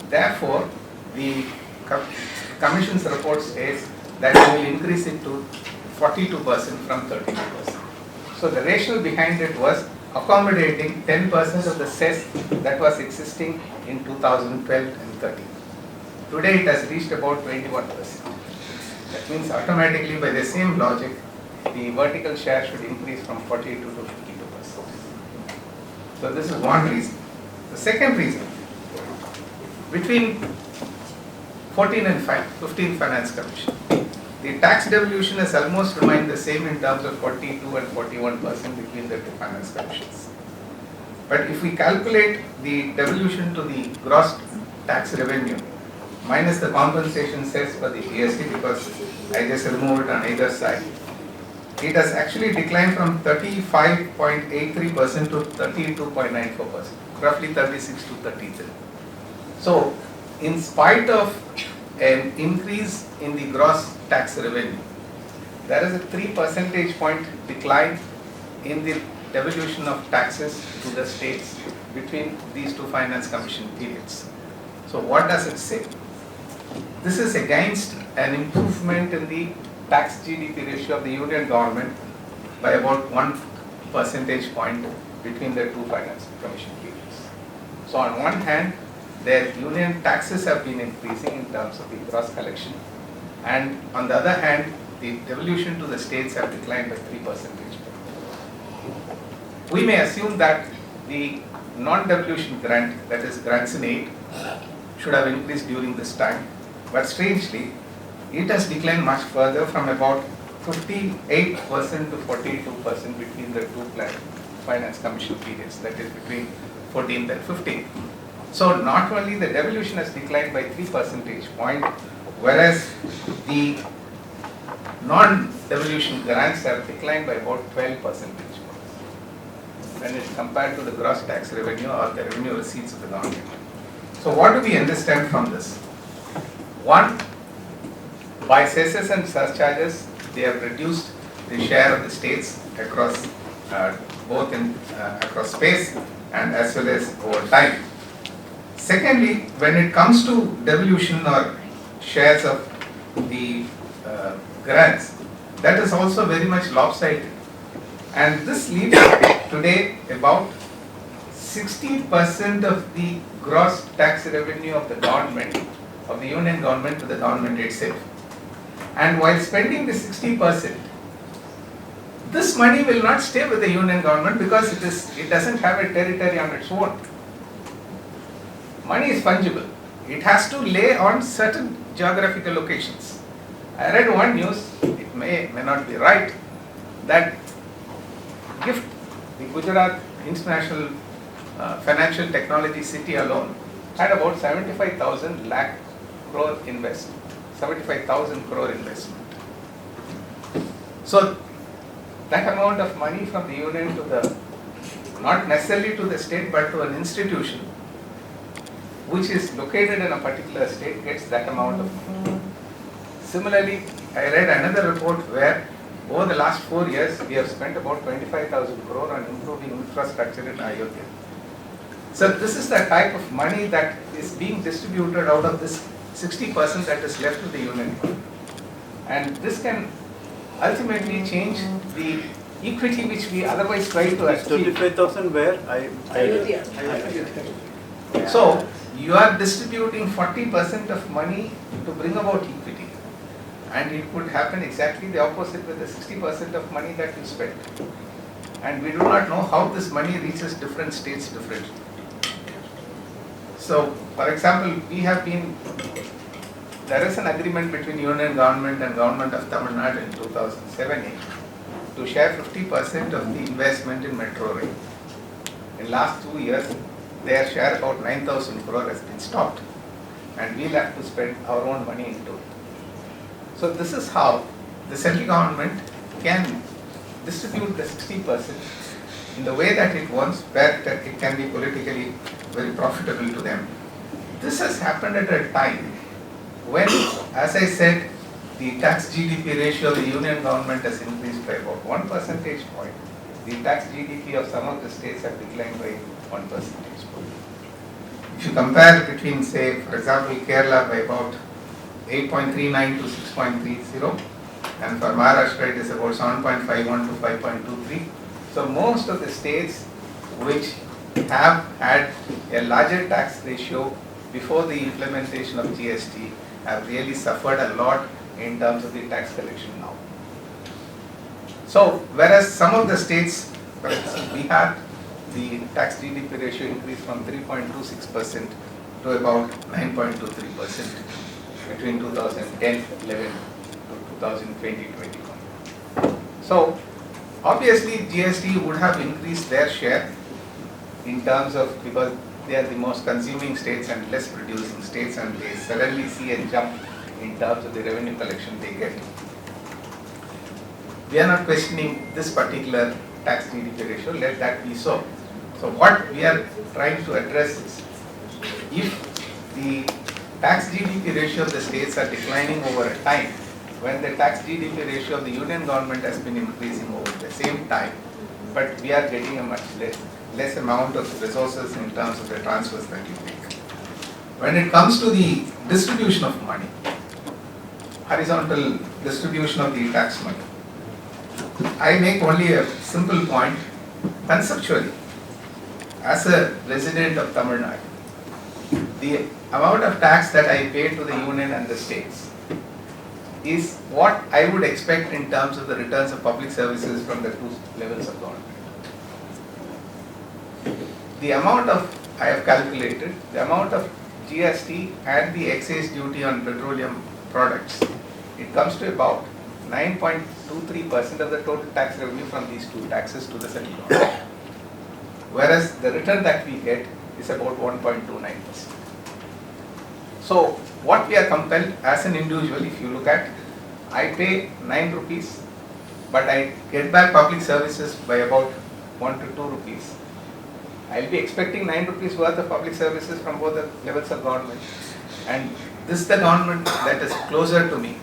Therefore, the Commission's report states that we will increase it to 42% from 32%. So the rationale behind it was accommodating 10% of the cess that was existing in 2012 and 13. Today it has reached about 21%. That means automatically, by the same logic, the vertical share should increase from 42 to 52%. So this is one reason. The second reason, between 14 and 15 Finance Commission, the tax devolution has almost remained the same in terms of 42 and 41% between the two Finance Commissions. But if we calculate the devolution to the gross tax revenue minus the compensation cess for the GST, because I just removed it on either side, it has actually declined from 35.83% to 32.94%, roughly 36 to 33. So, in spite of an increase in the gross tax revenue, there is a 3 percentage point decline in the devolution of taxes to the states between these two Finance Commission periods. So what does it say? This is against an improvement in the tax GDP ratio of the union government by about 1 percentage point between the two Finance Commission periods. So on one hand, their union taxes have been increasing in terms of the gross collection, and on the other hand, the devolution to the states have declined by 3 percentage points. We may assume that the non-devolution grant, that is grants in aid, should have increased during this time, but strangely, it has declined much further from about 58% to 42% between the two Finance Commission periods, that is between 14th and 15th. So not only the devolution has declined by 3 percentage point, whereas the non-devolution grants have declined by about 12 percentage points when it's compared to the gross tax revenue or the revenue receipts of the government. So what do we understand from this? One, by cesses and surcharges, they have reduced the share of the states across both in across space and as well as over time. Secondly, when it comes to devolution or shares of the grants, that is also very much lopsided, and this leads today about 60% of the gross tax revenue of the government, of the union government, to the government itself. And while spending the 60%, this money will not stay with the union government because it doesn't have a territory on its own. Money is fungible. It has to lay on certain geographical locations. I read one news, it may not be right, that GIFT, the Gujarat International Financial Technology City alone, had about 75,000 crore investment. 75,000 crore investment. So that amount of money from the union to the, not necessarily to the state, but to an institution which is located in a particular state, gets that amount of money. Similarly, I read another report where over the last 4 years we have spent about 25,000 crore on improving infrastructure in Ayodhya. So this is the type of money that is being distributed out of this 60% that is left to the union government. And this can ultimately change the equity which we otherwise try to achieve. 25,000 where? So you are distributing 40% of money to bring about equity, and it could happen exactly the opposite with the 60% of money that you spend. And we do not know how this money reaches different states differently. So, for example, there is an agreement between union government and government of Tamil Nadu in 2007 to share 50% of the investment in metro rail. In last 2 years, their share about 9,000 crore has been stopped, and we'll have to spend our own money into it. So this is how the central government can distribute the 60% in the way that it wants, where that it can be politically very profitable to them. This has happened at a time when, as I said, the tax GDP ratio of the union government has increased by about 1 percentage point. The tax GDP of some of the states have declined by 1 percentage point. If you compare between, say, for example, Kerala by about 8.39 to 6.30, and for Maharashtra it is about 7.51 to 5.23. So most of the states which have had a larger tax ratio before the implementation of GST have really suffered a lot in terms of the tax collection now. So whereas some of the states, for instance, Bihar, the tax GDP ratio increased from 3.26% to about 9.23% between 2010-11 to 2020-21. So obviously GST would have increased their share in terms of, because they are the most consuming states and less producing states, and they suddenly see a jump in terms of the revenue collection they get. We are not questioning this particular tax GDP ratio, let that be so. So what we are trying to address is, if the tax GDP ratio of the states are declining over a time, when the tax GDP ratio of the union government has been increasing over the same time, but we are getting a much less amount of resources in terms of the transfers that you make. When it comes to the distribution of money, horizontal distribution of the tax money, I make only a simple point. Conceptually, as a resident of Tamil Nadu, the amount of tax that I pay to the union and the states is what I would expect in terms of the returns of public services from the two levels of government. The amount of, I have calculated, the amount of GST and the excise duty on petroleum products, it comes to about 9.23% of the total tax revenue from these two taxes to the central government. Whereas the return that we get is about 1.29%. So what we are compelled as an individual, if you look at, I pay 9 rupees, but I get back public services by about 1 to 2 rupees. I'll be expecting 9 rupees worth of public services from both the levels of government, and this is the government that is closer to me.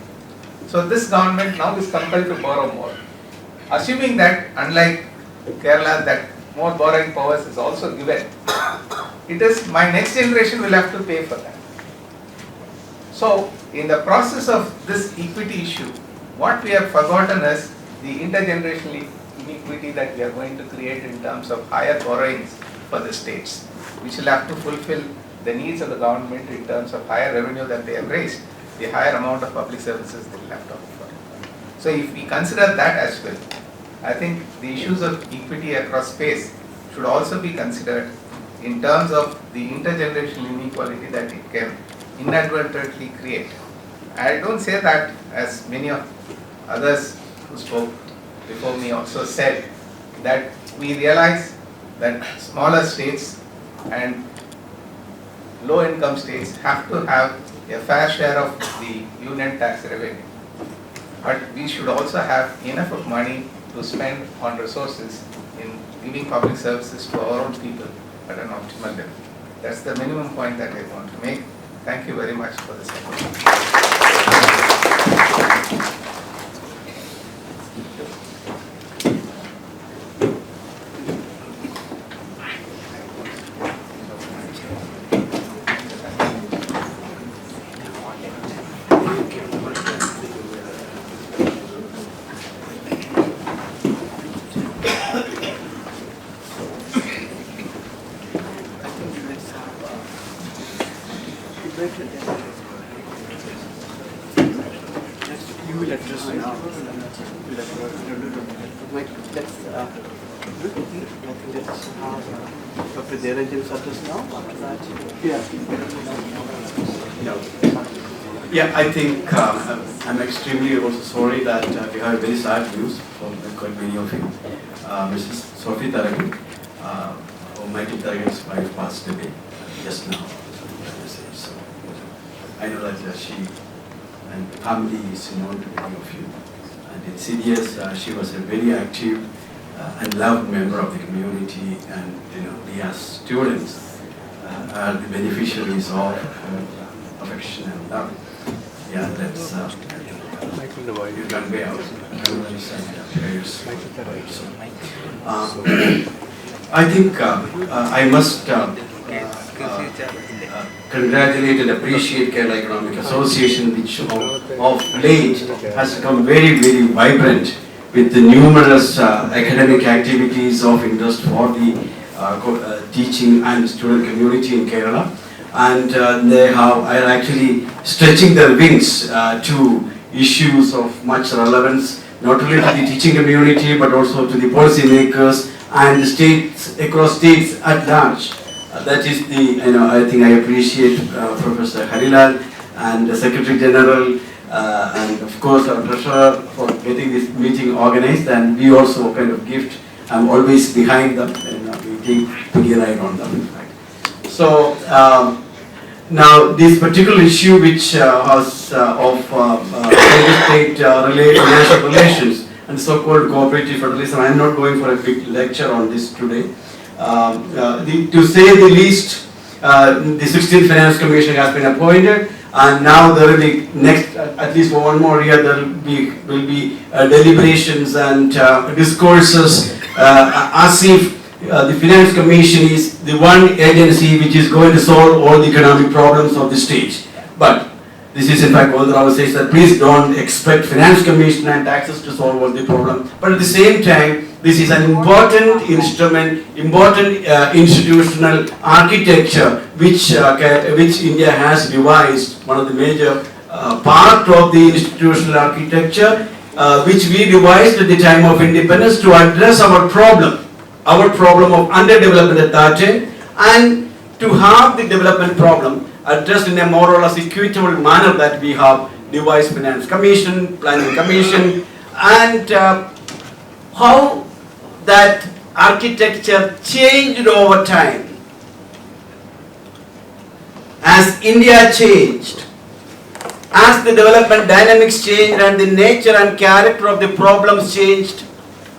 So this government now is compelled to borrow more. Assuming that, unlike Kerala, that more borrowing powers is also given, it is my next generation will have to pay for that. So in the process of this equity issue, what we have forgotten is the intergenerational inequity that we are going to create in terms of higher borrowings for the states, which will have to fulfill the needs of the government in terms of higher revenue that they have raised, the higher amount of public services they will have to offer. So if we consider that as well, I think the issues of equity across space should also be considered in terms of the intergenerational inequality that it can inadvertently create. I don't say that, as many of others who spoke before me also said, that we realize that smaller states and low income states have to have a fair share of the union tax revenue. But we should also have enough of money to spend on resources in giving public services to our own people at an optimal level. That's the minimum point that I want to make. Thank you very much for this opportunity. Dr. Deranjan's address now, after that. Yeah, I think I'm extremely also sorry that we have very sad news from quite many of you. Mrs. Sophie Taragan, Almighty Taragan's wife, passed away just now. So I know that she and family is known to many of you. And in CDS, she was a very active and loved member of the community, and we as students are the beneficiaries of affection and love. Yeah, that's you convey our condolence and prayers. I think I must congratulate and appreciate Kerala Economic Association, which of late has become very, very vibrant with the numerous academic activities of interest for the teaching and student community in Kerala. And they are actually stretching their wings to issues of much relevance, not only to the teaching community, but also to the policy makers and the states, across states at large. That is the, I think I appreciate Professor Harilal and the Secretary General and of course our Treasurer for getting this meeting organized, and we also kind of gift. I'm always behind them and we take to rely on them, in fact. So now this particular issue which was of state financial relations and so-called cooperative federalism, I'm not going for a big lecture on this today. To say the least, the 16th Finance Commission has been appointed, and now there will be next, at least for one more year, there will be deliberations and discourses as if the Finance Commission is the one agency which is going to solve all the economic problems of the state. But this is in fact all that I would say is that please don't expect Finance Commission and taxes to solve all the problems. But at the same time, this is an important instrument, important institutional architecture which India has devised. One of the major part of the institutional architecture which we devised at the time of independence to address our problem of underdevelopment at that time, and to have the development problem addressed in a more or less equitable manner that we have devised Finance Commission, Planning Commission, and how that architecture changed over time. As India changed, as the development dynamics changed and the nature and character of the problems changed,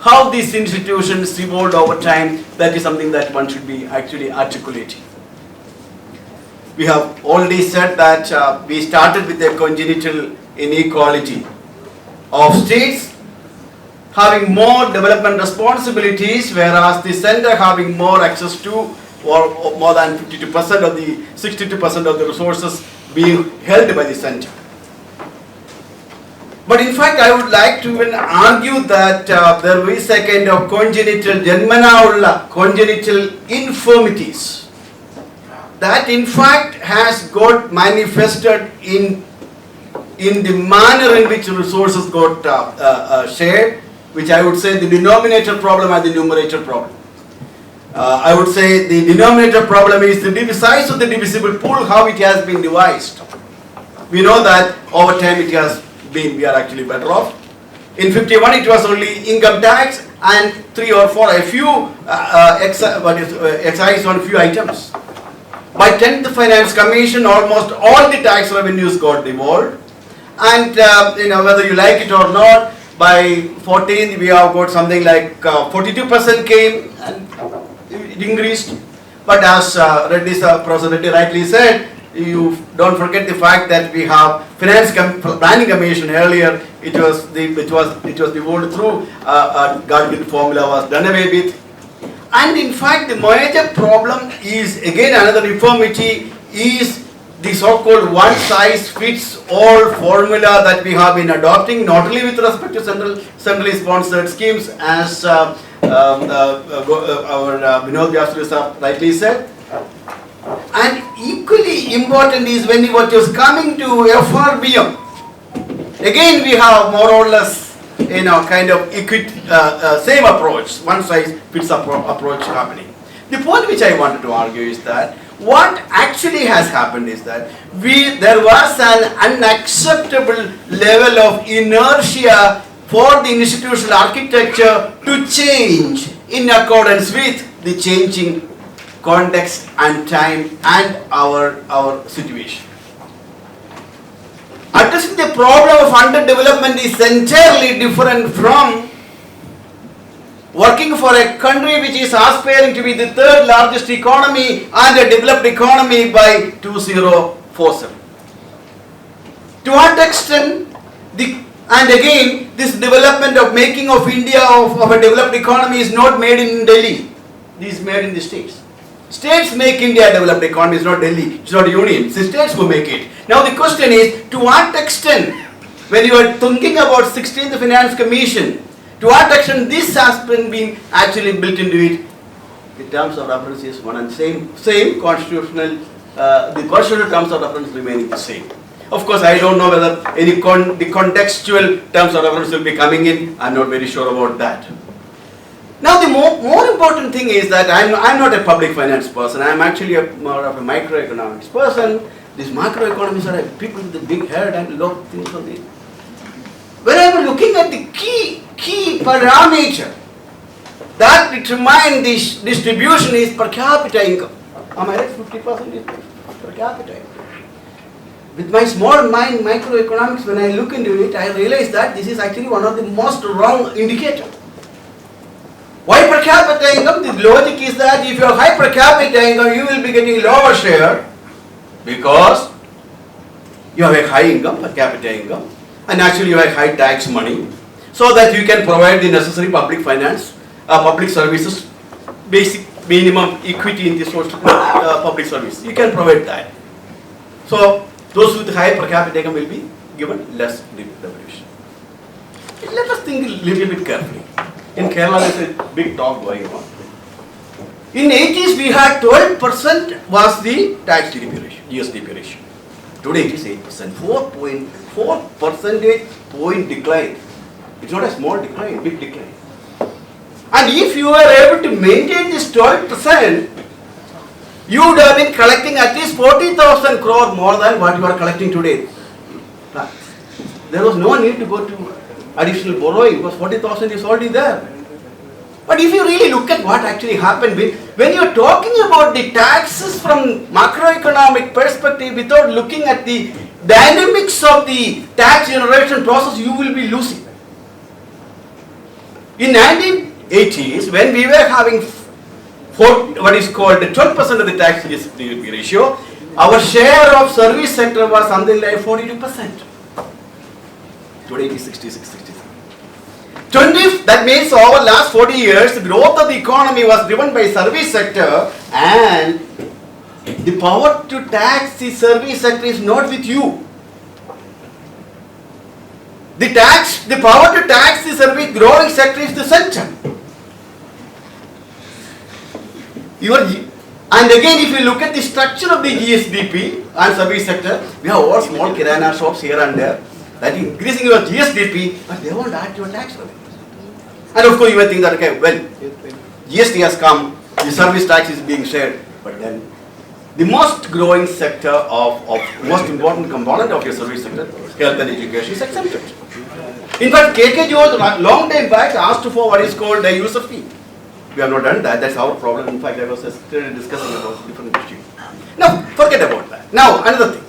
how these institutions evolved over time, that is something that one should be actually articulating. We have already said that we started with a congenital inequality of states having more development responsibilities, whereas the center having more access to, or more than 52% of the 62% of the resources being held by the center. But in fact, I would like to even argue that there is a kind of congenital congenital infirmities that in fact has got manifested in the manner in which resources got shared, which I would say the denominator problem and the numerator problem. I would say the denominator problem is the size of the divisible pool, how it has been devised. We know that over time it has been, we are actually better off. In 51 it was only income tax and 3 or 4, a few excise on few items. By 10th Finance Commission, almost all the tax revenues got devolved, and whether you like it or not, by 14th we have got something like 42% came and it increased. But as Professor Reddy rightly said, you don't forget the fact that we have Planning Commission earlier. It was devolved through Gulati formula was done away with. And in fact, the major problem is again another infirmity is the so-called one-size-fits-all formula that we have been adopting, not only with respect to centrally sponsored schemes, as our Vinod Vyasarisa rightly said. And equally important is when it was coming to FRBM. Again, we have more or less kind of same approach, one size fits approach happening. The point which I wanted to argue is that what actually has happened is that there was an unacceptable level of inertia for the institutional architecture to change in accordance with the changing context and time and our situation. Addressing the problem of underdevelopment is entirely different from working for a country which is aspiring to be the third largest economy and a developed economy by 2047. To what extent and again, this development of making of India of a developed economy is not made in Delhi. This is made in the states. States make India a developed economy, it's not Delhi, it's not a union, it's the states who make it. Now the question is, to what extent, when you are thinking about 16th Finance Commission, to what extent this has been actually built into it, the terms of reference is one and same constitutional, the constitutional terms of reference remaining the same. Of course, I don't know whether the contextual terms of reference will be coming in. I'm not very sure about that. Now, the more important thing is that I'm not a public finance person. I'm actually more of a microeconomics person. These macroeconomists are people with a big head and a lot of things on it. When I'm looking at the key parameter that determine this distribution is per capita income. Am I right? 50% is per capita income. With my small mind, microeconomics, when I look into it, I realize that this is actually one of the most wrong indicators. Why per capita income? The logic is that if you have high per capita income, you will be getting lower share because you have a high income, per capita income, and actually you have high tax money, so that you can provide the necessary public finance, public services, basic minimum equity in the social public service. You can provide that. So those with high per capita income will be given less devolution. Let us think a little bit carefully. In Kerala, there is a big talk going on. In 80s, we had 12% was the tax GDP ratio, GSDP ratio. Today it is 8%, 4.4 percentage point decline. It's not a small decline, big decline. And if you are able to maintain this 12%, you would have been collecting at least 40,000 crore more than what you are collecting today. There was no need to go to additional borrowing because 40,000 is already there. But if you really look at what actually happened, when you are talking about the taxes from macroeconomic perspective without looking at the dynamics of the tax generation process, you will be losing. In 1980s, when we were having what is called the 12% of the tax GDP ratio, our share of service sector was something like 42%. Today it is 66, 67. That means over last 40 years, the growth of the economy was driven by service sector, and the power to tax the service sector is not with you. The power to tax the service growing sector is the center. And again, if you look at the structure of the GSDP and service sector, we have all small kirana shops here and there. That is increasing your GSDP, but they won't add your tax revenue. And of course, you may think that, okay, well, GST has come, the service tax is being shared, but then the most growing sector most important component of your service sector, health and education, is exempted. In fact, KK George, long time back, asked for what is called a user fee. We have not done that, that's our problem. In fact, I was yesterday discussing about different issues. Now, forget about that. Now, another thing.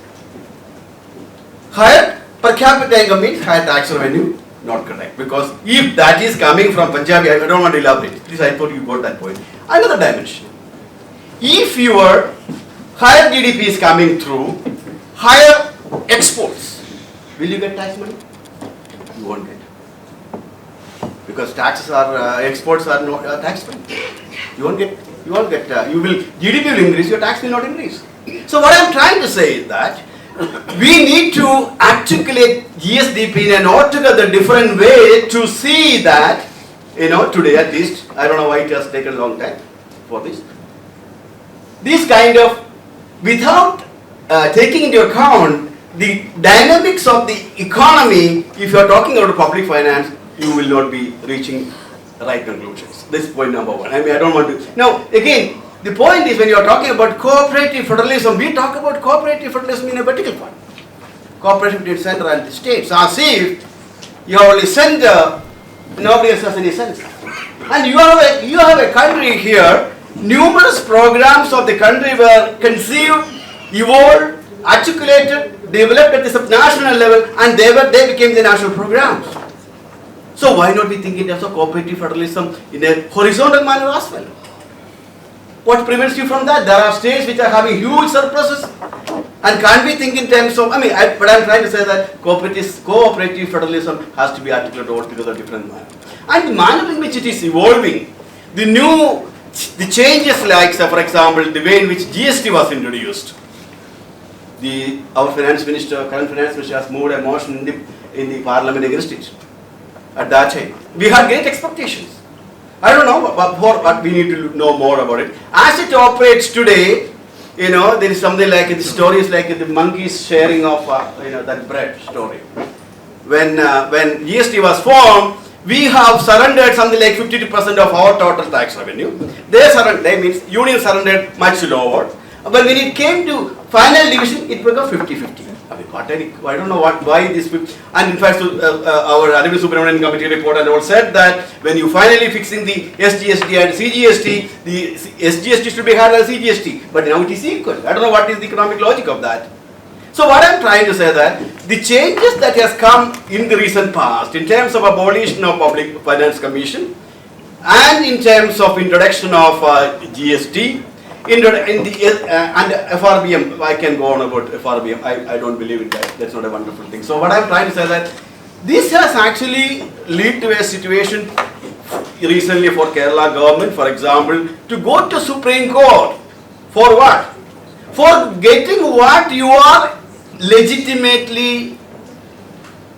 Higher per capita income means higher tax revenue, not correct. Because if that is coming from Punjabi, I don't want to elaborate. At least I thought you got that point. Another dimension. If your higher GDP is coming through higher exports, will you get tax money? You won't get. Because taxes are, exports are not tax free. You won't get, GDP will increase, your tax will not increase. So what I am trying to say is that we need to articulate GSDP in an altogether different way to see that, today at least, I don't know why it has taken a long time for this. This kind of, without taking into account the dynamics of the economy, if you are talking about public finance, you will not be reaching right conclusions. This is point number one. I mean, I don't want to. Now, again, the point is when you are talking about cooperative federalism, we talk about cooperative federalism in a vertical point. Cooperative between center and the states, as if you have only center, nobody else has any center. And you have a country here, numerous programs of the country were conceived, evolved, articulated, developed at the subnational level, and they became the national programs. So why not we think in terms of cooperative federalism in a horizontal manner as well? What prevents you from that? There are states which are having huge surpluses, and can't we think in terms of, but I'm trying to say that cooperative federalism has to be articulated altogether different manner. And the manner in which it is evolving, the changes like, say, for example, the way in which GST was introduced. Our finance minister, current finance minister, has moved a motion in the parliament against it. At that time, we had great expectations. I don't know what we need to know more about it. As it operates today, there is something like the story is like the monkeys sharing of that bread story. When GST was formed, we have surrendered something like 52% of our total tax revenue. They means union surrendered much lower. But when it came to final division, it became 50-50. I don't know why this. And in fact, our Revenue Superintendent Committee report and all said that when you finally fixing the SGST and CGST, the SGST should be higher than CGST. But now it is equal. I don't know what is the economic logic of that. So what I am trying to say that the changes that has come in the recent past in terms of abolition of Public Finance Commission and in terms of introduction of GST and FRBM, I can go on about FRBM. I don't believe in that. That's not a wonderful thing. So what I am trying to say that this has actually led to a situation recently for Kerala government, for example, to go to Supreme Court for what? For getting what you are legitimately,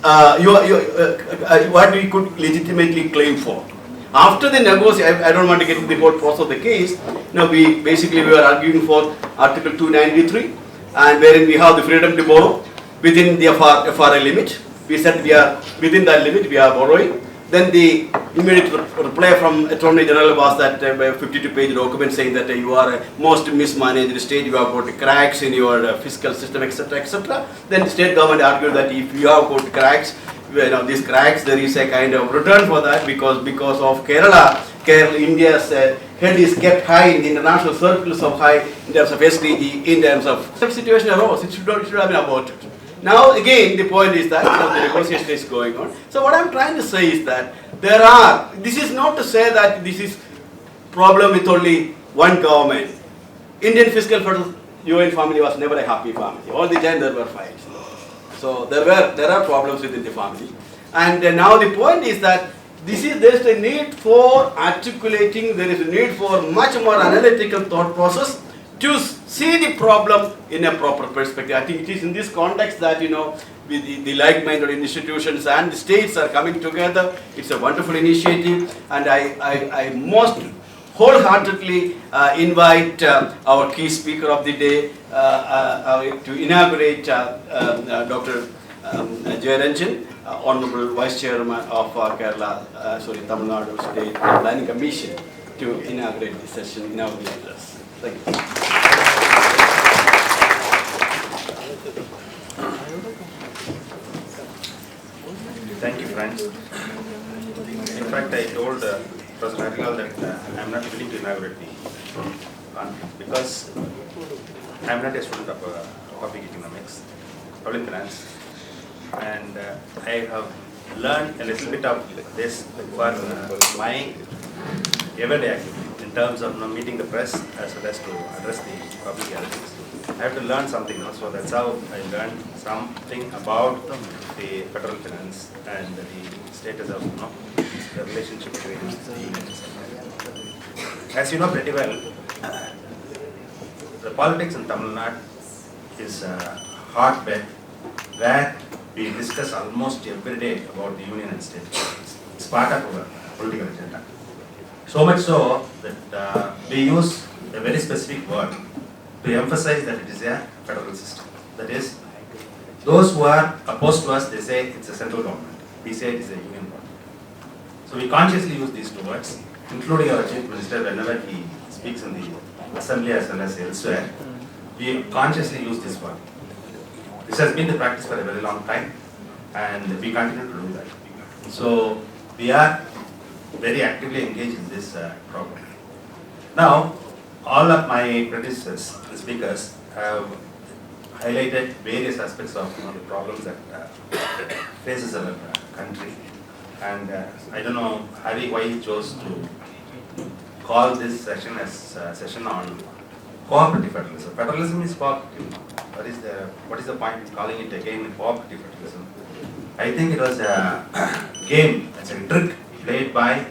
what we could legitimately claim for. After the negotiation, I don't want to get into the whole process of the case. We were arguing for Article 293, and wherein we have the freedom to borrow within the FRA limit. We said we are within that limit, we are borrowing. Then the immediate reply from Attorney General was that 52-page document saying that you are a most mismanaged state, you have got cracks in your fiscal system, etc., etc. Then the state government argued that if you have got cracks, these cracks, there is a kind of return for that because of Kerala, India's head is kept high in the international circles of high in terms of SDG, in terms of such situation arose. It should have been aborted. Now again, the point is that the negotiation is going on. So what I am trying to say is that this is not to say that this is problem with only one government. Indian fiscal federal UN family was never a happy family. All the time there were fights. So there are problems within the family. And now the point is that there is a need for articulating, there is a need for much more analytical thought process to see the problem in a proper perspective. I think it is in this context that, with the like-minded institutions and the states are coming together. It's a wonderful initiative, and I most wholeheartedly invite our key speaker of the day to inaugurate Dr. Jayaranjan, Honorable Vice Chairman of Tamil Nadu State Planning Commission, to inaugurate this session, inaugurate us. Thank you. Thank you, friends. In fact, I told Professor Harigal that I am not willing to inaugurate the conference because I am not a student of public economics, public finance, and I have learned a little bit of this for my everyday activity in terms of meeting the press as well as to address the public gatherings. I have to learn something now, so that's how I learned something about the federal finance and the status of the relationship between the unions. As you know pretty well, the politics in Tamil Nadu is a hotbed where we discuss almost every day about the union and state. It's part of our political agenda. So much so that we use a very specific word to emphasize that it is a federal system. That is, those who are opposed to us, they say it's a central government. We say it is a union government. So we consciously use these two words, including our Chief Minister whenever he speaks in the Assembly as well as elsewhere. We consciously use this word. This has been the practice for a very long time, and we continue to do that. So we are very actively engaged in this problem. Now, all of my predecessors, the speakers, have highlighted various aspects of the problems that faces our country. And I don't know, Hari, why he chose to call this session as a session on cooperative federalism. Federalism is cooperative. What is the point in calling it again cooperative federalism? I think it was a game, it's a trick played by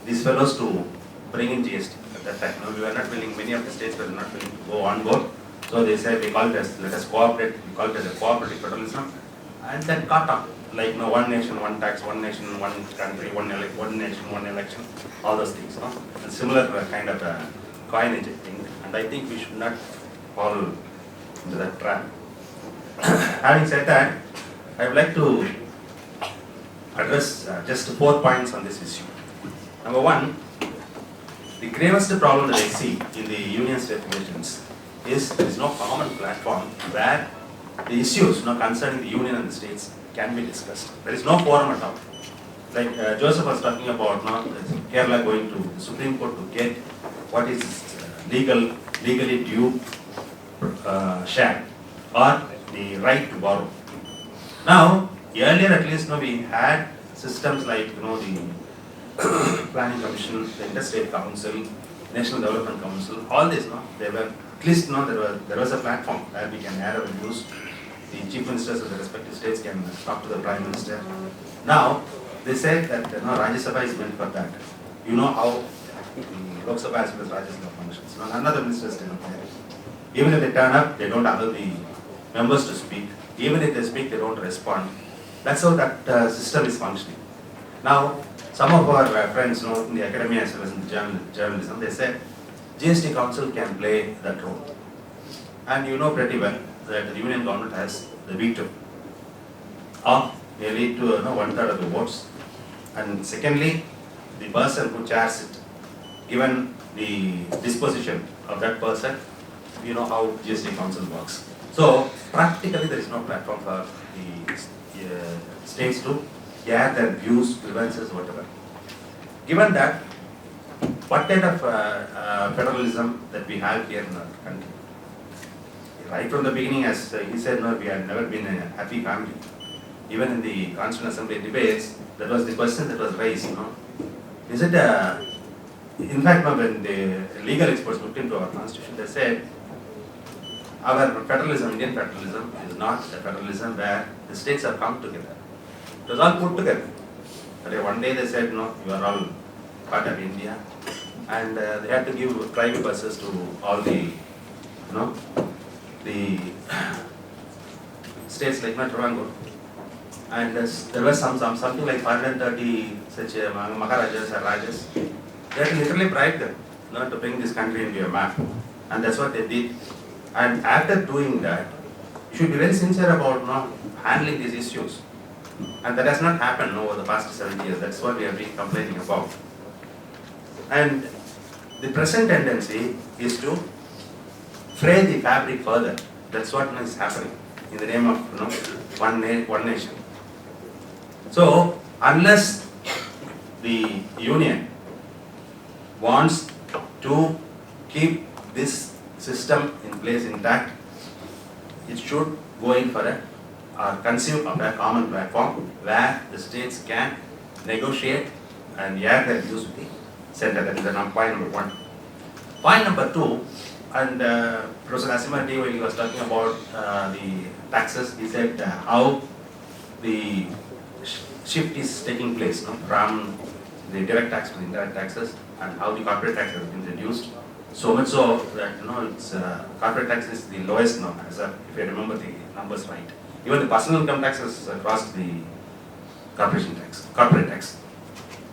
these fellows to bring in GST. At that time, we were not willing, many of the states were not willing to go on board. So they said, we call it as, let us cooperate, we call it as a cooperative federalism. And then caught up, like one nation, one tax, one nation, one country, one nation, one election, all those things. And similar kind of coinage, I think. And I think we should not fall into that trap. Having said that, I would like to address just 4 points on this issue. Number one, the gravest problem that I see in the union state relations is there is no common platform where the issues concerning the union and the states can be discussed. There is no forum at all. Like Joseph was talking about Kerala going to the Supreme Court to get what is legally due share or the right to borrow. Now, earlier at least we had systems like the Planning Commission, the Interstate Council, National Development Council, all this, they were at least there was a platform where we can air our views. The chief ministers of the respective states can talk to the prime minister. Now they said that Rajya Sabha is meant for that. You know how the Lok Sabha as well as Rajya Sabha functions. None of the ministers turn up there. Even if they turn up, they don't allow the members to speak. Even if they speak, they don't respond. That's how that system is functioning. Now, some of our friends in the academia as well as in the journalism, they said GST Council can play that role. And you know pretty well that the union government has the veto of nearly to 1/3 of the votes. And secondly, the person who chairs it, given the disposition of that person, you know how GST Council works. So practically there is no platform for the states to air their views, grievances, whatever. Given that, what kind of federalism that we have here in our country? Right from the beginning, as he said, we have never been a happy family. Even in the Constituent Assembly debates, that was the question that was raised. Is it in fact, when the legal experts looked into our constitution, they said our federalism, Indian federalism, is not a federalism where the states have come together. It was all put together. But one day they said, no, you are all part of India, and they had to give private buses to all the, the states like Thiruvananthapuram. And there was something like 530 such Maharajas or Rajas. They had literally bribed them to bring this country into a map. And that's what they did. And after doing that, you should be very sincere about handling these issues. And that has not happened over the past 70 years. That's what we have been complaining about. And the present tendency is to fray the fabric further. That's what is happening in the name of one nation. So unless the union wants to keep this system in place intact, it should go in for or conceive of a common platform where the states can negotiate and air their views with the center. That is point number one. Point number two, and Professor Asimarti, when he was talking about the taxes, he said how the shift is taking place from the direct tax to the indirect taxes, and how the corporate tax has been reduced. So much so that it's corporate tax is the lowest now, if I remember the numbers right. Even the personal income tax has crossed the corporate tax,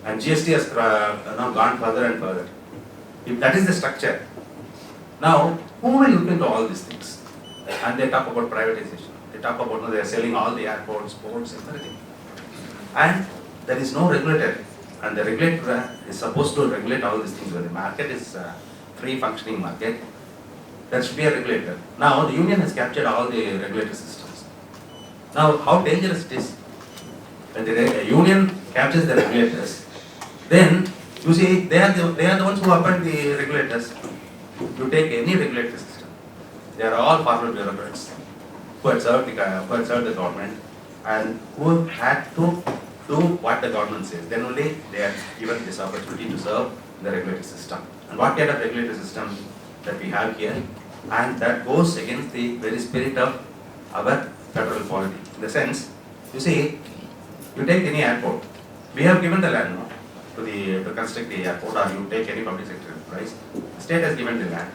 and GST has gone further and further. If that is the structure, now who will look into all these things? And they talk about privatization. They talk about they are selling all the airports, ports, everything, and there is no regulator and the regulator is supposed to regulate all these things. When the market is free functioning market, there should be a regulator. Now the union has captured all the regulatory systems. Now how dangerous it is when the union captures the regulators, then you see they are the ones who appoint the regulators. You take any regulatory system, they are all former bureaucrats who had served the government and who had to do what the government says. Then only they are given this opportunity to serve the regulatory system. And what kind of regulatory system that we have here, and that goes against the very spirit of our federal polity. In the sense, you see, you take any airport, we have given the land to construct the airport, or you take any public sector enterprise, the state has given the land.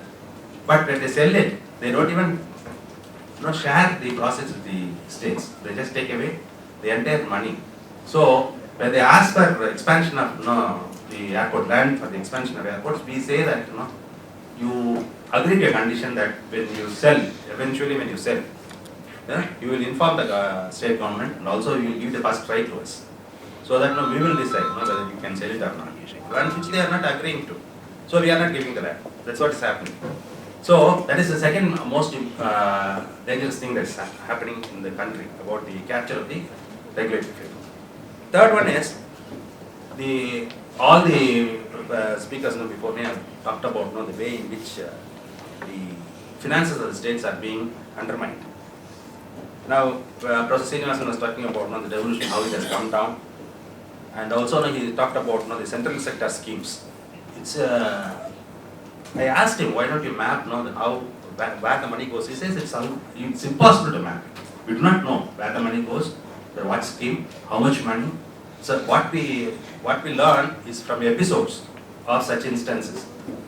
But when they sell it, they don't even share the profits with the states. They just take away the entire money. So when they ask for expansion of the airport land for the expansion of airports, we say that you agree to a condition that when you sell, eventually when you sell, you will inform the state government, and also you will give the first right to us, so that we will decide whether you can sell it or not. And which they are not agreeing to. So we are not giving the land. That's what is happening. So that is the second most dangerous thing that's happening in the country about the capture of the regulatory field. Third one is all the speakers before me have talked about the way in which the finances of the states are being undermined. Now, Professor Srinivasan was talking about the devolution, how it has come down, and also he talked about the central sector schemes. It's I asked him, why don't you map how where the money goes? He says it's impossible to map. We do not know where the money goes, what scheme, how much money. So what we learn is from episodes of such instances.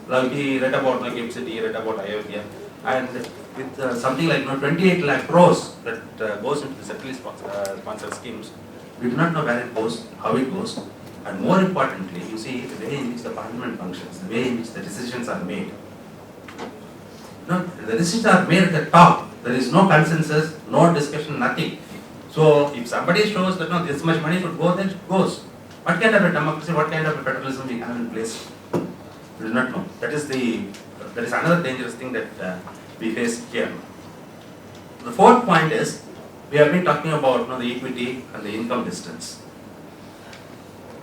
Like he read about GIPSIT, he read about IUCAE, and with something like 28 lakh crores that goes into the centrally sponsored schemes, we do not know where it goes, how it goes, and more importantly, you see the way in which the parliament functions, the way in which the decisions are made. The decisions are made at the top. There is no consensus, no discussion, nothing. So if somebody shows that this much money should go, then it goes. What kind of a democracy, what kind of a federalism we have in place? We do not know. That is another dangerous thing that we face here. The fourth point is, we have been talking about the equity and the income distance.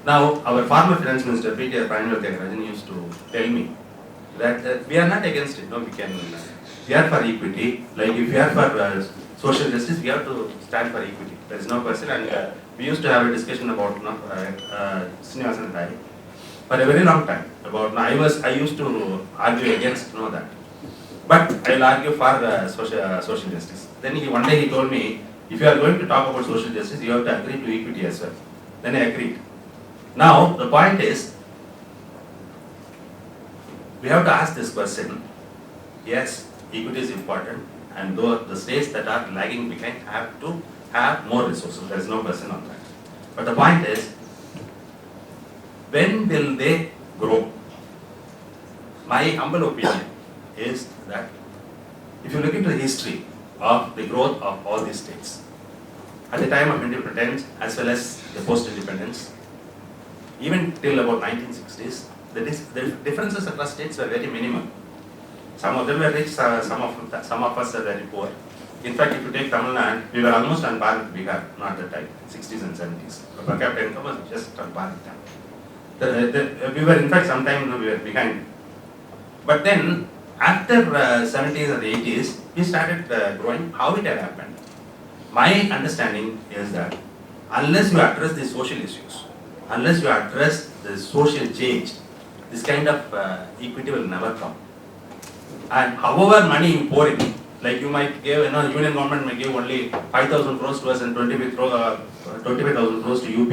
Now, our former finance minister, P.T.R. Thiruvananthapuram, used to tell me that we are not against it. We are for equity. Like if we are for social justice, we have to stand for equity. There is no question. And we used to have a discussion about Srinivasan and I for a very long time. About I used to argue against that, but I will argue for social justice. Then one day he told me, if you are going to talk about social justice, you have to agree to equity as well. Then I agreed. Now the point is, we have to ask this question. Yes, equity is important, and though the states that are lagging behind have to have more resources, there is no question on that. But the point is, when will they grow? My humble opinion is that if you look into the history of the growth of all these states, at the time of independence as well as the post-independence, even till about 1960s, the differences across states were very minimal. Some of them were rich, some of us are very poor. In fact, if you take Tamil Nadu, we were almost on par with Bihar, not at the time, 60s and 70s. The per capita income was just on par with them. We were, in fact, sometime we were behind. But then, after 70s and 80s, we started growing. How it had happened? My understanding is that unless you address the social issues, unless you address the social change, this kind of equity will never come. And however money you pour in, like you might give, union government may give only 5,000 crores to us and 25,000 crores to UP.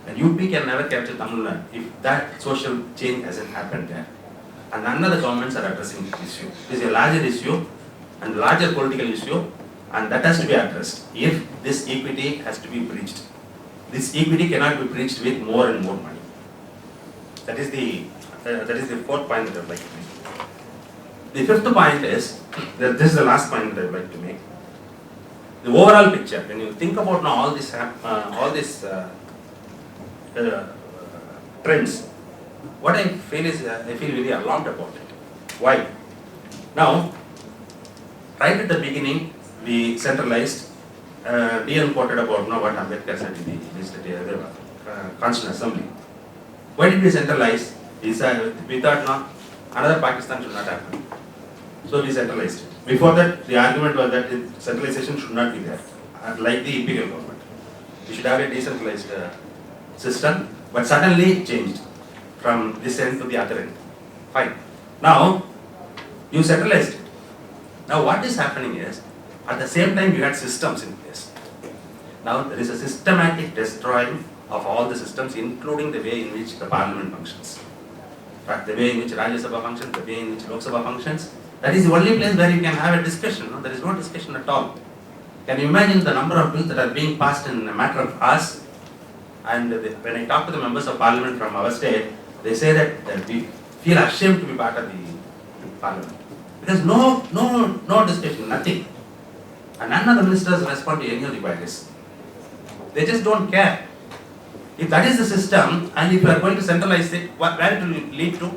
And UP can never capture Tamil Nadu if that social change hasn't happened there. And none of the governments are addressing this issue. It is a larger issue and larger political issue, and that has to be addressed if this equity has to be breached. This equity cannot be breached with more and more money. That is the fourth point that I would like to make. The fifth point is, this is the last point that I would like to make. The overall picture, when you think about now all this trends. What I feel is, I feel very alarmed about it. Why? Now, right at the beginning, we centralized, DN quoted about what Ambedkar said in the legislative Constitutional Assembly. Why did we centralize? We thought no, another Pakistan should not happen. So we centralized it. Before that, the argument was that centralization should not be there, like the imperial government. We should have a decentralized system, but suddenly it changed from this end to the other end. Fine. Now, you centralized it. Now what is happening is, at the same time you had systems in place. Now there is a systematic destroying of all the systems, including the way in which the parliament functions. In fact, the way in which Rajya Sabha functions, the way in which Lok Sabha functions, that is the only place where you can have a discussion. No? There is no discussion at all. Can you imagine the number of bills that are being passed in a matter of hours? And when I talk to the members of parliament from our state, they say that we feel ashamed to be part of the parliament. Because no discussion, nothing. And none of the ministers respond to any of the queries. They just don't care. If that is the system, and if you are going to centralize it, where it will lead to?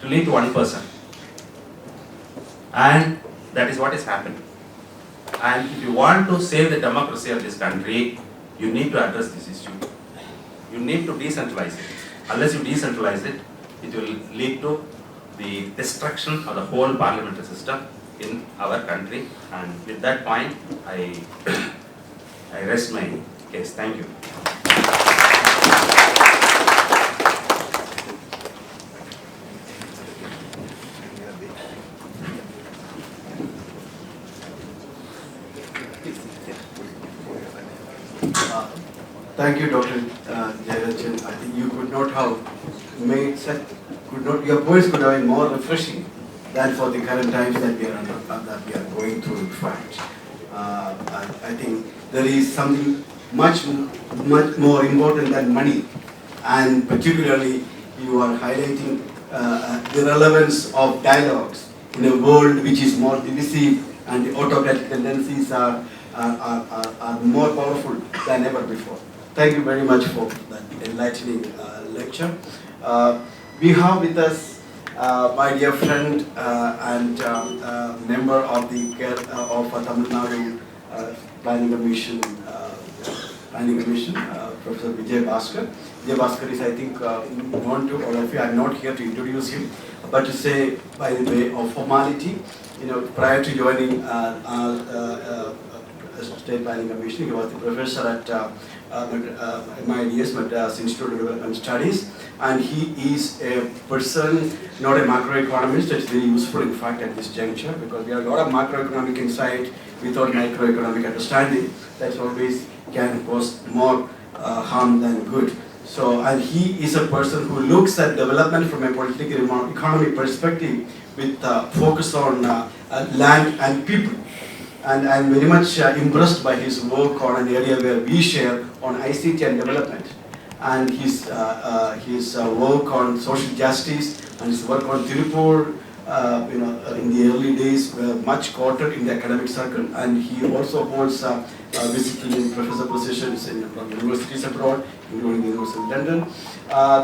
To lead to one person. And that is what is happening. And if you want to save the democracy of this country, you need to address this issue. You need to decentralize it. Unless you decentralize it, it will lead to the destruction of the whole parliamentary system in our country. And with that point, I rest my case. Thank you. Thank you, Dr. Jayarajan. I think you could not have made such, your voice could have been more refreshing than for the current times that we are going through. In fact, I think there is something much more important than money, and particularly you are highlighting the relevance of dialogues in a world which is more divisive, and the autocratic tendencies are more powerful than ever before. Thank you very much for that enlightening lecture. We have with us my dear friend and member of the Tamil Nadu Planning Commission, Professor Vijay Bhaskar. Vijay Bhaskar is, I think, known to all of you. I'm not here to introduce him, but to say by the way of formality, prior to joining State Planning Commission, he was the professor at MIDS, Madras Institute of Development Studies, and he is a person, not a macroeconomist. It's very useful, in fact, at this juncture, because we have a lot of macroeconomic insight without microeconomic understanding. That always can cause more harm than good. So, and he is a person who looks at development from a political economy perspective with focus on land and people. And I am very much impressed by his work on an area where we share on ICT and development, and his work on social justice and his work on Tirupur, in the early days were much quoted in the academic circle, and he also holds visiting professor positions from universities abroad, including the University of London.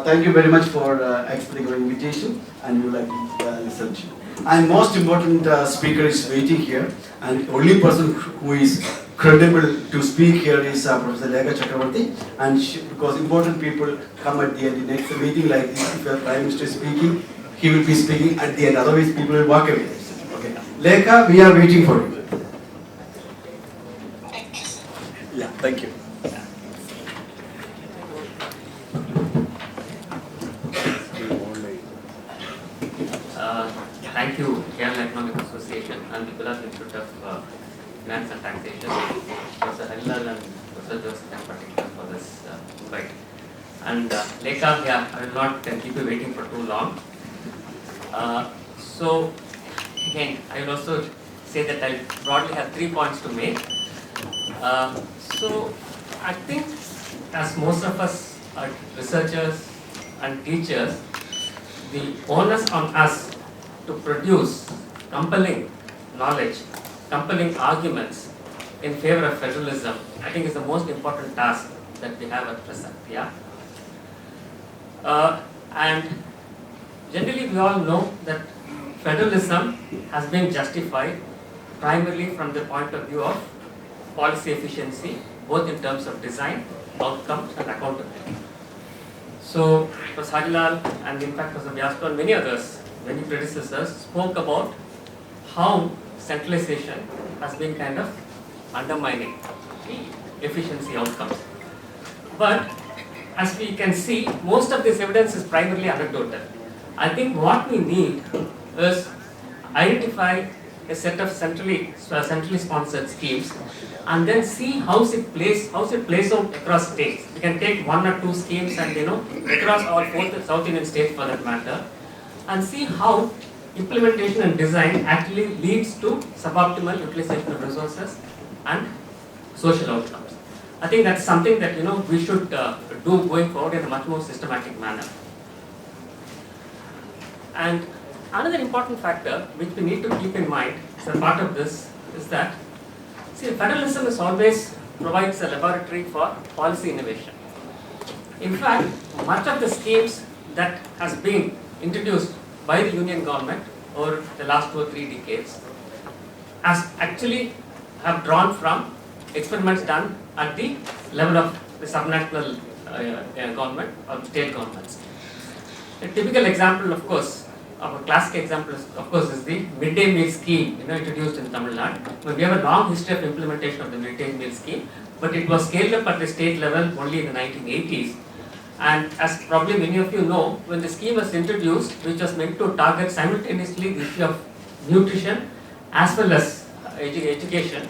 Thank you very much for accepting our invitation, and we would like to listen to you. And most important speaker is waiting here, and the only person who is credible to speak here is Professor Lekha Chakravarti, and because important people come at the end, the next meeting like this, if the Prime Minister is speaking, he will be speaking at the end, otherwise people will walk away. Okay. Lekha, we are waiting for you. Yeah, thank you. Thank you, Kerala Economic Association and the Gulati Institute of Finance and Taxation, Professor Harilal and Professor Joseph in particular for this invite. And Lekha, yeah, I will not keep you waiting for too long. So, again, I will also say that I broadly have 3 points to make. So, I think as most of us are researchers and teachers, the onus on us to produce compelling knowledge, compelling arguments in favor of federalism, I think is the most important task that we have at present. Yeah. And generally we all know that federalism has been justified primarily from the point of view of policy efficiency, both in terms of design, outcomes and accountability. So Professor Harilal and in fact Professor Vyaspa and many others, many predecessors spoke about how centralization has been kind of undermining the efficiency outcomes. But as we can see, most of this evidence is primarily anecdotal. I think what we need is identify a set of centrally sponsored schemes and then see how it plays out across states. We can take one or two schemes and across all 4 South Indian states for that matter, and see how implementation and design actually leads to suboptimal utilization of resources and social outcomes. I think that's something that we should do going forward in a much more systematic manner. And another important factor which we need to keep in mind as a part of this is that, federalism always provides a laboratory for policy innovation. In fact, much of the schemes that has been introduced by the union government over the last 2 or 3 decades has actually have drawn from experiments done at the level of the subnational government or state governments. A typical example, of course, a classic example, is the midday meal scheme, introduced in Tamil Nadu. We have a long history of implementation of the midday meal scheme, but it was scaled up at the state level only in the 1980s. And as probably many of you know, when the scheme was introduced, which was meant to target simultaneously the issue of nutrition as well as education,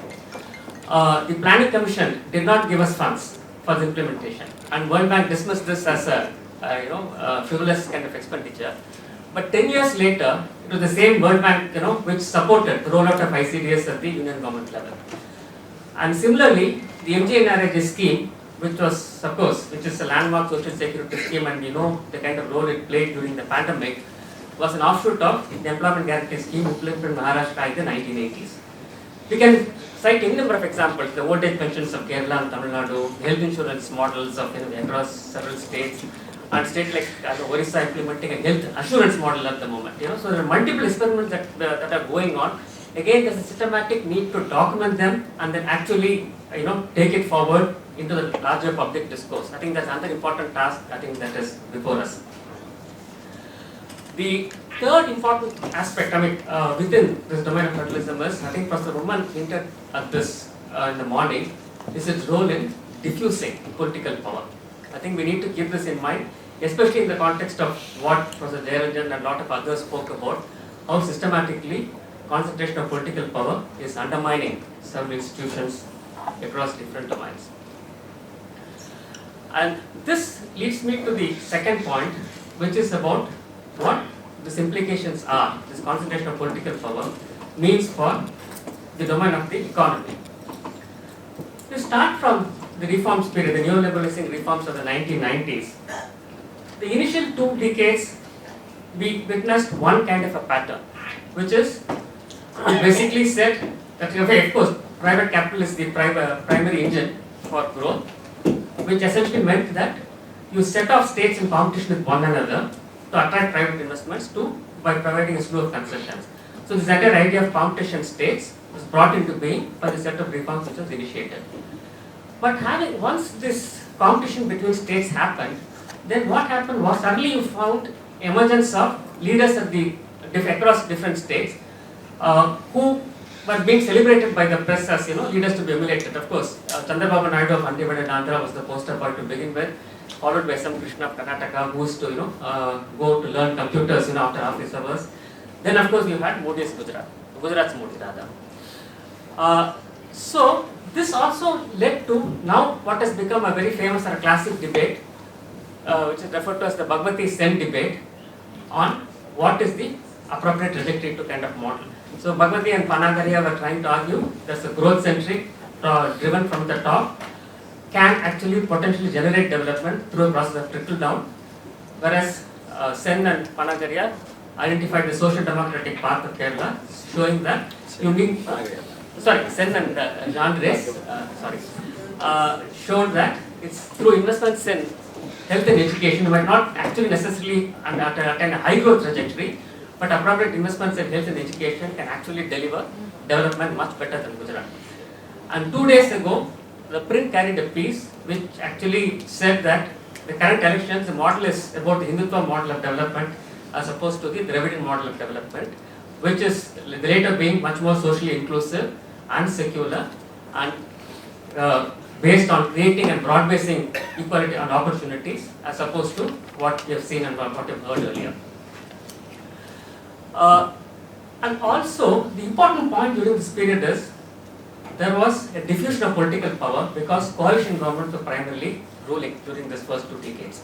the Planning Commission did not give us funds for the implementation, and World Bank dismissed this as a frivolous kind of expenditure. But 10 years later, it was the same World Bank, which supported the rollout of ICDS at the union government level. And similarly, the MGNRIG scheme, which is a landmark social security scheme, and the kind of role it played during the pandemic, was an offshoot of the employment guarantee scheme implemented in Maharashtra in the 1980s. We can cite any number of examples: the old age pensions of Kerala and Tamil Nadu, health insurance models of across several states, and states like Orissa implementing a health assurance model at the moment. So there are multiple experiments that are going on. Again, there's a systematic need to document them and then actually take it forward into the larger public discourse. I think that's another important task that is before us. The third important aspect, within this domain of federalism is, I think Professor Woman hinted at this in the morning, is its role in diffusing political power. I think we need to keep this in mind, especially in the context of what Professor Jayaranjan and a lot of others spoke about, how systematically concentration of political power is undermining several institutions across different domains. And this leads me to the second point, which is about what these implications are, this concentration of political power means for the domain of the economy. To start from the reforms period, the neoliberalizing reforms of the 1990s, the initial 2 decades, we witnessed one kind of a pattern, which is, we basically said that, of course, private capital is the primary engine for growth, which essentially meant that you set off states in competition with one another to attract private investments by providing a slew of concessions. So this entire idea of competition states was brought into being by the set of reforms which was initiated. But once this competition between states happened, then what happened was suddenly you found emergence of leaders across different states who were being celebrated by the press as leaders to be emulated. Of course, Chandrababu Naidu of Undivided Andhra was the poster boy to begin with, followed by some Krishna of Karnataka, who used to go to learn computers after office hours. Then of course you had Modi's Gujarat's Modi rather. So this also led to now what has become a very famous and a classic debate, which is referred to as the Bhagwati-Sen debate on what is the appropriate trajectory to kind of model. So Bhagwati and Panagaria were trying to argue that a growth-centric, driven from the top, can actually potentially generate development through a process of trickle down, whereas Sen and Panagaria identified the social democratic path of Kerala, showing that you need. Sen and Jean Reyes, showed that it's through investments in health and education might not actually necessarily attain a high growth trajectory, but appropriate investments in health and education can actually deliver development much better than Gujarat. And 2 days ago, the print carried a piece which actually said that the current elections, the model is about the Hindutva model of development as opposed to the Dravidian model of development, which is the later being much more socially inclusive and secular and based on creating and broad-basing equality and opportunities as opposed to what we have seen and what we have heard earlier. And also, the important point during this period is there was a diffusion of political power because coalition governments were primarily ruling during this first 2 decades.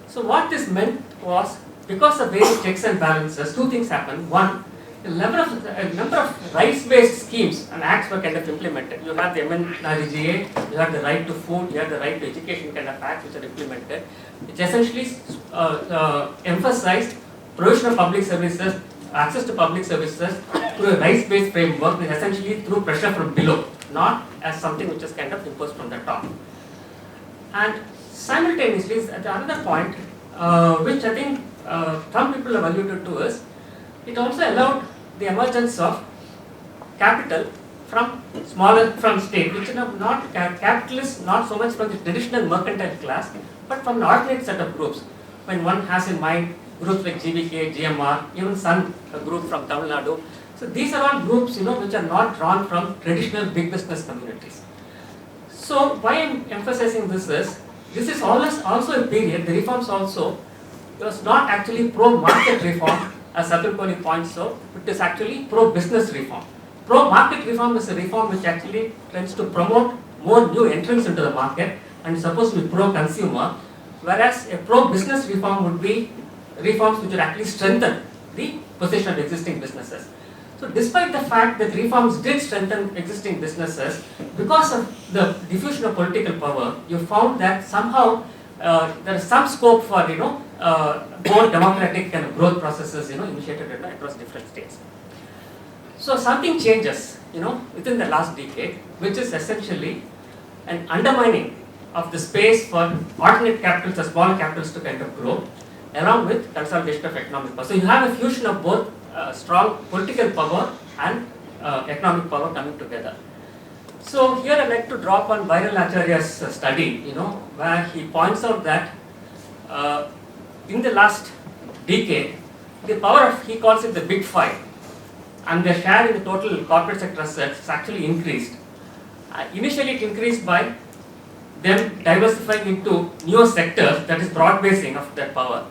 So what this meant was, because of various checks and balances, 2 things happened. One, a number of rights-based schemes and acts were kind of implemented. You have the MNRGA, you have the right to food, you have the right to education kind of acts which are implemented, which essentially emphasized provision of public services, access to public services through a rights-based framework, which essentially through pressure from below, not as something which is kind of imposed from the top. And simultaneously, another point which I think some people have alluded to is, it also allowed the emergence of capital from state, which are not capitalists, not so much from the traditional mercantile class, but from an alternate set of groups. When one has in mind groups like GVK, GMR, even Sun, a group from Tamil Nadu. So these are all groups, which are not drawn from traditional big business communities. So why I am emphasizing this is also a period, the reforms also, it was not actually pro-market reform, as Satyapali points out, it is actually pro-business reform. Pro-market reform is a reform which actually tends to promote more new entrants into the market and is supposed to be pro-consumer, whereas a pro-business reform would be reforms which would actually strengthen the position of existing businesses. So despite the fact that reforms did strengthen existing businesses, because of the diffusion of political power, you found that somehow there is some scope for more democratic kind of growth processes initiated across different states. So something changes within the last decade, which is essentially an undermining of the space for alternate capitals or smaller capitals to kind of grow, along with consolidation of economic power. So you have a fusion of both strong political power and economic power coming together. So here I'd like to draw upon Viral Acharya's study, where he points out that in the last decade, the power of, he calls it the big five, and their share in the total corporate sector assets has actually increased. Initially it increased by them diversifying into newer sectors, that is broad basing of that power.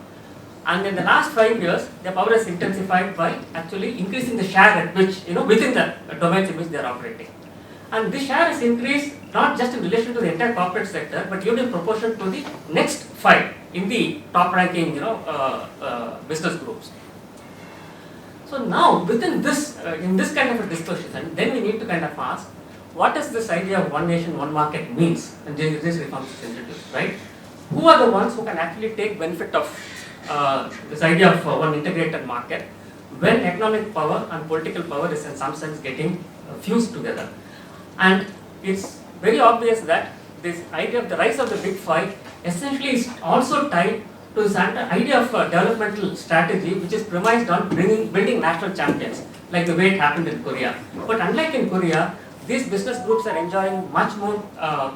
And in the last 5 years, the power has intensified by actually increasing the share at which, within the domains in which they are operating. And this share has increased not just in relation to the entire corporate sector, but even in proportion to the next 5 in the top ranking, business groups. So now, within this, in this kind of a discussion, then we need to kind of ask, what does this idea of one nation, one market means when this reform is introduced, right? Who are the ones who can actually take benefit of this idea of one integrated market when economic power and political power is in some sense getting fused together? And it's very obvious that this idea of the rise of the big five essentially is also tied to this idea of developmental strategy, which is premised on building national champions, like the way it happened in Korea. But unlike in Korea, these business groups are enjoying much more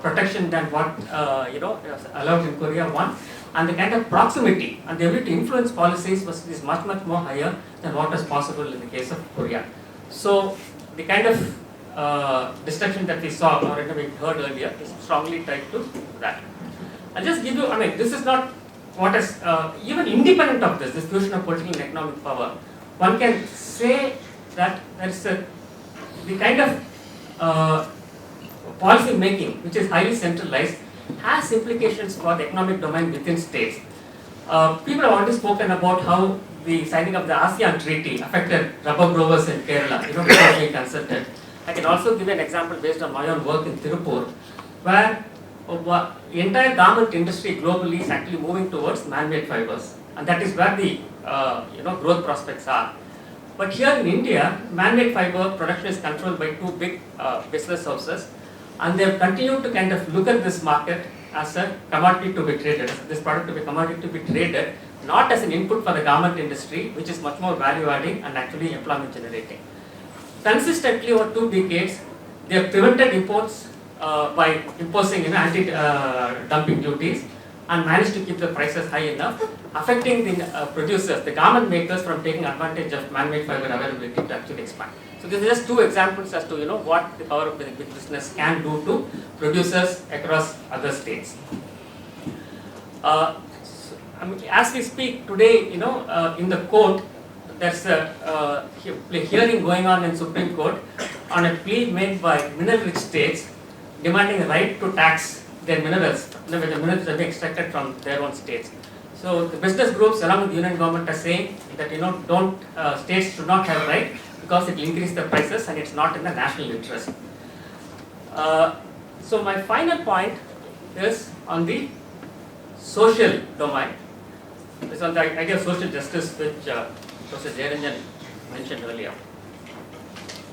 protection than what allowed in Korea. One, and the kind of proximity and the ability to influence policies is much more higher than what was possible in the case of Korea. So the kind of destruction that we saw or we heard earlier is strongly tied to that. I'll just give you, this is not what is, even independent of this fusion of political and economic power, one can say that there is the kind of policy making which is highly centralized has implications for the economic domain within states. People have already spoken about how the signing of the ASEAN treaty affected rubber growers in Kerala, before being consulted. I can also give you an example based on my own work in Tirupur, where the entire garment industry globally is actually moving towards man-made fibers, and that is where the growth prospects are. But here in India, man-made fiber production is controlled by two big business houses, and they have continued to kind of look at this market as a commodity to be traded, this product to be commodity to be traded, not as an input for the garment industry, which is much more value adding and actually employment generating. Consistently over 2 decades, they have prevented imports by imposing anti-dumping duties and managed to keep the prices high enough, affecting the producers, the garment makers, from taking advantage of man-made fiber availability to actually expand. So these are just 2 examples as to what the power of big business can do to producers across other states. As we speak today, in the court, there's a hearing going on in Supreme Court on a plea made by mineral-rich states demanding a right to tax their minerals, the minerals that are extracted from their own states. So the business groups along with the union government are saying that states should not have a right because it will increase the prices and it's not in the national interest. So my final point is on the social domain. It's on the idea of social justice, which Professor Jayaranjan mentioned earlier.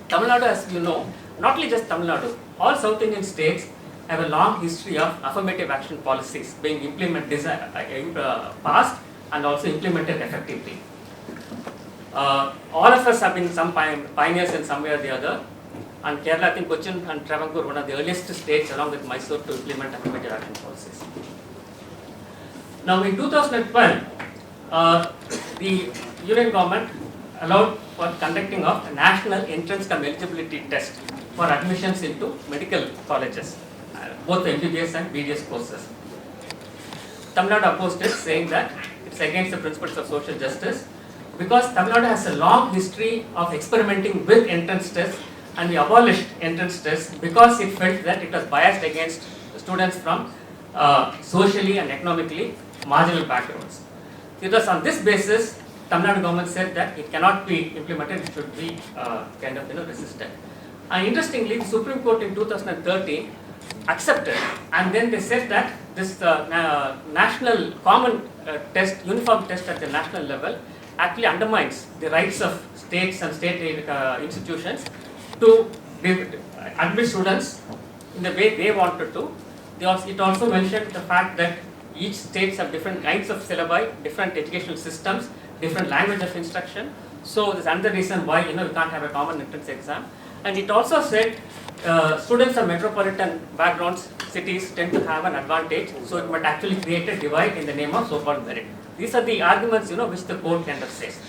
Tamil Nadu, as you know, not only just Tamil Nadu, all South Indian states have a long history of affirmative action policies being implemented, passed and also implemented effectively. All of us have been some pioneers in some way or the other, and Kerala, I think Cochin and Travancore, one of the earliest states along with Mysore to implement affirmative action policies. Now in 2012, the union government allowed for conducting of a national entrance cum eligibility test for admissions into medical colleges, both the MBBS and BDS courses. Tamil Nadu opposed it, saying that it's against the principles of social justice because Tamil Nadu has a long history of experimenting with entrance tests, and we abolished entrance tests because it felt that it was biased against students from socially and economically marginal backgrounds. It was on this basis Tamil Nadu government said that it cannot be implemented, it should be resisted. And interestingly, the Supreme Court in 2013 accepted, and then they said that this national common test, uniform test at the national level actually undermines the rights of states and state institutions to admit students in the way they wanted to. It also mentioned the fact that each states have different kinds of syllabi, different educational systems, different language of instruction. So there's another reason why you can't have a common entrance exam. And it also said students of metropolitan backgrounds, cities tend to have an advantage, so it might actually create a divide in the name of so-called merit. These are the arguments which the court kind of says.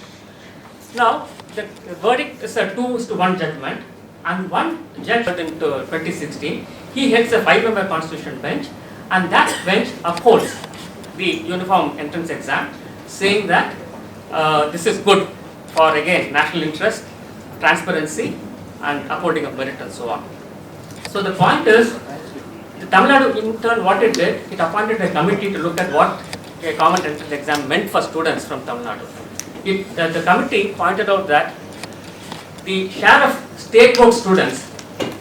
Now the verdict is a 2:1 judgment, and one judge in 2016, he heads a 5-member constitution bench, and that bench upholds the uniform entrance exam, saying that this is good for again national interest, transparency and upholding of merit and so on. So the point is, the Tamil Nadu in turn what it did, it appointed a committee to look at what a common entrance exam meant for students from Tamil Nadu. The committee pointed out that the share of state-board students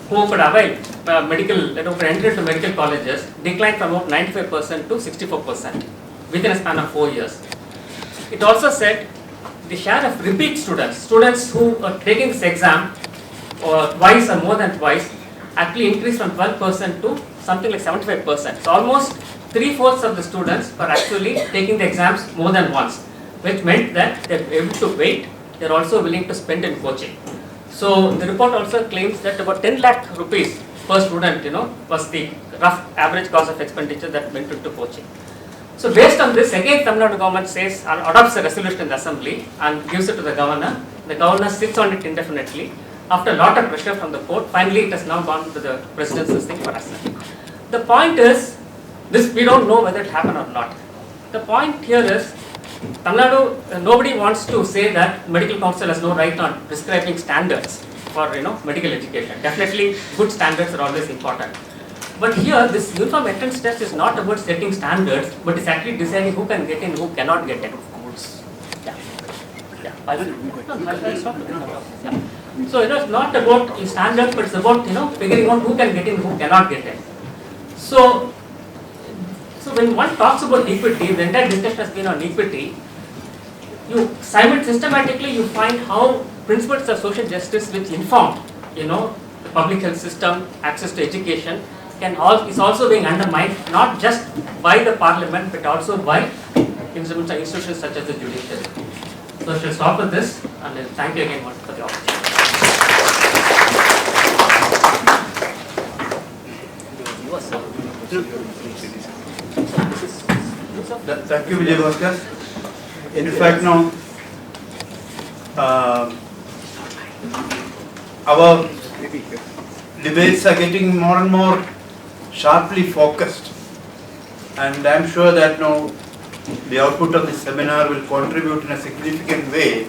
who could avail enter into medical colleges declined from about 95% to 64% within a span of 4 years. It also said the share of repeat students who are taking this exam twice or more than twice, actually increased from 12% to something like 75%. So almost 3/4 of the students were actually taking the exams more than once, which meant that they're able to wait, they're also willing to spend in coaching. So the report also claims that about 10 lakh rupees per student, was the rough average cost of expenditure that went into coaching. So based on this, again Tamil Nadu government says, adopts a resolution in the assembly and gives it to the governor. The governor sits on it indefinitely. After a lot of pressure from the court, finally it has now gone to the president's thing for assent. The point is, this we don't know whether it happened or not. The point here is, Tamil Nadu, nobody wants to say that medical council has no right on prescribing standards for medical education. Definitely good standards are always important. But here this uniform entrance test is not about setting standards, but it's actually deciding who can get in, who cannot get in. I will stop. Yeah. So it's not about standards, but it's about figuring out who can get in, who cannot get in. So when one talks about equity, the entire discussion has been on equity. You systematically you find how principles of social justice which inform the public health system, access to education, is also being undermined, not just by the parliament but also by institutions such as the judiciary. So I shall stop with this and thank you again for the opportunity. Thank you, Vijay Bhaskar. In fact, now our debates are getting more and more sharply focused, and I am sure that now the output of this seminar will contribute in a significant way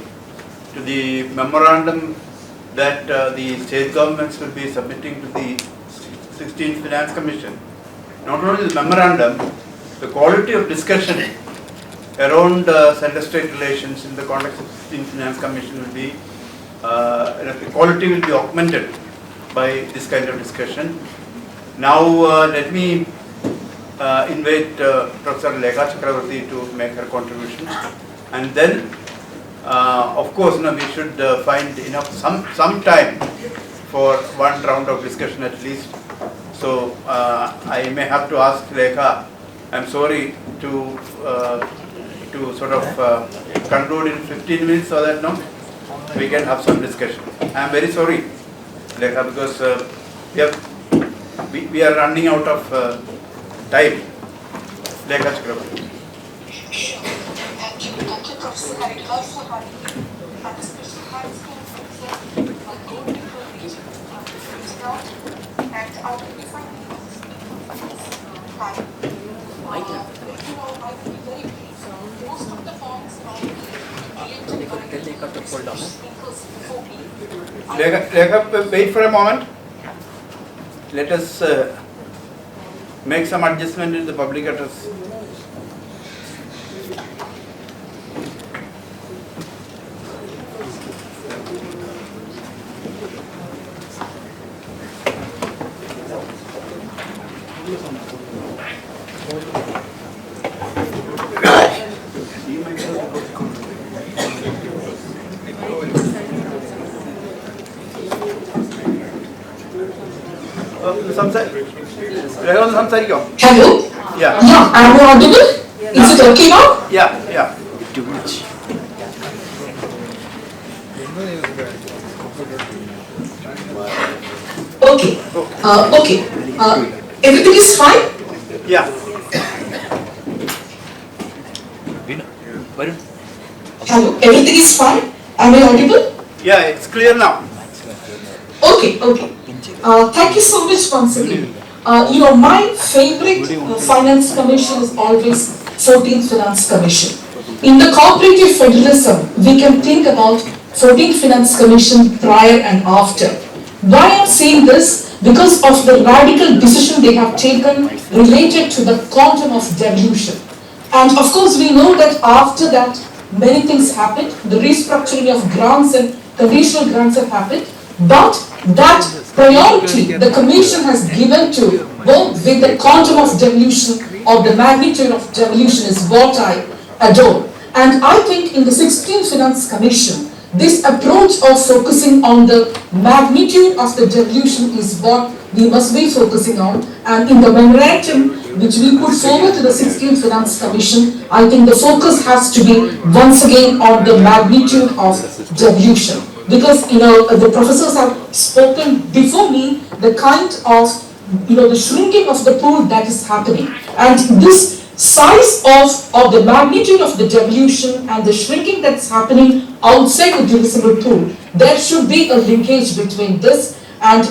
to the memorandum that the state governments will be submitting to the 16th Finance Commission. Not only the memorandum, the quality of discussion around center-state relations in the context of 16th Finance Commission will be, the quality will be augmented by this kind of discussion. Now let me invite Professor Lekha Chakravarti to make her contributions, and then of course we should find enough some time for one round of discussion at least. So I may have to ask Lekha, I'm sorry, to sort of conclude in 15 minutes so that we can have some discussion. I am very sorry, Lekha, because we are running out of time. Lekha Chakravarti. Thank you, Professor Harikar, for having me. And special thanks to Professor and I will be finding this time. I will be very brief. Most of the points are related by speakers before me. Lekha, wait for a moment. Let us make some adjustment in the public address. Hello? Yeah. Yeah, am I audible? Is it okay now? Yeah. Too much. Okay. Okay. Everything is fine? Yeah. Hello? Everything is fine? Am I audible? Yeah, it's clear now. Okay. Thank you so much once again. My favorite finance commission is always 14th Finance Commission. In the cooperative federalism, we can think about 14th Finance Commission prior and after. Why I am saying this? Because of the radical decision they have taken related to the quantum of devolution. And of course, we know that after that, many things happened. The restructuring of grants and conditional grants have happened. But that priority the Commission has given to both with the quantum of devolution or the magnitude of devolution is what I adore. And I think in the 16th Finance Commission, this approach of focusing on the magnitude of the devolution is what we must be focusing on. And in the memorandum which we put forward to the 16th Finance Commission, I think the focus has to be once again on the magnitude of devolution. Because the professors have spoken before me the kind of the shrinking of the pool that is happening, and this size of the magnitude of the devolution and the shrinking that's happening outside the divisible pool, there should be a linkage between this, and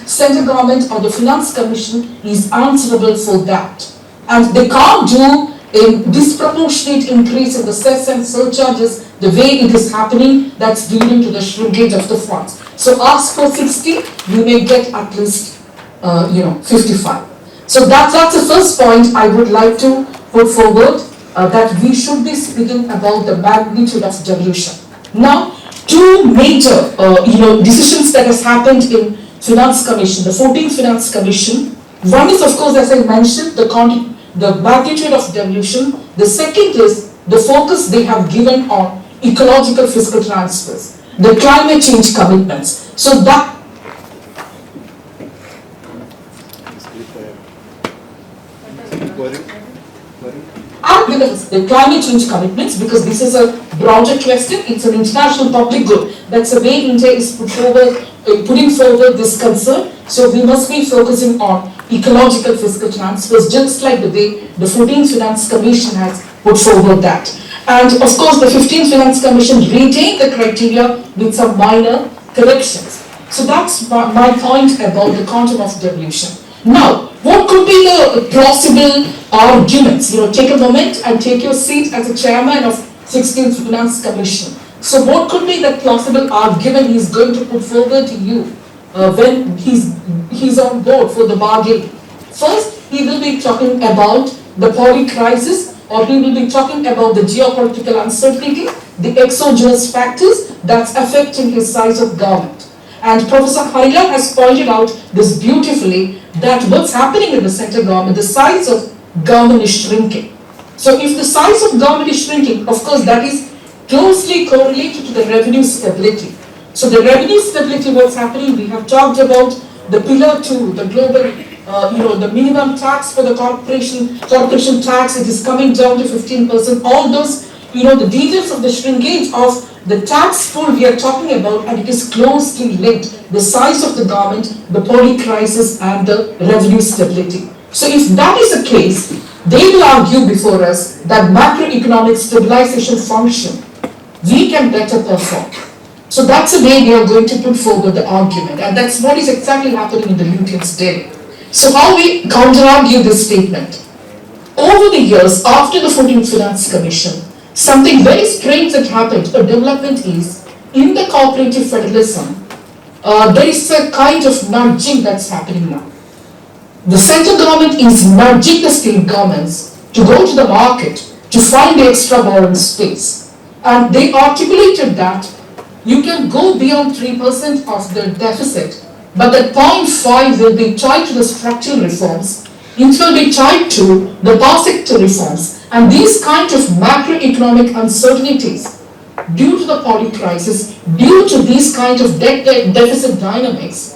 central government or the Finance Commission is answerable for that, and they can't do a disproportionate increase in the cess and surcharges the way it is happening. That's leading to the shrinkage of the funds. So ask for 60, you may get at least 55. So that's the first point I would like to put forward, that we should be speaking about the magnitude of devolution. Now, two major decisions that has happened in Finance Commission, the 14th Finance Commission. One is, of course, as I mentioned, the magnitude of devolution. The second is the focus they have given on ecological fiscal transfers, the climate change commitments. So that course, the climate change commitments, because this is a broader question, it's an international public good. That's the way India is putting forward this concern. So we must be focusing on ecological fiscal transfers, just like the way the 14th Finance Commission has put forward that. And of course, the 15th Finance Commission retained the criteria with some minor corrections. So that's my point about the quantum of devolution. Now, what could be the plausible arguments? Take a moment and take your seat as a chairman of 16th Finance Commission. So what could be the plausible argument he's going to put forward to you when he's on board for the bargain? First, he will be talking about the poly crisis, or he will be talking about the geopolitical uncertainty, the exogenous factors that's affecting his size of government. And Professor Harilal has pointed out this beautifully, that what's happening in the central government, the size of government is shrinking. So if the size of government is shrinking, of course that is closely correlated to the revenue stability. So the revenue stability, what's happening, we have talked about the pillar 2, the global, the minimum tax for the corporation tax, it is coming down to 15%. All those, the details of the shrinkage of the tax pool we are talking about, and it is closely linked, the size of the government, the poly crisis, and the revenue stability. So if that is the case, they will argue before us that macroeconomic stabilization function, we can better perform. So that's the way we are going to put forward the argument, and that's what is exactly happening in the Lutyens' day. So how we counter-argue this statement? Over the years, after the 14th Finance Commission, something very strange that happened, a development is, in the cooperative federalism, there is a kind of nudging that's happening now. The central government is nudging the state governments to go to the market to find the extra borrowing space. And they articulated that you can go beyond 3% of the deficit, but that 0.5 will be tied to the structural reforms, it will be tied to the power sector reforms, and these kind of macroeconomic uncertainties due to the poly crisis, due to these kind of deficit dynamics,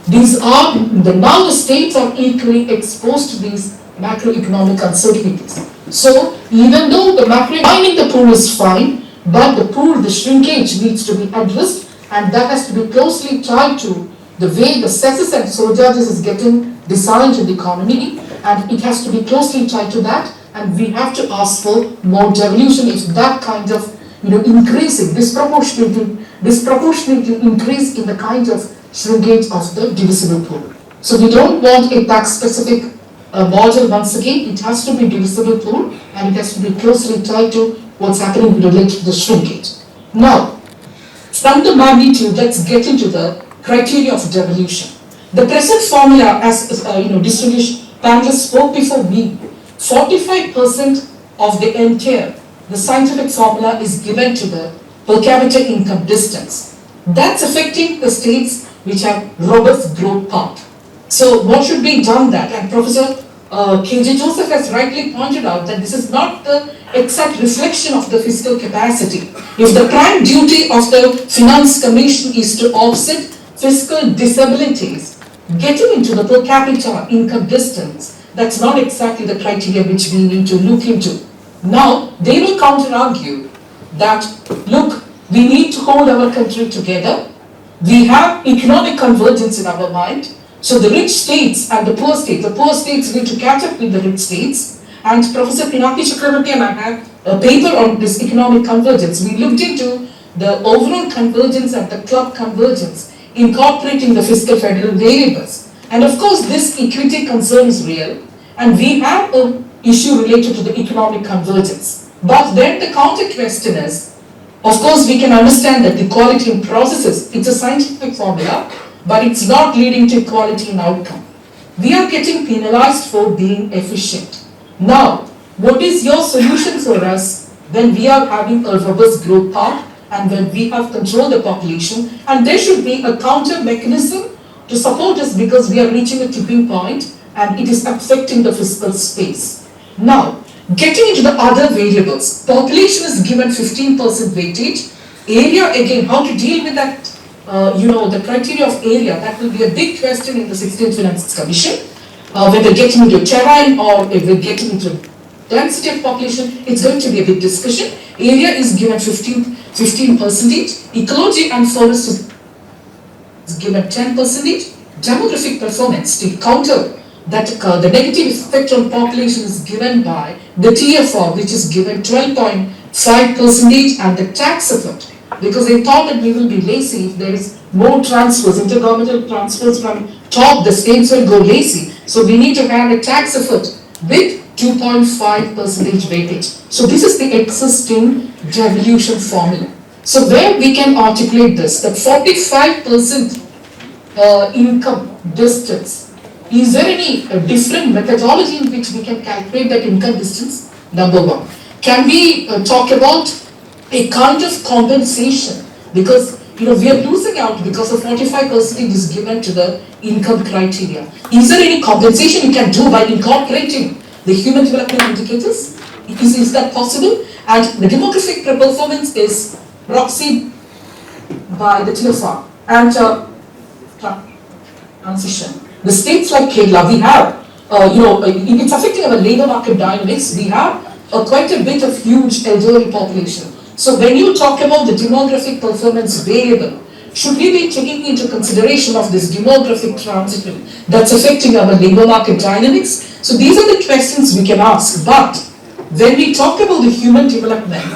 now the states are equally exposed to these macroeconomic uncertainties. So even though the finding the pool is fine, but the shrinkage needs to be addressed, and that has to be closely tied to the way the cesses and surcharges is getting designed in the economy, and it has to be closely tied to that, and we have to ask for more devolution if that kind of increasing disproportionately increase in the kind of shrinkage of the divisible pool. So we don't want a tax specific model. Once again, it has to be divisible pool, and it has to be closely tied to what's happening related to the shrinkage. Now, from the magnitude, let's get into the criteria of devolution. The present formula, as distinguished panelists spoke before me, 45% of the entire, the scientific formula is given to the per capita income distance. That's affecting the states which have robust growth path. So what should be done that? And Professor K.J. Joseph has rightly pointed out that this is not the exact reflection of the fiscal capacity. If the prime duty of the Finance Commission is to offset fiscal disabilities, getting into the per capita income distance, that's not exactly the criteria which we need to look into. Now, they will counter-argue that, look, we need to hold our country together. We have economic convergence in our mind. So the rich states and the poor states need to catch up with the rich states. And Professor Pinaki Chakravarti and I have a paper on this economic convergence. We looked into the overall convergence and the club convergence, incorporating the fiscal federal variables. And of course, this equity concern is real, and we have an issue related to the economic convergence. But then the counter question is, of course, we can understand that the equality in processes, it's a scientific formula, but it's not leading to equality in outcome. We are getting penalized for being efficient. Now, what is your solution for us when we are having a robust growth path and when we have controlled the population? And there should be a counter mechanism to support us, because we are reaching a tipping point and it is affecting the fiscal space. Now, getting into the other variables, population is given 15% weightage. Area, again, how to deal with that, the criteria of area, that will be a big question in the 16th Finance Commission, whether getting into terrain or if we're getting into density of population, it's going to be a big discussion. Area is given 15%, ecology and forest is given 10%, demographic performance to counter that the negative effect on population is given by the TFR, which is given 12.5%, and the tax effect, because they thought that we will be lazy if there is more transfers, intergovernmental transfers from top, the states will go lazy. So we need to have a tax effort with 2.5% weightage. So this is the existing devolution formula. So where we can articulate this, that 45% income distance, is there any different methodology in which we can calculate that income distance? Number one. Can we talk about a kind of compensation? Because we are losing out because of 45% is given to the income criteria. Is there any compensation you can do by incorporating the human development indicators? Is that possible? And the demographic performance is proxied by the TFR and transition. The states like Kerala, we have, it's affecting our labor market dynamics. We have quite a bit of huge elderly population. So when you talk about the demographic performance variable, should we be taking into consideration of this demographic transition that's affecting our labor market dynamics? So these are the questions we can ask. But when we talk about the human development,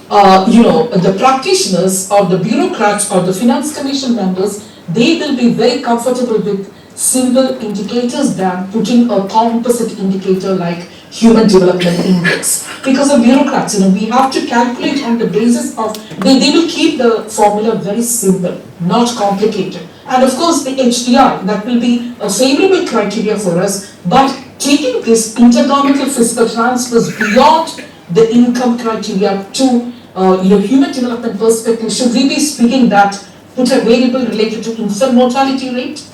the practitioners or the bureaucrats or the finance commission members, they will be very comfortable with single indicators than putting a composite indicator like human development index. Because of bureaucrats, we have to calculate on the basis of, they will keep the formula very simple, not complicated. And of course the HDI, that will be a favorable criteria for us, but taking this intergovernmental fiscal transfers beyond the income criteria to human development perspective, should we be speaking that put a variable related to infant mortality rate?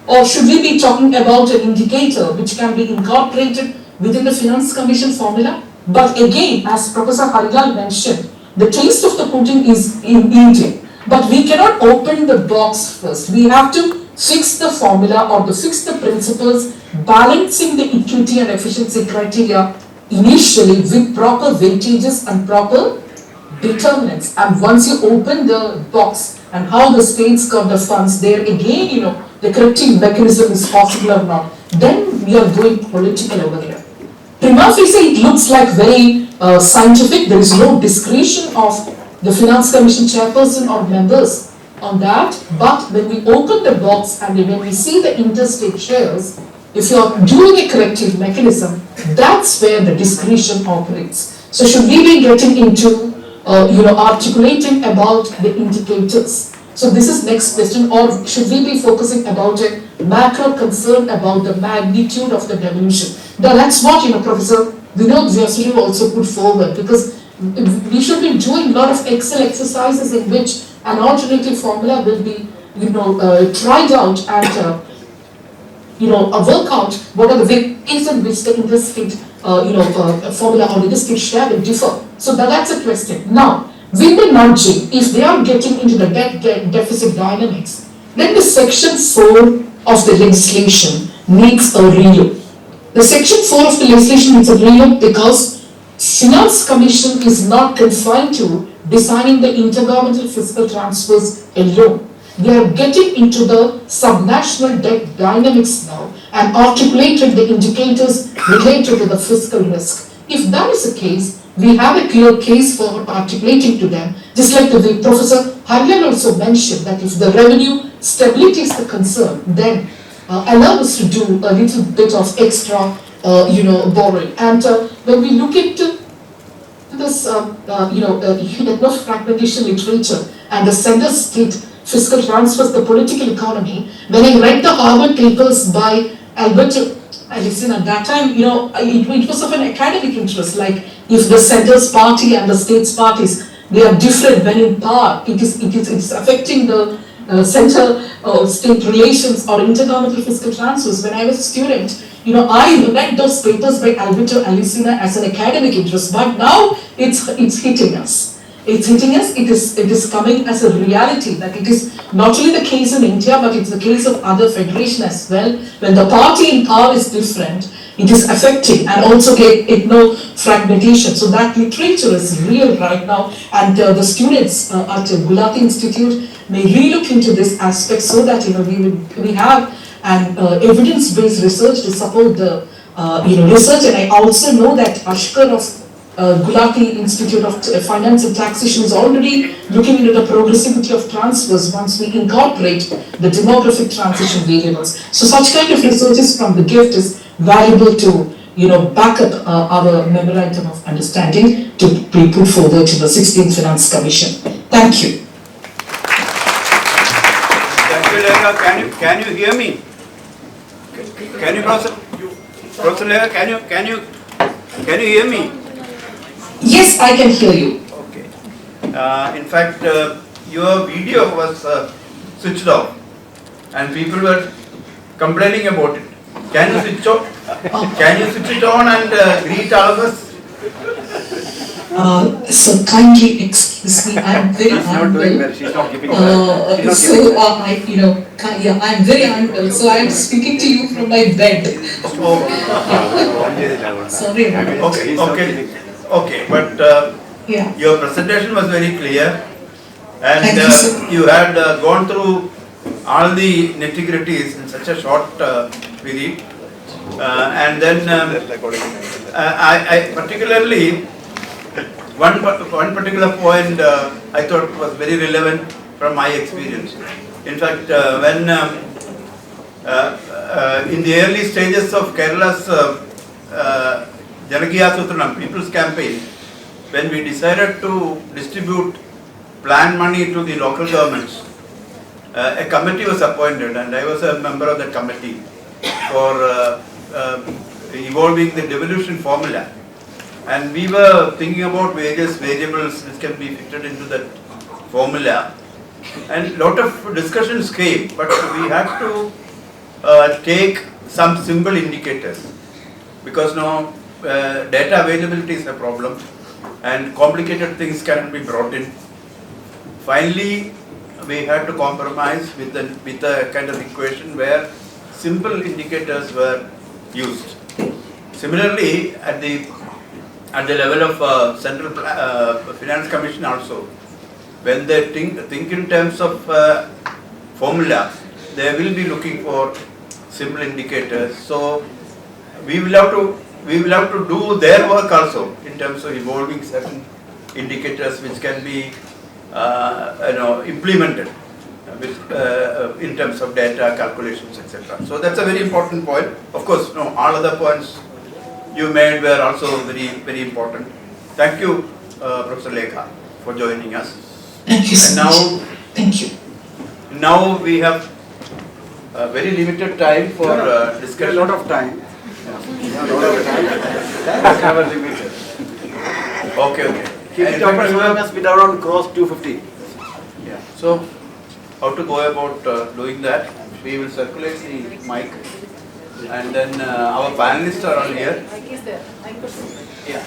Or should we be talking about an indicator which can be incorporated within the Finance Commission formula? But again, as Professor Harilal mentioned, the taste of the pudding is in India. But we cannot open the box first. We have to fix the formula or fix the principles, balancing the equity and efficiency criteria initially with proper weightages and proper determinants. And once you open the box and how the states got the funds, there again, the corrective mechanism is possible or not, then we are going political over here. Prima facie, it looks like very scientific. There is no discretion of the Finance Commission chairperson or members on that. But when we open the box and when we see the interstate shares, if you are doing a corrective mechanism, that's where the discretion operates. So should we be getting into articulating about the indicators? So this is next question, or should we be focusing about a macro concern about the magnitude of the devolution? Now that's what Professor Vinod Vyasuru also put forward, because we should be doing a lot of Excel exercises in which an alternative formula will be tried out and work out what are the ways in which the interstate formula or interstate share will differ. So that's a question. Now, with the nudging, if they are getting into the debt deficit dynamics, then the section 4 of the legislation needs a relook. The section 4 of the legislation needs a relook because Finance Commission is not confined to designing the intergovernmental fiscal transfers alone. They are getting into the subnational debt dynamics now and articulated the indicators related to the fiscal risk. If that is the case, we have a clear case for articulating to them, just like the way Professor Harilal also mentioned, that if the revenue stability is the concern, then allow us to do a little bit of extra, borrowing. And when we look into this, fragmentation literature and the center-state fiscal transfers, the political economy, when I read the Harvard papers by Albert Einstein at that time, it was of an academic interest, like if the center's party and the state's parties, they are different when in power, it's affecting the center-state relations or intergovernmental fiscal transfers. When I was a student, I read those papers by Alberto Alicina as an academic interest, but now it's hitting us. It's hitting us, it is coming as a reality that it is not only the case in India, but it's the case of other federations as well. When the party in power is different, it is affecting, and also get fragmentation. So that literature is real right now, and the students at Gulati Institute may relook into this aspect so that we have an evidence-based research to support the research. And I also know that Ashkar of Gulati Institute of Finance and Taxation is already looking into the progressivity of transfers once we incorporate the demographic transition variables. So such kind of researches from the GIFT is valuable to back up our memorandum of understanding to be put forward to the 16th Finance Commission. Thank you. Thank you, Lekha. Can you hear me? Can you, Professor Lekha, can you hear me? Yes, I can hear you. Okay. In fact, your video was switched off, and people were complaining about it. Can you switch on? Can you switch it on and greet all of us? So kindly excuse me, I'm very unwell. She's not giving I'm very unwell, so I'm speaking to you from my bed. Sorry. Okay, but Yeah. your presentation was very clear, and Thank you, sir. you had gone through all the nitty-gritties in such a short period, and then I particularly one particular point I thought was very relevant from my experience. In fact, when in the early stages of Kerala's Janakiya Sutranam, People's Campaign, when we decided to distribute plan money to the local governments, a committee was appointed, and I was a member of that committee for evolving the devolution formula. And we were thinking about various variables which can be fitted into that formula. And lot of discussions came, but we had to take some simple indicators, because now data availability is a problem and complicated things cannot be brought in. Finally, we had to compromise with a kind of equation where simple indicators were used. Similarly, at the level of Central Finance Commission also, when they think in terms of formula, they will be looking for simple indicators. So we will have to do their work also in terms of evolving certain indicators which can be implemented in terms of data calculations, etc. So that's a very important point. Of course, all other points you made were also very, very important. Thank you, Professor Lekha, for joining us. Thank you so much. Thank you. Now we have very limited time for discussion. A lot of time. Okay. Keep it open as long as we around cross 250. Yeah. So, how to go about doing that? We will circulate the mic, and then our panelists are all here. Yeah.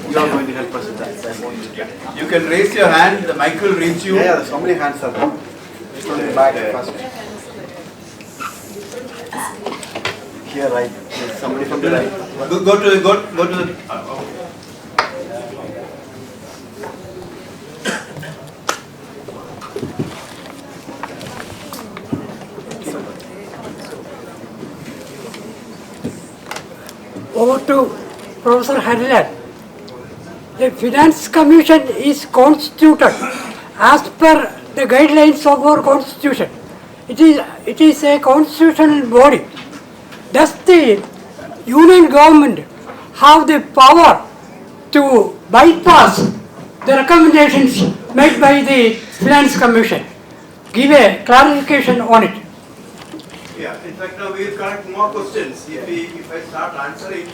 You are going to help us with that. You can raise your hand. The mic will reach you. Yeah, so many hands are there. From the back first. Here, right. There's somebody from the right. Go to the. Over to Professor Harilan. The Finance Commission is constituted as per the guidelines of our Constitution. It is a constitutional body. Does the Union government have the power to bypass the recommendations made by the Finance Commission? Give a clarification on it. Yeah, in fact, now we will collect more questions. If I start answering,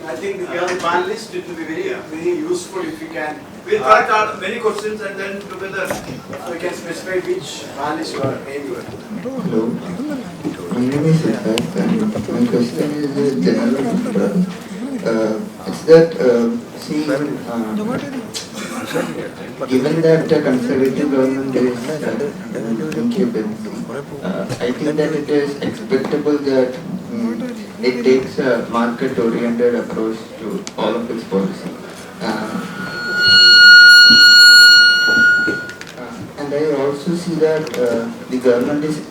I think the panelists, it will be very useful if we can. We will collect many questions and then together we can specify which panelist you are aiming at. Hello, my name is Siddharth and my question is general. It's that, given that the conservative government is incapable, I think that it is expectable that it takes a market-oriented approach to all of its policy. And I also see that the government is,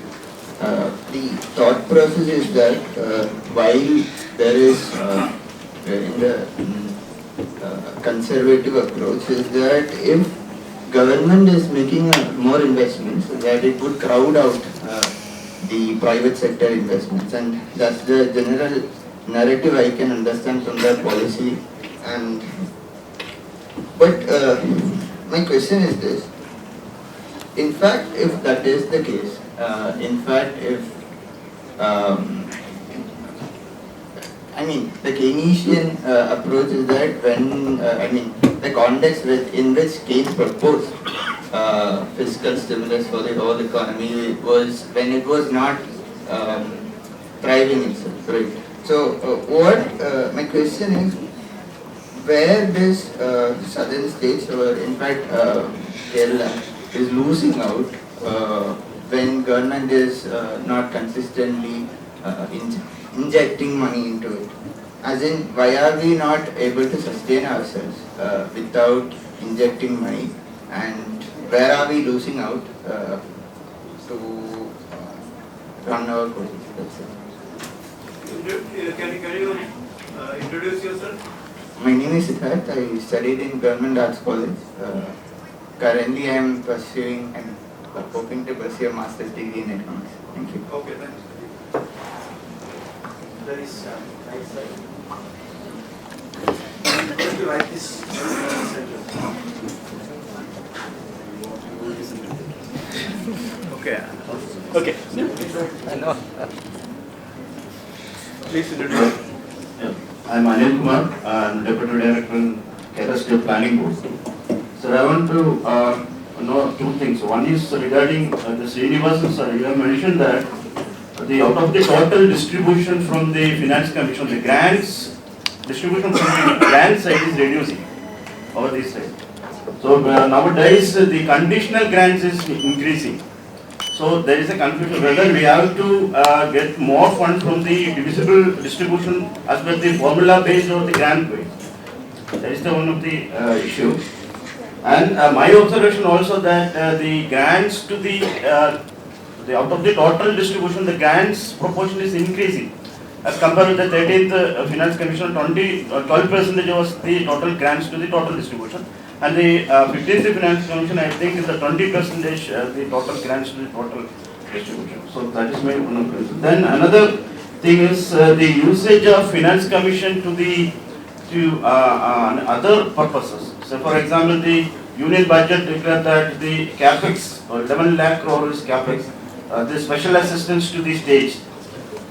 the thought process is that while there is in the conservative approach is that if government is making more investments, that it would crowd out the private sector investments, and that's the general narrative I can understand from their policy. And but my question is this: in fact, if that is the case, in fact, if I mean, the Keynesian approach is that when, the context in which Keynes proposed fiscal stimulus for the whole economy was when it was not thriving itself, right? So, my question is, where does southern states, or in fact Kerala, is losing out when government is not consistently injecting money into it? As in, why are we not able to sustain ourselves without injecting money, and where are we losing out to run our courses? That's it. Can you introduce yourself? My name is Siddharth. I studied in Government Arts College. Currently I am pursuing and hoping to pursue a master's degree in economics. Thank you. Okay, thanks. There is right side. Can you write this sentence? Okay. Okay. I know. Please introduce. I'm Anil Kumar. I'm Deputy Director in Kerala State Planning Board. So I want to know two things. One is regarding the Srinivasan sir. You have mentioned that out of the total distribution from the Finance Commission, the grants distribution from the grant side is reducing over this side. So nowadays the conditional grants is increasing. So there is a confusion whether we have to get more funds from the divisible distribution as per the formula based or the grant based. That is the one of the issue. And my observation also that the grants to the out of the total distribution, the grants proportion is increasing. As compared with the 13th Finance Commission, 12% was the total grants to the total distribution. And the 15th Finance Commission, I think, is the 20% the total grants to the total distribution. So that is my one of the. Then another thing is the usage of Finance Commission to other purposes. So for example, the Union budget declared that the capex, or 11 lakh crore is capex, the special assistance to the states.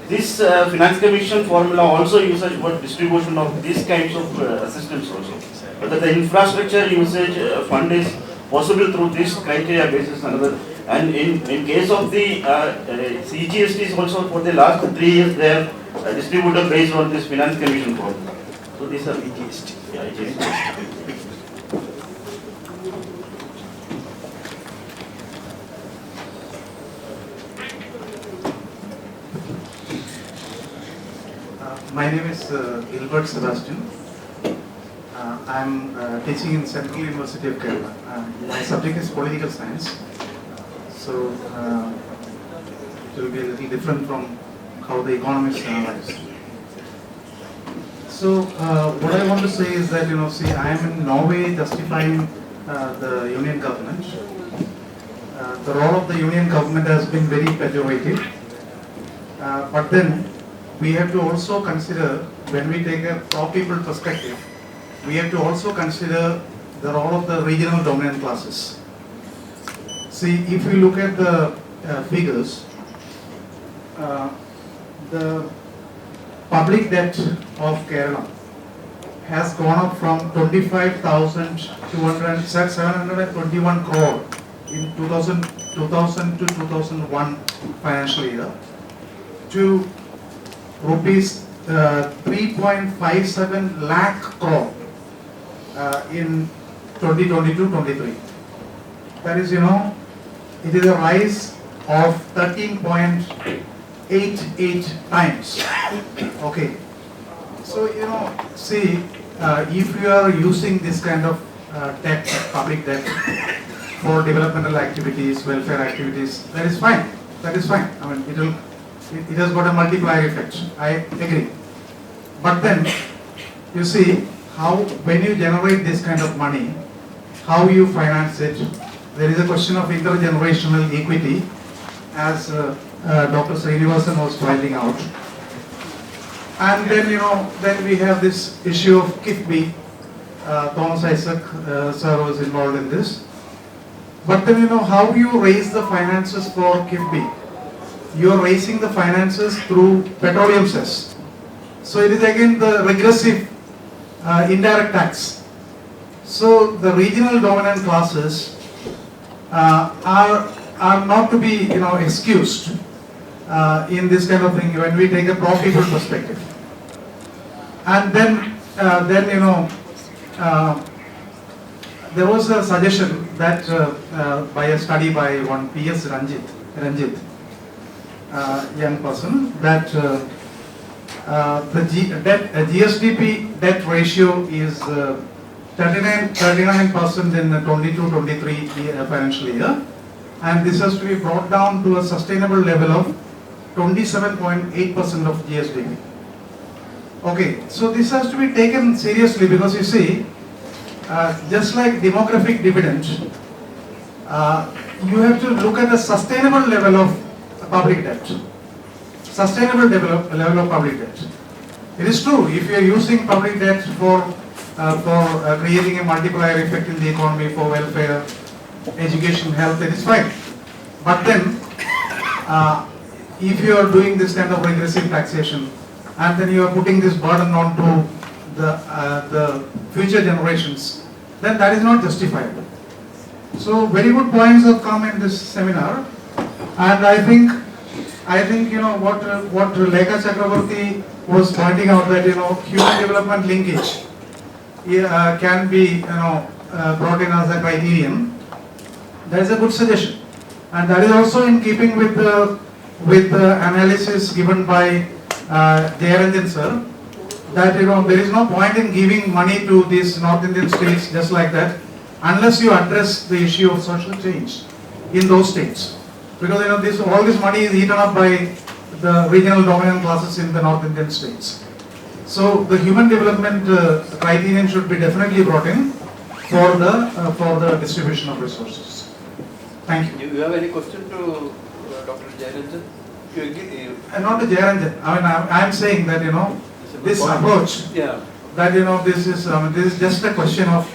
This Finance Commission formula also uses for distribution of these kinds of assistance also. Whether the infrastructure usage fund is possible through this criteria basis another. And in case of the CGSTs also for the last 3 years they have distributed based on this Finance Commission formula. So these are EGST. Yeah, EGST. My name is Gilbert Sebastian. I am teaching in Central University of Kerala. My subject is political science. So it will be a little different from how the economists analyze. So what I want to say is that, I am in no way justifying the union government. The role of the union government has been very pejorative. But then we have to also consider, when we take a pro-people perspective, we have to also consider the role of the regional dominant classes. See, if we look at the figures, the public debt of Kerala has gone up from 25,721 crore in 2000 to 2001 financial year to rupees 3.57 lakh crore in 2022-23. That is, it is a rise of 13.5%. 8 times. Okay. So, see, if you are using this kind of debt, public debt, for developmental activities, welfare activities, that is fine. That is fine. I mean, it has got a multiplier effect. I agree. But then, you see, when you generate this kind of money, how you finance it, there is a question of intergenerational equity, as Dr. Srinivasan was pointing out. And then, then we have this issue of KIFBI. Thomas Isaac sir was involved in this. But then, how you raise the finances for KIFBI? You are raising the finances through petroleum cess. So it is again the regressive indirect tax. So the regional dominant classes are not to be excused in this kind of thing when we take a pro-people perspective. And then there was a suggestion that by a study by one P.S. Ranjit, young person, that the GSDP debt ratio is 39% in the 22-23 financial year, and this has to be brought down to a sustainable level of 27.8% of GSDP. Okay, so this has to be taken seriously, because you see, just like demographic dividend, you have to look at the sustainable level of public debt. Sustainable level of public debt. It is true, if you are using public debt for creating a multiplier effect in the economy, for welfare, education, health, it is fine. But then, if you are doing this kind of regressive taxation, and then you are putting this burden on to the future generations, then that is not justifiable. So very good points have come in this seminar, and I think what Lekha Chakraborty was pointing out, that human development linkage can be brought in as a criterion. That is a good suggestion, and that is also in keeping with the analysis given by Jayaranjan sir, that there is no point in giving money to these North Indian states just like that, unless you address the issue of social change in those states, because all this money is eaten up by the regional dominant classes in the North Indian states. So the human development criterion should be definitely brought in for the distribution of resources. Thank you. Do you have any question to Dr. Jayaranjan? Not to Jayaranjan. I mean, I am saying that this approach, that this is just a question of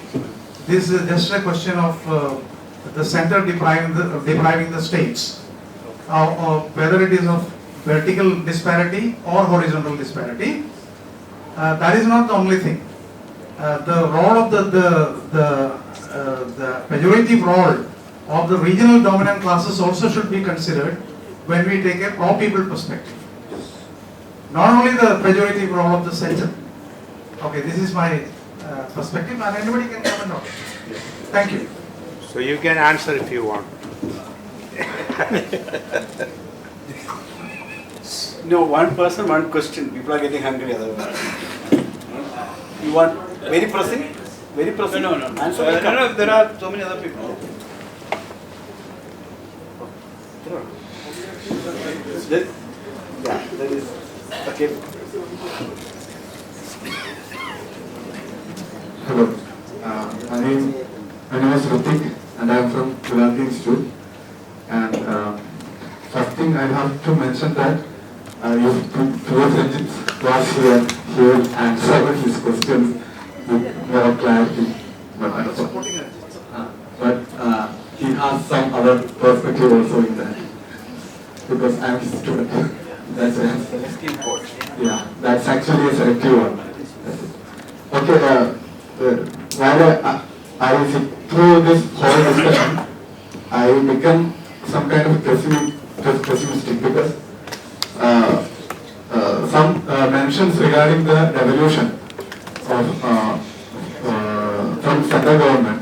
the center depriving the states, or whether it is of vertical disparity or horizontal disparity. That is not the only thing. The role of the pejorative role of the regional dominant classes also should be considered when we take a pro-people perspective. Not only the pejorative role of the center. Okay, this is my perspective, and anybody can comment on it. Thank you. So you can answer if you want. No, one person, one question. People are getting hungry otherwise. You want very pressing? Very pressing? No. Answer No, there are so many other people. That is okay. Hello, my name is Ritik, and I am from Gulati Institute. And first thing I have to mention that if Thiruvananthapuram was here, he will answer his questions with more clarity. But he has some other perspective also in that, because I am his student. That's it. Yeah, that's actually a selective one. Okay, while I sit through this whole discussion, I become some kind of pessimistic, because some mentions regarding the devolution of from central government,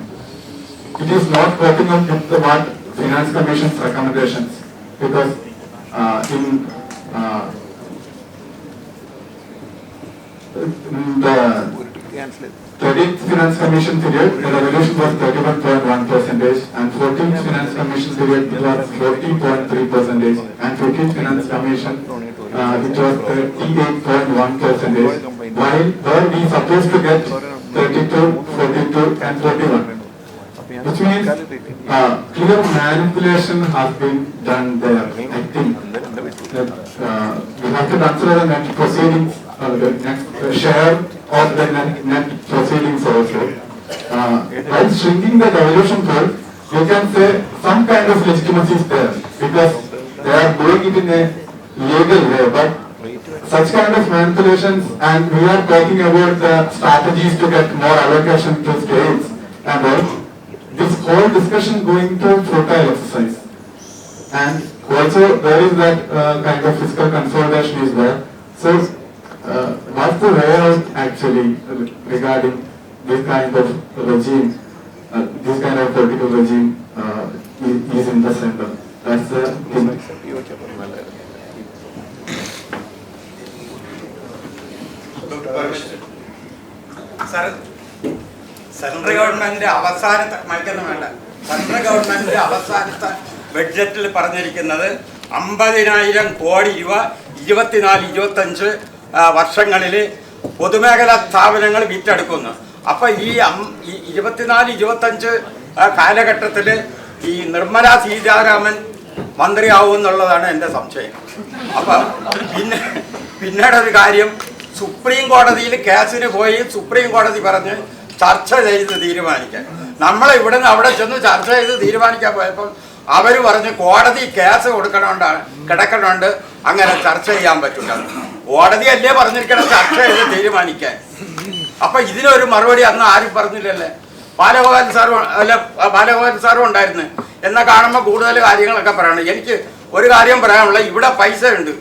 it is not coping up with what Finance Commission's recommendations, because in 13th Finance Commission period, the revolution was 31.1%, and 14th Finance Commission period, it was 40.3%, and 15th Finance Commission, it was 38.1%, while we supposed to get 32, 42, and 41. Which means clear manipulation has been done there. I think that we have to consider the net proceedings, the next share of the net proceedings also. While shrinking the devolution pool, we can say some kind of legitimacy is there because they are doing it in a legal way. But such kind of manipulations, and we are talking about the strategies to get more allocation to states and all. This whole discussion going to futile exercise, and also there is that kind of fiscal consolidation is there. So, what's the way out actually regarding this kind of regime, this kind of political regime is in the center? That's the thing. Central ഗവൺമെന്റിന്റെ അവസാനത്തെ മയക്കൊന്നും വേണ്ട. Central ഗവൺമെന്റിന്റെ അവസാനത്തെ ബഡ്ജറ്റിൽ പറഞ്ഞിരിക്കുന്നത് 50,000 കോടി രൂപ 24-25 വർഷങ്ങളിൽ പൊതുമേഖലാ സ്ഥാപനങ്ങൾ വിറ്റെടുക്കുന്നു. അപ്പോൾ ഈ 24-25 കാലഘട്ടത്തിൽ ഈ നിർമ്മല സീതാരാമൻ മന്ത്രിയാവും എന്നുള്ളതാണ് എൻ്റെ സംശയം. അപ്പം പിന്നീടൊരു കാര്യം, സുപ്രീം കോടതിയിൽ കേസിന് പോയി സുപ്രീം കോടതി പറഞ്ഞ് ചർച്ച ചെയ്ത് തീരുമാനിക്കാൻ. നമ്മളെ ഇവിടെ നിന്ന് അവിടെ ചെന്ന് ചർച്ച ചെയ്ത് തീരുമാനിക്കാൻ പോയപ്പോൾ അവർ പറഞ്ഞ് കോടതി കേസ് കിടക്കണോണ്ട് അങ്ങനെ ചർച്ച ചെയ്യാൻ പറ്റില്ല. കോടതിയല്ലേ പറഞ്ഞിരിക്കണം ചർച്ച ചെയ്ത് തീരുമാനിക്കാൻ. അപ്പം ഇതിനൊരു മറുപടി അന്ന് ആരും പറഞ്ഞില്ലല്ലേ. ബാലഗോപാൽ സാറും ഉണ്ടായിരുന്നു. എന്നാൽ കാണുമ്പോൾ കൂടുതൽ കാര്യങ്ങളൊക്കെ പറയണം. എനിക്ക് ഒരു കാര്യം പറയാനുള്ള, ഇവിടെ പൈസ ഉണ്ട്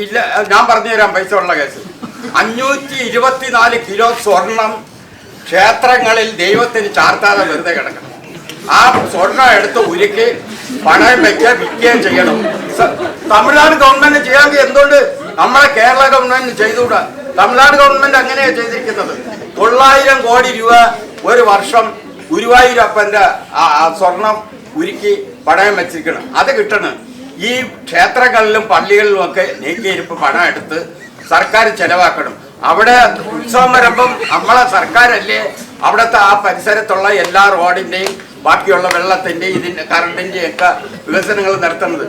ഇല്ല, ഞാൻ പറഞ്ഞുതരാം പൈസ ഉള്ള കേസ്. 524 കിലോ സ്വർണം ക്ഷേത്രങ്ങളിൽ ദൈവത്തിന് ചാർത്താതെ വെറുതെ കിടക്കണം. ആ സ്വർണം എടുത്ത് ഉരുക്കി പണയം വയ്ക്കുക, വിൽക്കുകയും ചെയ്യണം. തമിഴ്നാട് ഗവൺമെന്റ് ചെയ്യാമെങ്കിൽ എന്തുകൊണ്ട് നമ്മളെ കേരള ഗവൺമെന്റ് ചെയ്തുകൂടാ? തമിഴ്നാട് ഗവൺമെന്റ് അങ്ങനെയാണ് ചെയ്തിരിക്കുന്നത്. 900 കോടി രൂപ ഒരു വർഷം ഗുരുവായൂരപ്പന്റെ സ്വർണം ഉരുക്കി പണയം വെച്ചിരിക്കണം. അത് കിട്ടണം. ഈ ക്ഷേത്രങ്ങളിലും പള്ളികളിലും ഒക്കെ നീക്കിയിരിപ്പ് പണം എടുത്ത് സർക്കാർ ചെലവാക്കണം. അവിടെ ഉത്സവം വരുമ്പം നമ്മളെ സർക്കാരല്ലേ അവിടുത്തെ ആ പരിസരത്തുള്ള എല്ലാ റോഡിൻ്റെയും ബാക്കിയുള്ള വെള്ളത്തിൻ്റെയും ഇതിൻ്റെ കറണ്ടിൻ്റെയും ഒക്കെ വികസനങ്ങൾ നടത്തുന്നത്.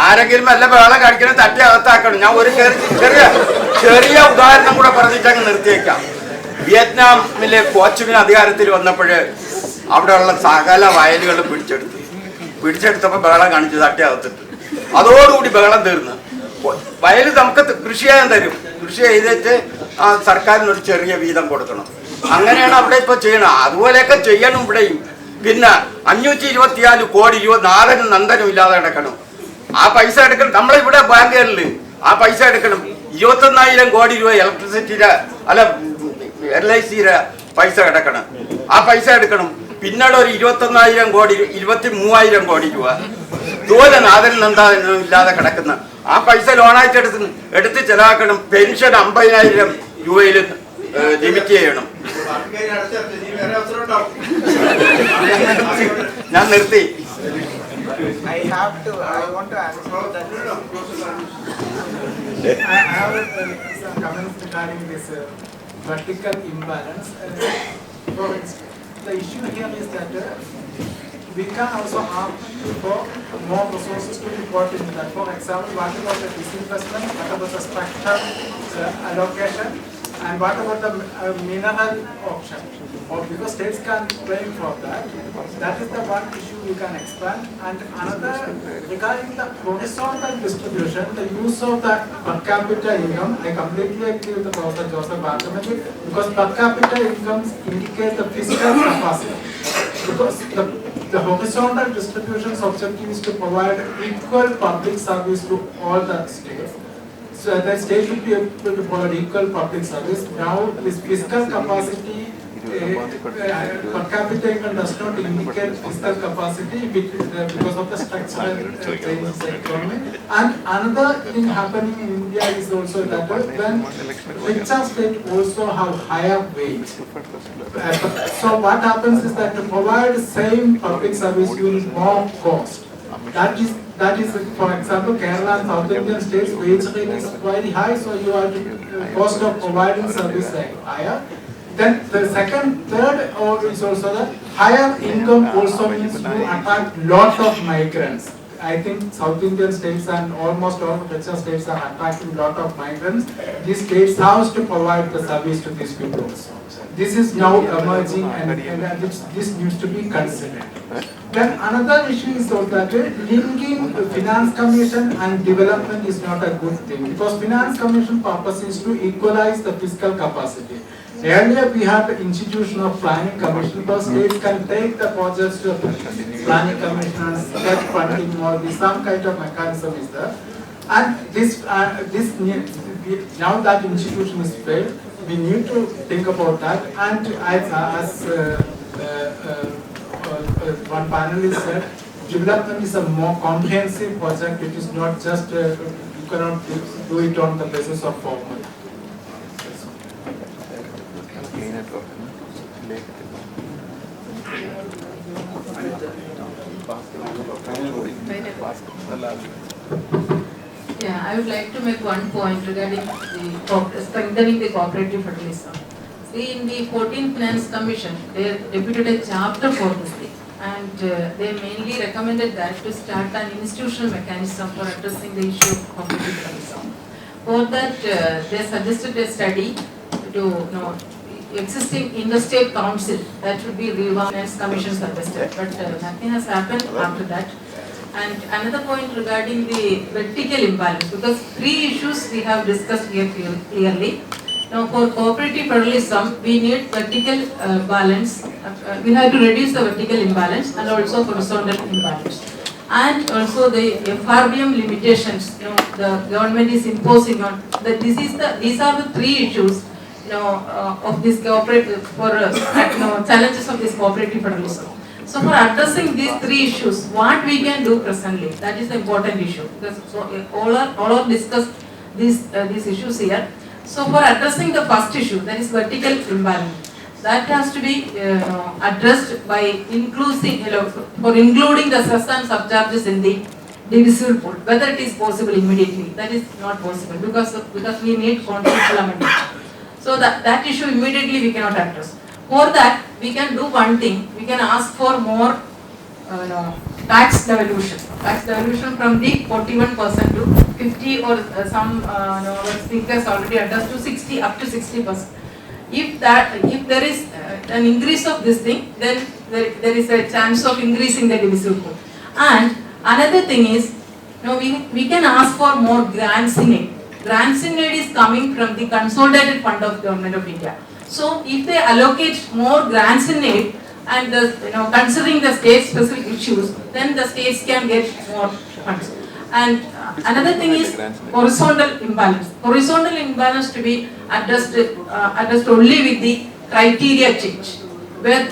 ആരെങ്കിലും വല്ല ബഹളം കഴിക്കണം, തട്ടി അകത്താക്കണം. ഞാൻ ഒരു ചെറിയ ഉദാഹരണം കൂടെ പറഞ്ഞിട്ടങ്ങ് നിർത്തിയേക്കാം. വിയറ്റ്നാമിലെ കോച്ചുവിന് അധികാരത്തിൽ വന്നപ്പോൾ അവിടെയുള്ള സകല വയലുകളും പിടിച്ചെടുത്തപ്പോൾ ബഹളം കാണിച്ച് തട്ടി അകത്തിട്ട്. അതോടുകൂടി ബഹളം തീർന്ന്. വയൽ നമുക്ക് കൃഷി ചെയ്യാൻ തരും. കൃഷി ചെയ്തിട്ട് സർക്കാരിനൊരു ചെറിയ വീതം കൊടുക്കണം. അങ്ങനെയാണ് അവിടെ ഇപ്പോൾ ചെയ്യണം. അതുപോലെയൊക്കെ ചെയ്യണം ഇവിടെയും. പിന്നെ 524 കോടി രൂപ നാടനും നന്ദനും ഇല്ലാതെ കിടക്കണം. ആ പൈസ എടുക്കണം. നമ്മളിവിടെ ബാങ്കുകളിൽ ആ പൈസ എടുക്കണം. 21,000 കോടി രൂപ ഇലക്ട്രിസിറ്റിയുടെ LICയുടെ പൈസ കിടക്കണം. ആ പൈസ എടുക്കണം. പിന്നീട് ഒരു 21,000 കോടി 23,000 കോടി രൂപ ഇതുപോലെ നാദനും നന്ദനും ഇല്ലാതെ കിടക്കുന്ന ആ പൈസ ലോണായിട്ട് എടുത്ത് ചെലവാക്കണം. പെൻഷൻ 50,000 രൂപയിൽ ലിമിറ്റ് ചെയ്യണം. ഞാൻ നിർത്തി. I want to answer that. I have some comments regarding this vertical imbalance. The issue here is that we can also ask for more resources to be brought into that. For example, what about the disinvestment, what about the structural allocation, and what about the mineral auction? Or because states can claim for that. That is the one issue we can expand. And another, regarding the horizontal distribution, the use of the per capita income, I completely agree with the Professor Joseph Barthelemy, because per capita incomes indicate the fiscal capacity. Because the horizontal distribution's objective is to provide equal public service to all the states. So the state should be able to provide equal public service. Now this fiscal capacity per capita income does not indicate fiscal capacity because of the structural changes in the economy. And another thing happening in India is also that when richer states also have higher wage. So what happens is that to provide same public service you need more cost. That is, for example, Kerala and South Indian states wage rate is very high, so you are cost of providing service is higher. Then the third is also that higher income also means you attract lot of migrants. I think South Indian states and almost all richer states are attracting lot of migrants. These states have to provide the service to these people also. This is now emerging and this needs to be considered. Then another issue is that linking finance commission and development is not a good thing because finance commission purpose is to equalize the fiscal capacity. Earlier we had the institution of planning commission because states can take the projects to planning commission and get funding or some kind of mechanism is there. And this now that institution is failed, we need to think about that. And as one panelist said, development is a more comprehensive project. It is not just you cannot do it on the basis of formal. Yeah, I would like to make one point regarding the strengthening the cooperative federalism. See, in the 14th Finance Commission, they deputed a chapter for this thing, and they mainly recommended that to start an institutional mechanism for addressing the issue of cooperative federalism. For that, they suggested a study to existing interstate council that should be revamped. Finance Commission suggested, but nothing has happened after that. And another point regarding the vertical imbalance, because three issues we have discussed here clearly. Now for cooperative federalism, we need vertical balance. We have to reduce the vertical imbalance and also horizontal imbalance. And also the FRBM limitations, the government is imposing on that. These are the three issues, of this cooperative for challenges of this cooperative federalism. So for addressing these three issues, what we can do presently, that is the important issue. So all are discussed these issues here. So for addressing the first issue, that is vertical imbalance, that has to be addressed by including the cess and subcharges in the divisible pool. Whether it is possible immediately, that is not possible because we need constitutional amendment. So that issue immediately we cannot address. For that, we can do one thing. We can ask for more tax devolution. Tax devolution from the 41% to 50 or some speakers already addressed to 60 up to 60%. If there is an increase of this thing, then there is a chance of increasing the divisible pool. And another thing is, we can ask for more grants in aid. Grants in aid is coming from the consolidated fund of Government of India. So if they allocate more grants in aid and considering the state specific issues, then the states can get more funds. And another thing is horizontal imbalance. Horizontal imbalance to be addressed only with the criteria change. Where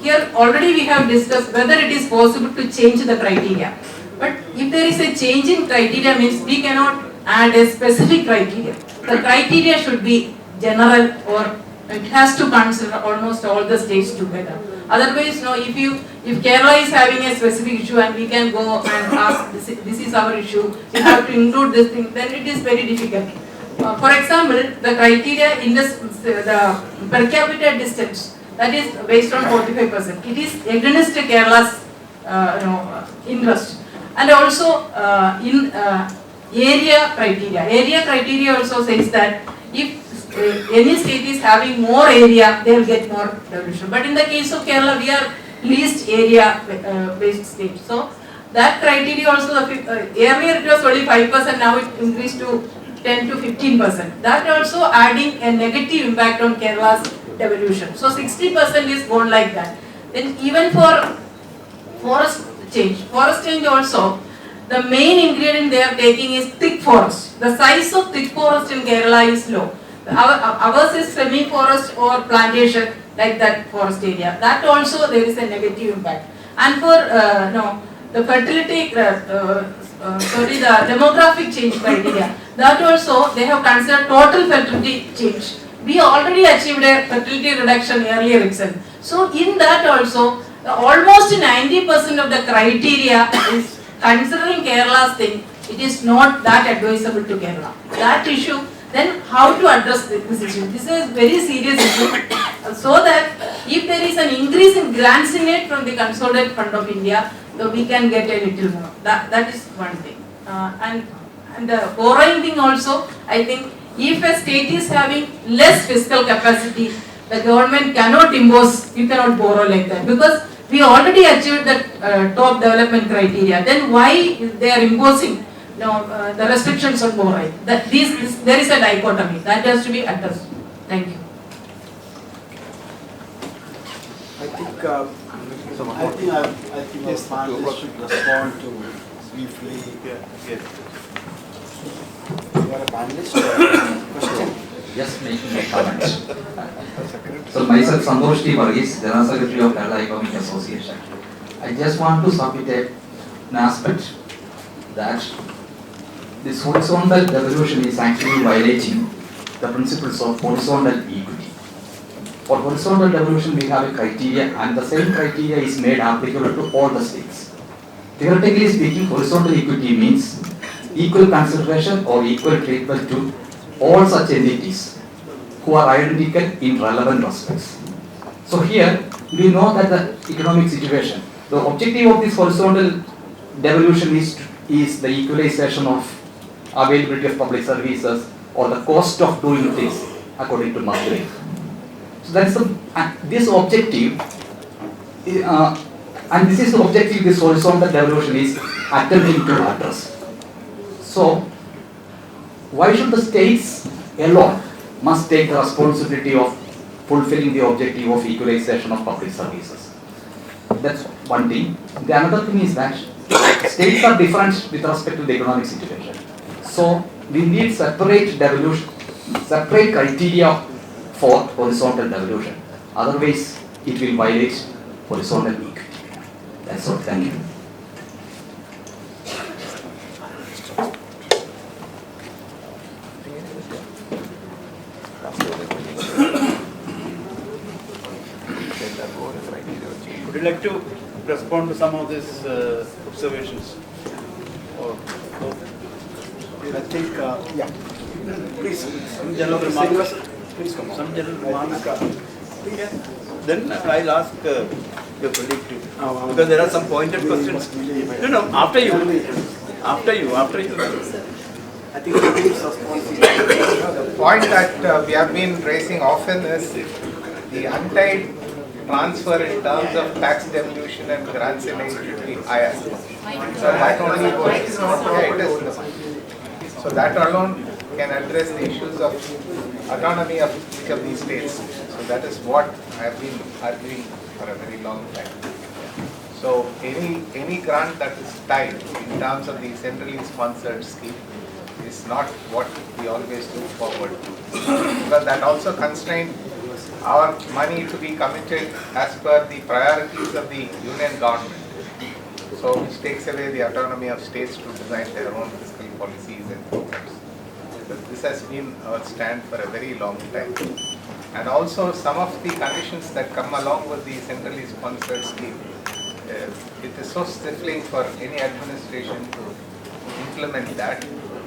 here already we have discussed whether it is possible to change the criteria. But if there is a change in criteria, means we cannot add a specific criteria. The criteria should be general, or it has to consider almost all the states together. Otherwise, if Kerala is having a specific issue and we can go and ask, this is our issue, we have to include this thing, then it is very difficult. For example, the criteria in the per capita distance, that is based on 45%. It is against Kerala's interest. And also in area criteria. Area criteria also says that if any state is having more area, they will get more devolution. But in the case of Kerala, we are least area based state. So that criteria also, earlier it was only 5%, now it increased to 10 to 15%. That also adding a negative impact on Kerala's devolution. So 60% is gone like that. Then even for forest change also, the main ingredient they are taking is thick forest. The size of thick forest in Kerala is low. Ours is semi-forest or plantation. like that forest area. That also there is a negative impact. And for the fertility, the demographic change criteria, that also they have considered total fertility change. We already achieved a fertility reduction earlier itself. So in that also, almost 90% of the criteria is considering Kerala's thing. It is not that advisable to Kerala. That issue, then how to address this issue? This is very serious issue. So that if there is an increase in grants in it from the Consolidated Fund of India, so we can get a little more. That is one thing. And the borrowing thing also, I think if a state is having less fiscal capacity, the government cannot impose, you cannot borrow like that, because we already achieved the top development criteria. Then why they are imposing the restrictions on borrowing? There is a dichotomy that has to be addressed. Thank you. I think our panelists should respond to briefly. You are a panelist. Question. Just making a comment. So myself, Santosh T. Varghese, General Secretary of Kerala Economic Association. I just want to submit an aspect that this horizontal devolution is actually violating the principles of horizontal equity. For horizontal devolution, we have a criteria, and the same criteria is made applicable to all the states. Theoretically speaking, horizontal equity means equal consideration or equal treatment to all such entities who are identical in relevant respects. So here, we know that the economic situation, the objective of this horizontal devolution is the equalization of availability of public services or the cost of doing things according to Maastricht. So that's this objective, and this is the objective this horizontal devolution is attempting to address. So, why should the states alone must take the responsibility of fulfilling the objective of equalization of public services? That's one thing. The another thing is that states are different with respect to the economic situation. So, we need separate devolution, separate criteria for horizontal devolution. Otherwise, it will violate horizontal equity. That's all. Thank you. Would you like to respond to some of these observations? I think, yeah. Please, some general remarks. Please come on. Some general remarks. Then I'll ask your colleague to, because there are some pointed questions. No, after you. I think the team's responsibility. The point that we have been raising often is the untied transfer in terms of tax devolution and grants in aid should be higher. So that only works. So that alone can address the issues of autonomy of each of these states. So that is what I have been arguing for a very long time. So any grant that is tied in terms of the centrally sponsored scheme is not what we always look forward to. Because that also constrains our money to be committed as per the priorities of the union government. So which takes away the autonomy of states to design their own fiscal policies and programs. This has been our stand for a very long time. And also some of the conditions that come along with the centrally sponsored scheme, it is so stifling for any administration to implement that,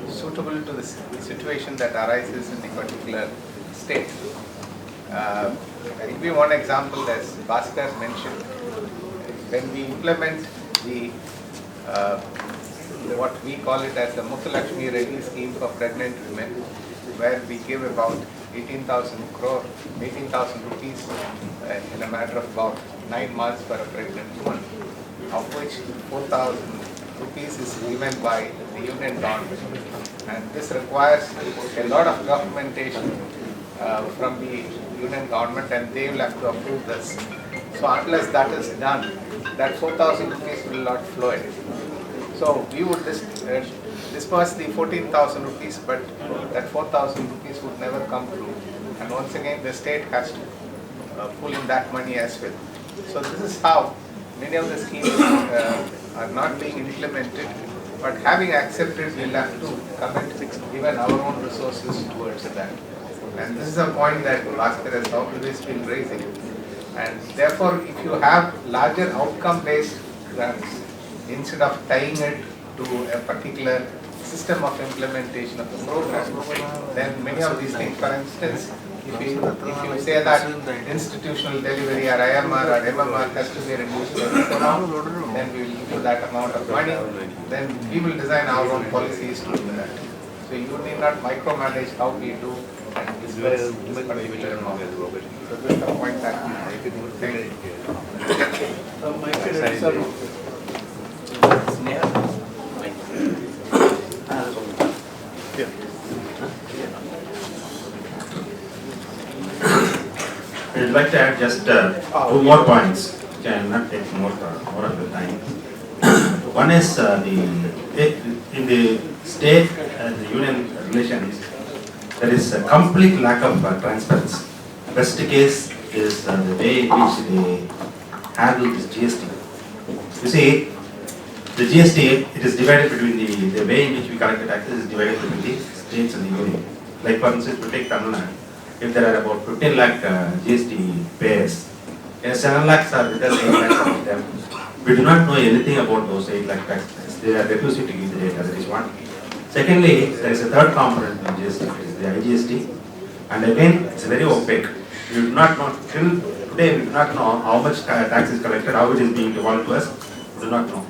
suitable to the situation that arises in the particular state. I'll give you one example, as Bhaskar mentioned. When we implement the what we call it as the Muthulakshmi Reddy scheme for pregnant women, where we give about 18,000 rupees in a matter of about 9 months for a pregnant woman, of which 4,000 rupees is given by the union government. And this requires a lot of documentation from the union government, and they will have to approve this. So unless that is done, that 4,000 rupees will not flow in. So we would disperse the 14,000 rupees, but that 4,000 rupees would never come through. And once again, the state has to pull in that money as well. So this is how many of the schemes are not being implemented, but having accepted, we'll have to commit even our own resources towards that. And this is a point that Bhaskar has always been raising. And therefore, if you have larger outcome-based grants, instead of tying it to a particular system of implementation of the program, then many of these things, for instance, if you say that institutional delivery or IMR or MMR has to be reduced by this amount, then we will give you that amount of money, then we will design our own policies to do that. So you need not micromanage how we do and disperse this particular amount. So this is the point that I think. I'd like to add just 2 more points. Can not take more of the time. One is in the state and the union relations, there is a complete lack of transparency. Best case is the way in which they handle this GST. You see, the GST, it is divided between the way in which we collect the taxes is divided between the states and the union. Like for instance, we take Tamil Nadu. If there are about 15 lakh GST payers, 7 lakhs are written 8 lakhs of them. We do not know anything about those 8 lakh taxes. They are refusing to give the data, that is one. Secondly, there is a third component in GST, it is the IGST. And again, it's very opaque. We do not know, till today we do not know how much tax is collected, how it is being devolved to us, we do not know.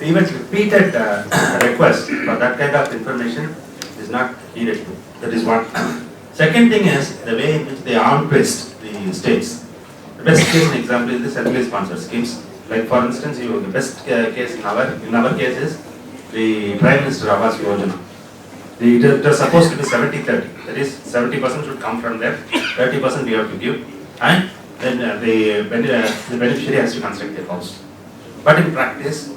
Even repeated requests for that kind of information is not needed to. That is one. Second thing is the way in which they arm twist the states. The best case example is the centrally sponsored schemes. Like for instance, the best case in our case is the Prime Minister Awas Yojana. It was supposed to be 70-30. That is, 70% should come from them, 30% we have to give, and then the beneficiary has to construct a house. But in practice,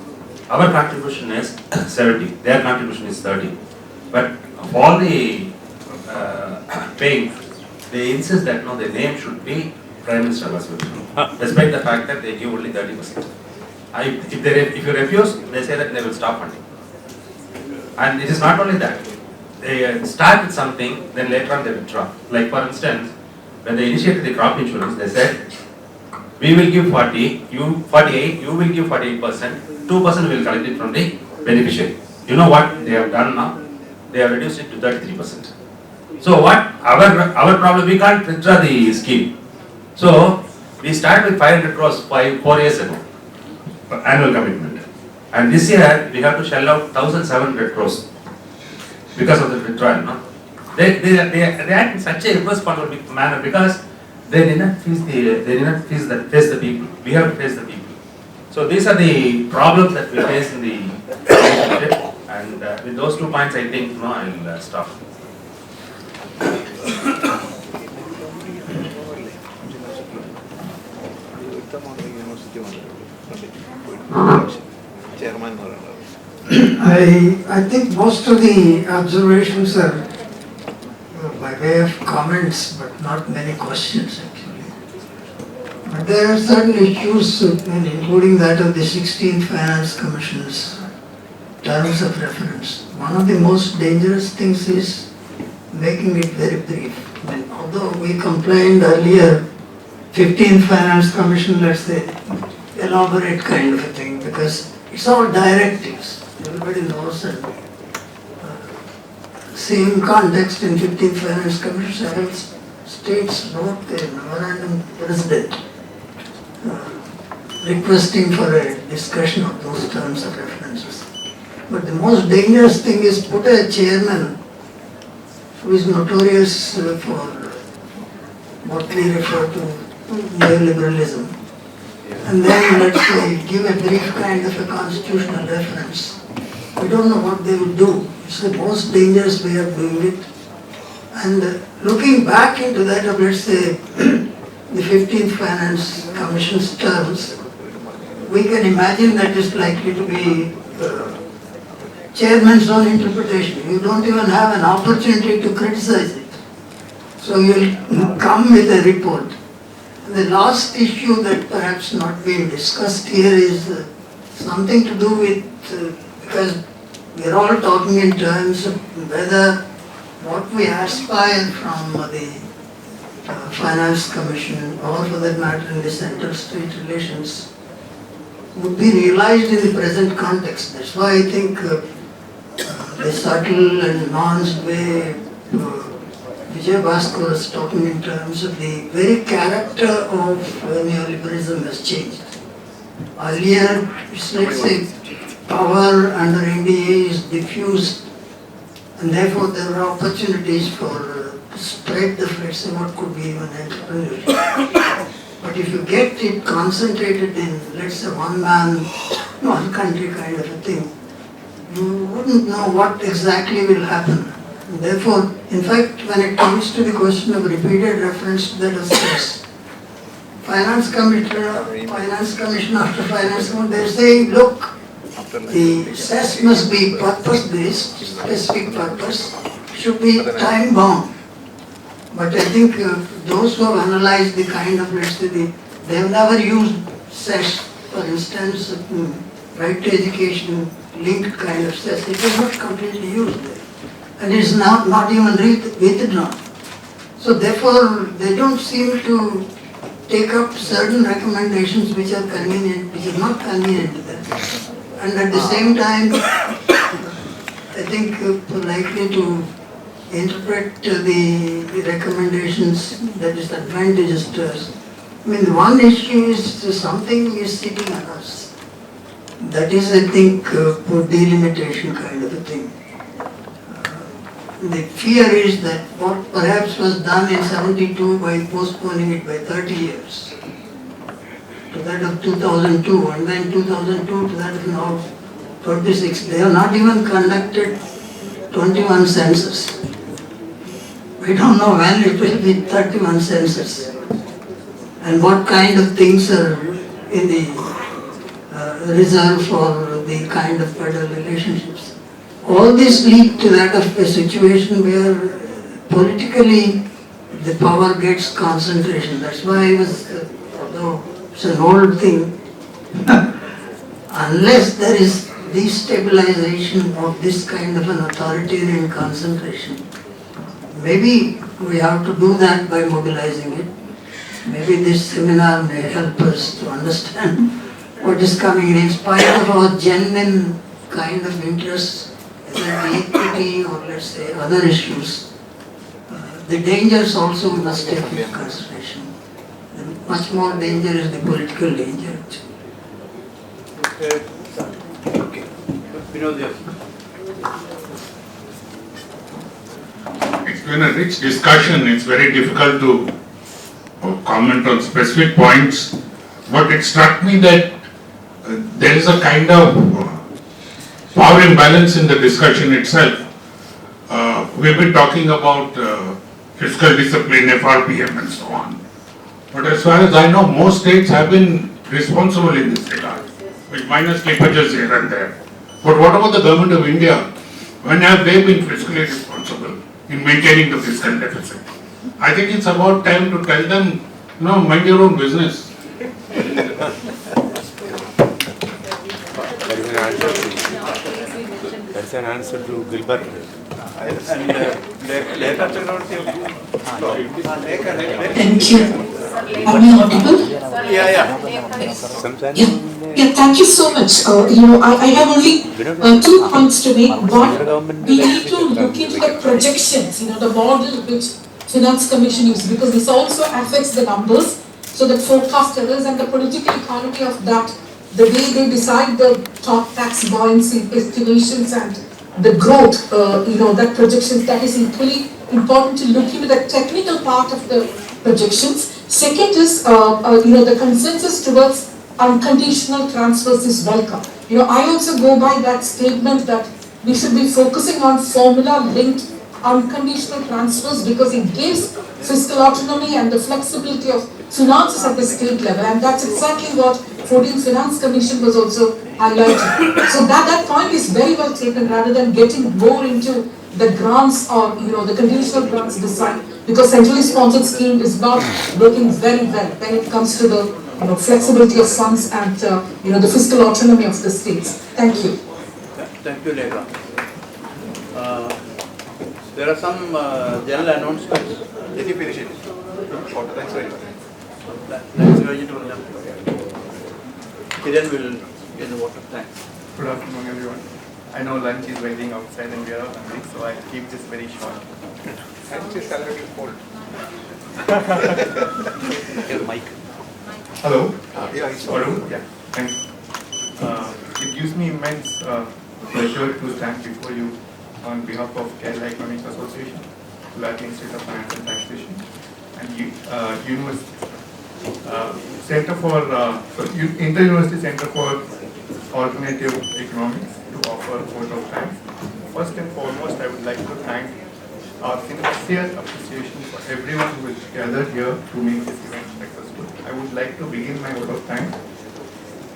our contribution is 70, their contribution is 30. But of all the paying, they insist that no, the name should be Prime Minister Awas Yojana, despite the fact that they give only 30%. If you refuse, they say that they will stop funding. And it is not only that. They start with something, then later on they withdraw. Like for instance, when they initiated the crop insurance, they said, we will give 40, you 48, you will give 48%, 2% will collect it from the beneficiary. You know what they have done now? They have reduced it to 33%. So what? Our problem, we can't withdraw the scheme. So we started with 500 crores 4 years ago, annual commitment. And this year we have to shell out 1,700 crores. Because of the withdrawal, no? They act in such a irresponsible manner because they did not face the people. We have to face the people. So these are the problems that we face in the relationship. And with those 2 points, I think no, I'll stop. I think most of the observations are by way of comments, but not many questions actually. But there are certain issues, including that of the 16th Finance Commission's terms of reference. One of the most dangerous things is making it very brief. Although we complained earlier, 15th Finance Commission, let's say, elaborate kind of a thing, because it's all directives. Everybody knows, and same context in 15th Finance Commission states note the memorandum president requesting for a discussion of those terms of references. But the most dangerous thing is put a chairman who is notorious for what we refer to neoliberalism, and then let's say give a brief kind of a constitutional reference. We don't know what they will do. It's the most dangerous way of doing it. And looking back into that of, let's say, the 15th Finance Commission's terms, we can imagine that is likely to be chairman's own interpretation. You don't even have an opportunity to criticize it. So you'll come with a report. The last issue that perhaps not being discussed here is something to do with, because we're all talking in terms of whether what we aspire from the Finance Commission, or for that matter in the Center-State relations, would be realized in the present context. That's why I think the subtle and nuanced way Vijay Bhaskar was talking in terms of the very character of neoliberalism has changed. Earlier, let's say, power under NDA is diffused, and therefore there are opportunities for spread the, let's say, what could be even entrepreneurship. But if you get it concentrated in, let's say, one man, one country kind of a thing, you wouldn't know what exactly will happen. And therefore, in fact, when it comes to the question of repeated reference to that of cess, Finance Commission after Finance Commission, they say, look, the cess must be purpose-based, specific purpose, should be time-bound. But I think those who have analyzed the kind of, let's say, they have never used cess, for instance, right to education linked kind of cess. It is not completely used there. And it is not even withdrawn. So therefore, they don't seem to take up certain recommendations which are convenient, which are not convenient to them. And at the same time, I think likely to interpret the recommendations that is advantageous to us. I mean, the one issue is something is sitting on us. That is, I think, delimitation kind of a thing. The fear is that what perhaps was done in 72 by postponing it by 30 years to that of 2002, and then 2002 to that of now 26. They have not even conducted 21 census. We don't know when it will be 31 census and what kind of things are in the reserve for the kind of federal relationships. All this lead to that of a situation where politically the power gets concentration. That's why I was, although it's an old thing, unless there is destabilization of this kind of an authoritarian concentration, maybe we have to do that by mobilizing it. Maybe this seminar may help us to understand what is coming in spite of our genuine kind of interests, whether the equity or let's say other issues. The dangers also we must take into consideration. The much more danger is the political danger. Okay. It's been a rich discussion. It's very difficult to comment on specific points, but it struck me that there is a kind of power imbalance in the discussion itself. We've been talking about fiscal discipline, FRPM and so on. But as far as I know, most states have been responsible in this regard, with minor slippages here and there. But what about the government of India? When have they been fiscally responsible in maintaining the fiscal deficit? I think it's about time to tell them, no, mind your own business. That's an answer to Gilbert. And Lekha Chakravarti. Thank you. Are we audible? Yeah. Yeah, thank you so much. I have only 2 points to make. One, we need to look into the projections, the model which Finance Commission uses, because this also affects the numbers, so the forecast errors and the political economy of that, the way they decide the top tax buoyancy estimations and the growth, that projections, that is equally important to look into the technical part of the projections. Second is, the consensus towards unconditional transfers is welcome. I also go by that statement that we should be focusing on formula-linked unconditional transfers because it gives fiscal autonomy and the flexibility of finances at the state level, and that's exactly what 14th Finance Commission was also highlighting. So that point is very well taken, rather than getting more into the grants or the conditional grants design. because centrally sponsored scheme is not working very well when it comes to the flexibility of funds and the fiscal autonomy of the states. Thank you. Thank you, Lekha. There are some general announcements. Let me finish it. Thanks very much. Thanks very much. Kiran will get the water. Thanks. Good afternoon, everyone. I know lunch is waiting outside and we are all hungry, so I'll keep this very short. Lunch is already cold. Mic. Hello? Yeah, it's audible. Yeah, thank you. It gives me immense pleasure to stand before you on behalf of Kerala Economics Association, Gulati Institute of Finance and Taxation, and University Center for Inter-University Center for Alternative Economics to offer a vote of thanks. First and foremost, I would like to thank our sincere appreciation for everyone who is gathered here to make this event successful. I would like to begin my vote of thanks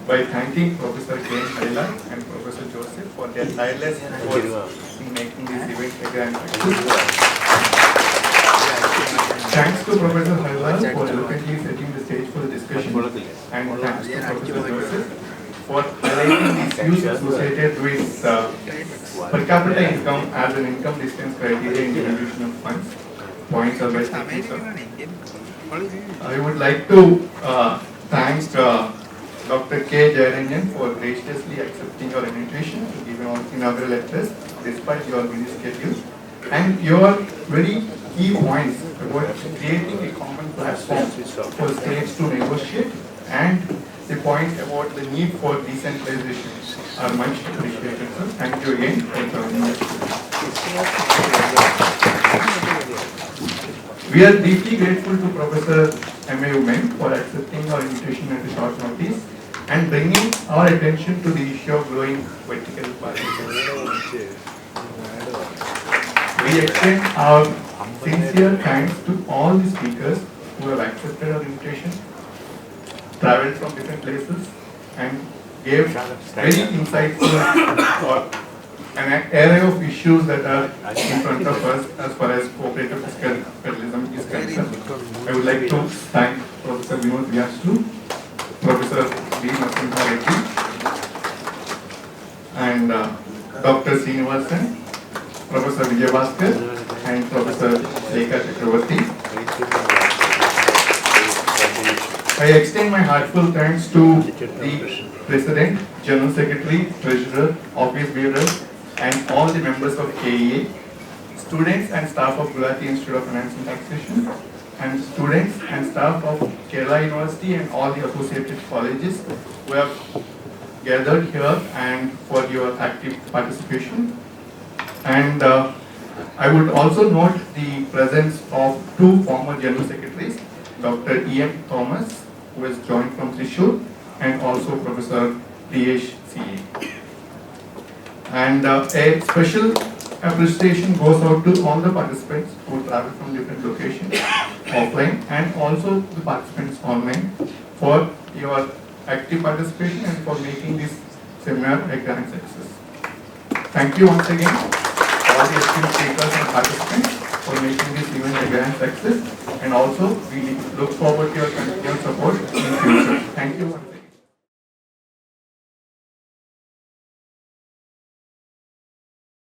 by thanking Professor K. Harila and Professor Joseph for their tireless efforts in making this event a grand success. Thanks to Professor Harila for eloquently setting the stage for the discussion, and thanks to Professor Joseph for highlighting the issues associated with per capita income as an income distance criteria in the distribution of funds. Points are best taken, sir. I would like to thank Dr. K. Jayaranjan for graciously accepting your invitation to give your inaugural lectures despite your busy schedule and your very key points about creating a common platform for states to negotiate and the point about the need for decentralization are much appreciated, sir. Thank you again for joining us. We are deeply grateful to Professor M.A. Umen for accepting our invitation at a short notice and bringing our attention to the issue of growing vertical participation. We extend our sincere thanks to all the speakers who have accepted our invitation, traveled from different places, and gave very insightful an array of issues that are in front of us as far as cooperative fiscal federalism is concerned. I would like to thank Professor Vinod Vyastu, Professor D. Narasimha Reddy, and Dr. Srinivasan, Professor Vijay Bhaskar, and Professor Lekha Chakravarti. I extend my heartfelt thanks to the President, General Secretary, Treasurer, Office Bearers, and all the members of KEA, students and staff of Gulati Institute of Finance and Taxation, and students and staff of Kerala University and all the associated colleges who have gathered here and for your active participation. And I would also note the presence of two former General Secretaries, Dr. E.M. Thomas, who has joined from Thrissur, and also Professor Priyesh C.A. And a special appreciation goes out to all the participants who travel from different locations, offline, and also the participants online for your active participation and for making this seminar a grand success. Thank you once again, all the esteemed speakers and participants, for making this event a grand success, and also we look forward to your continued support in future. Thank you.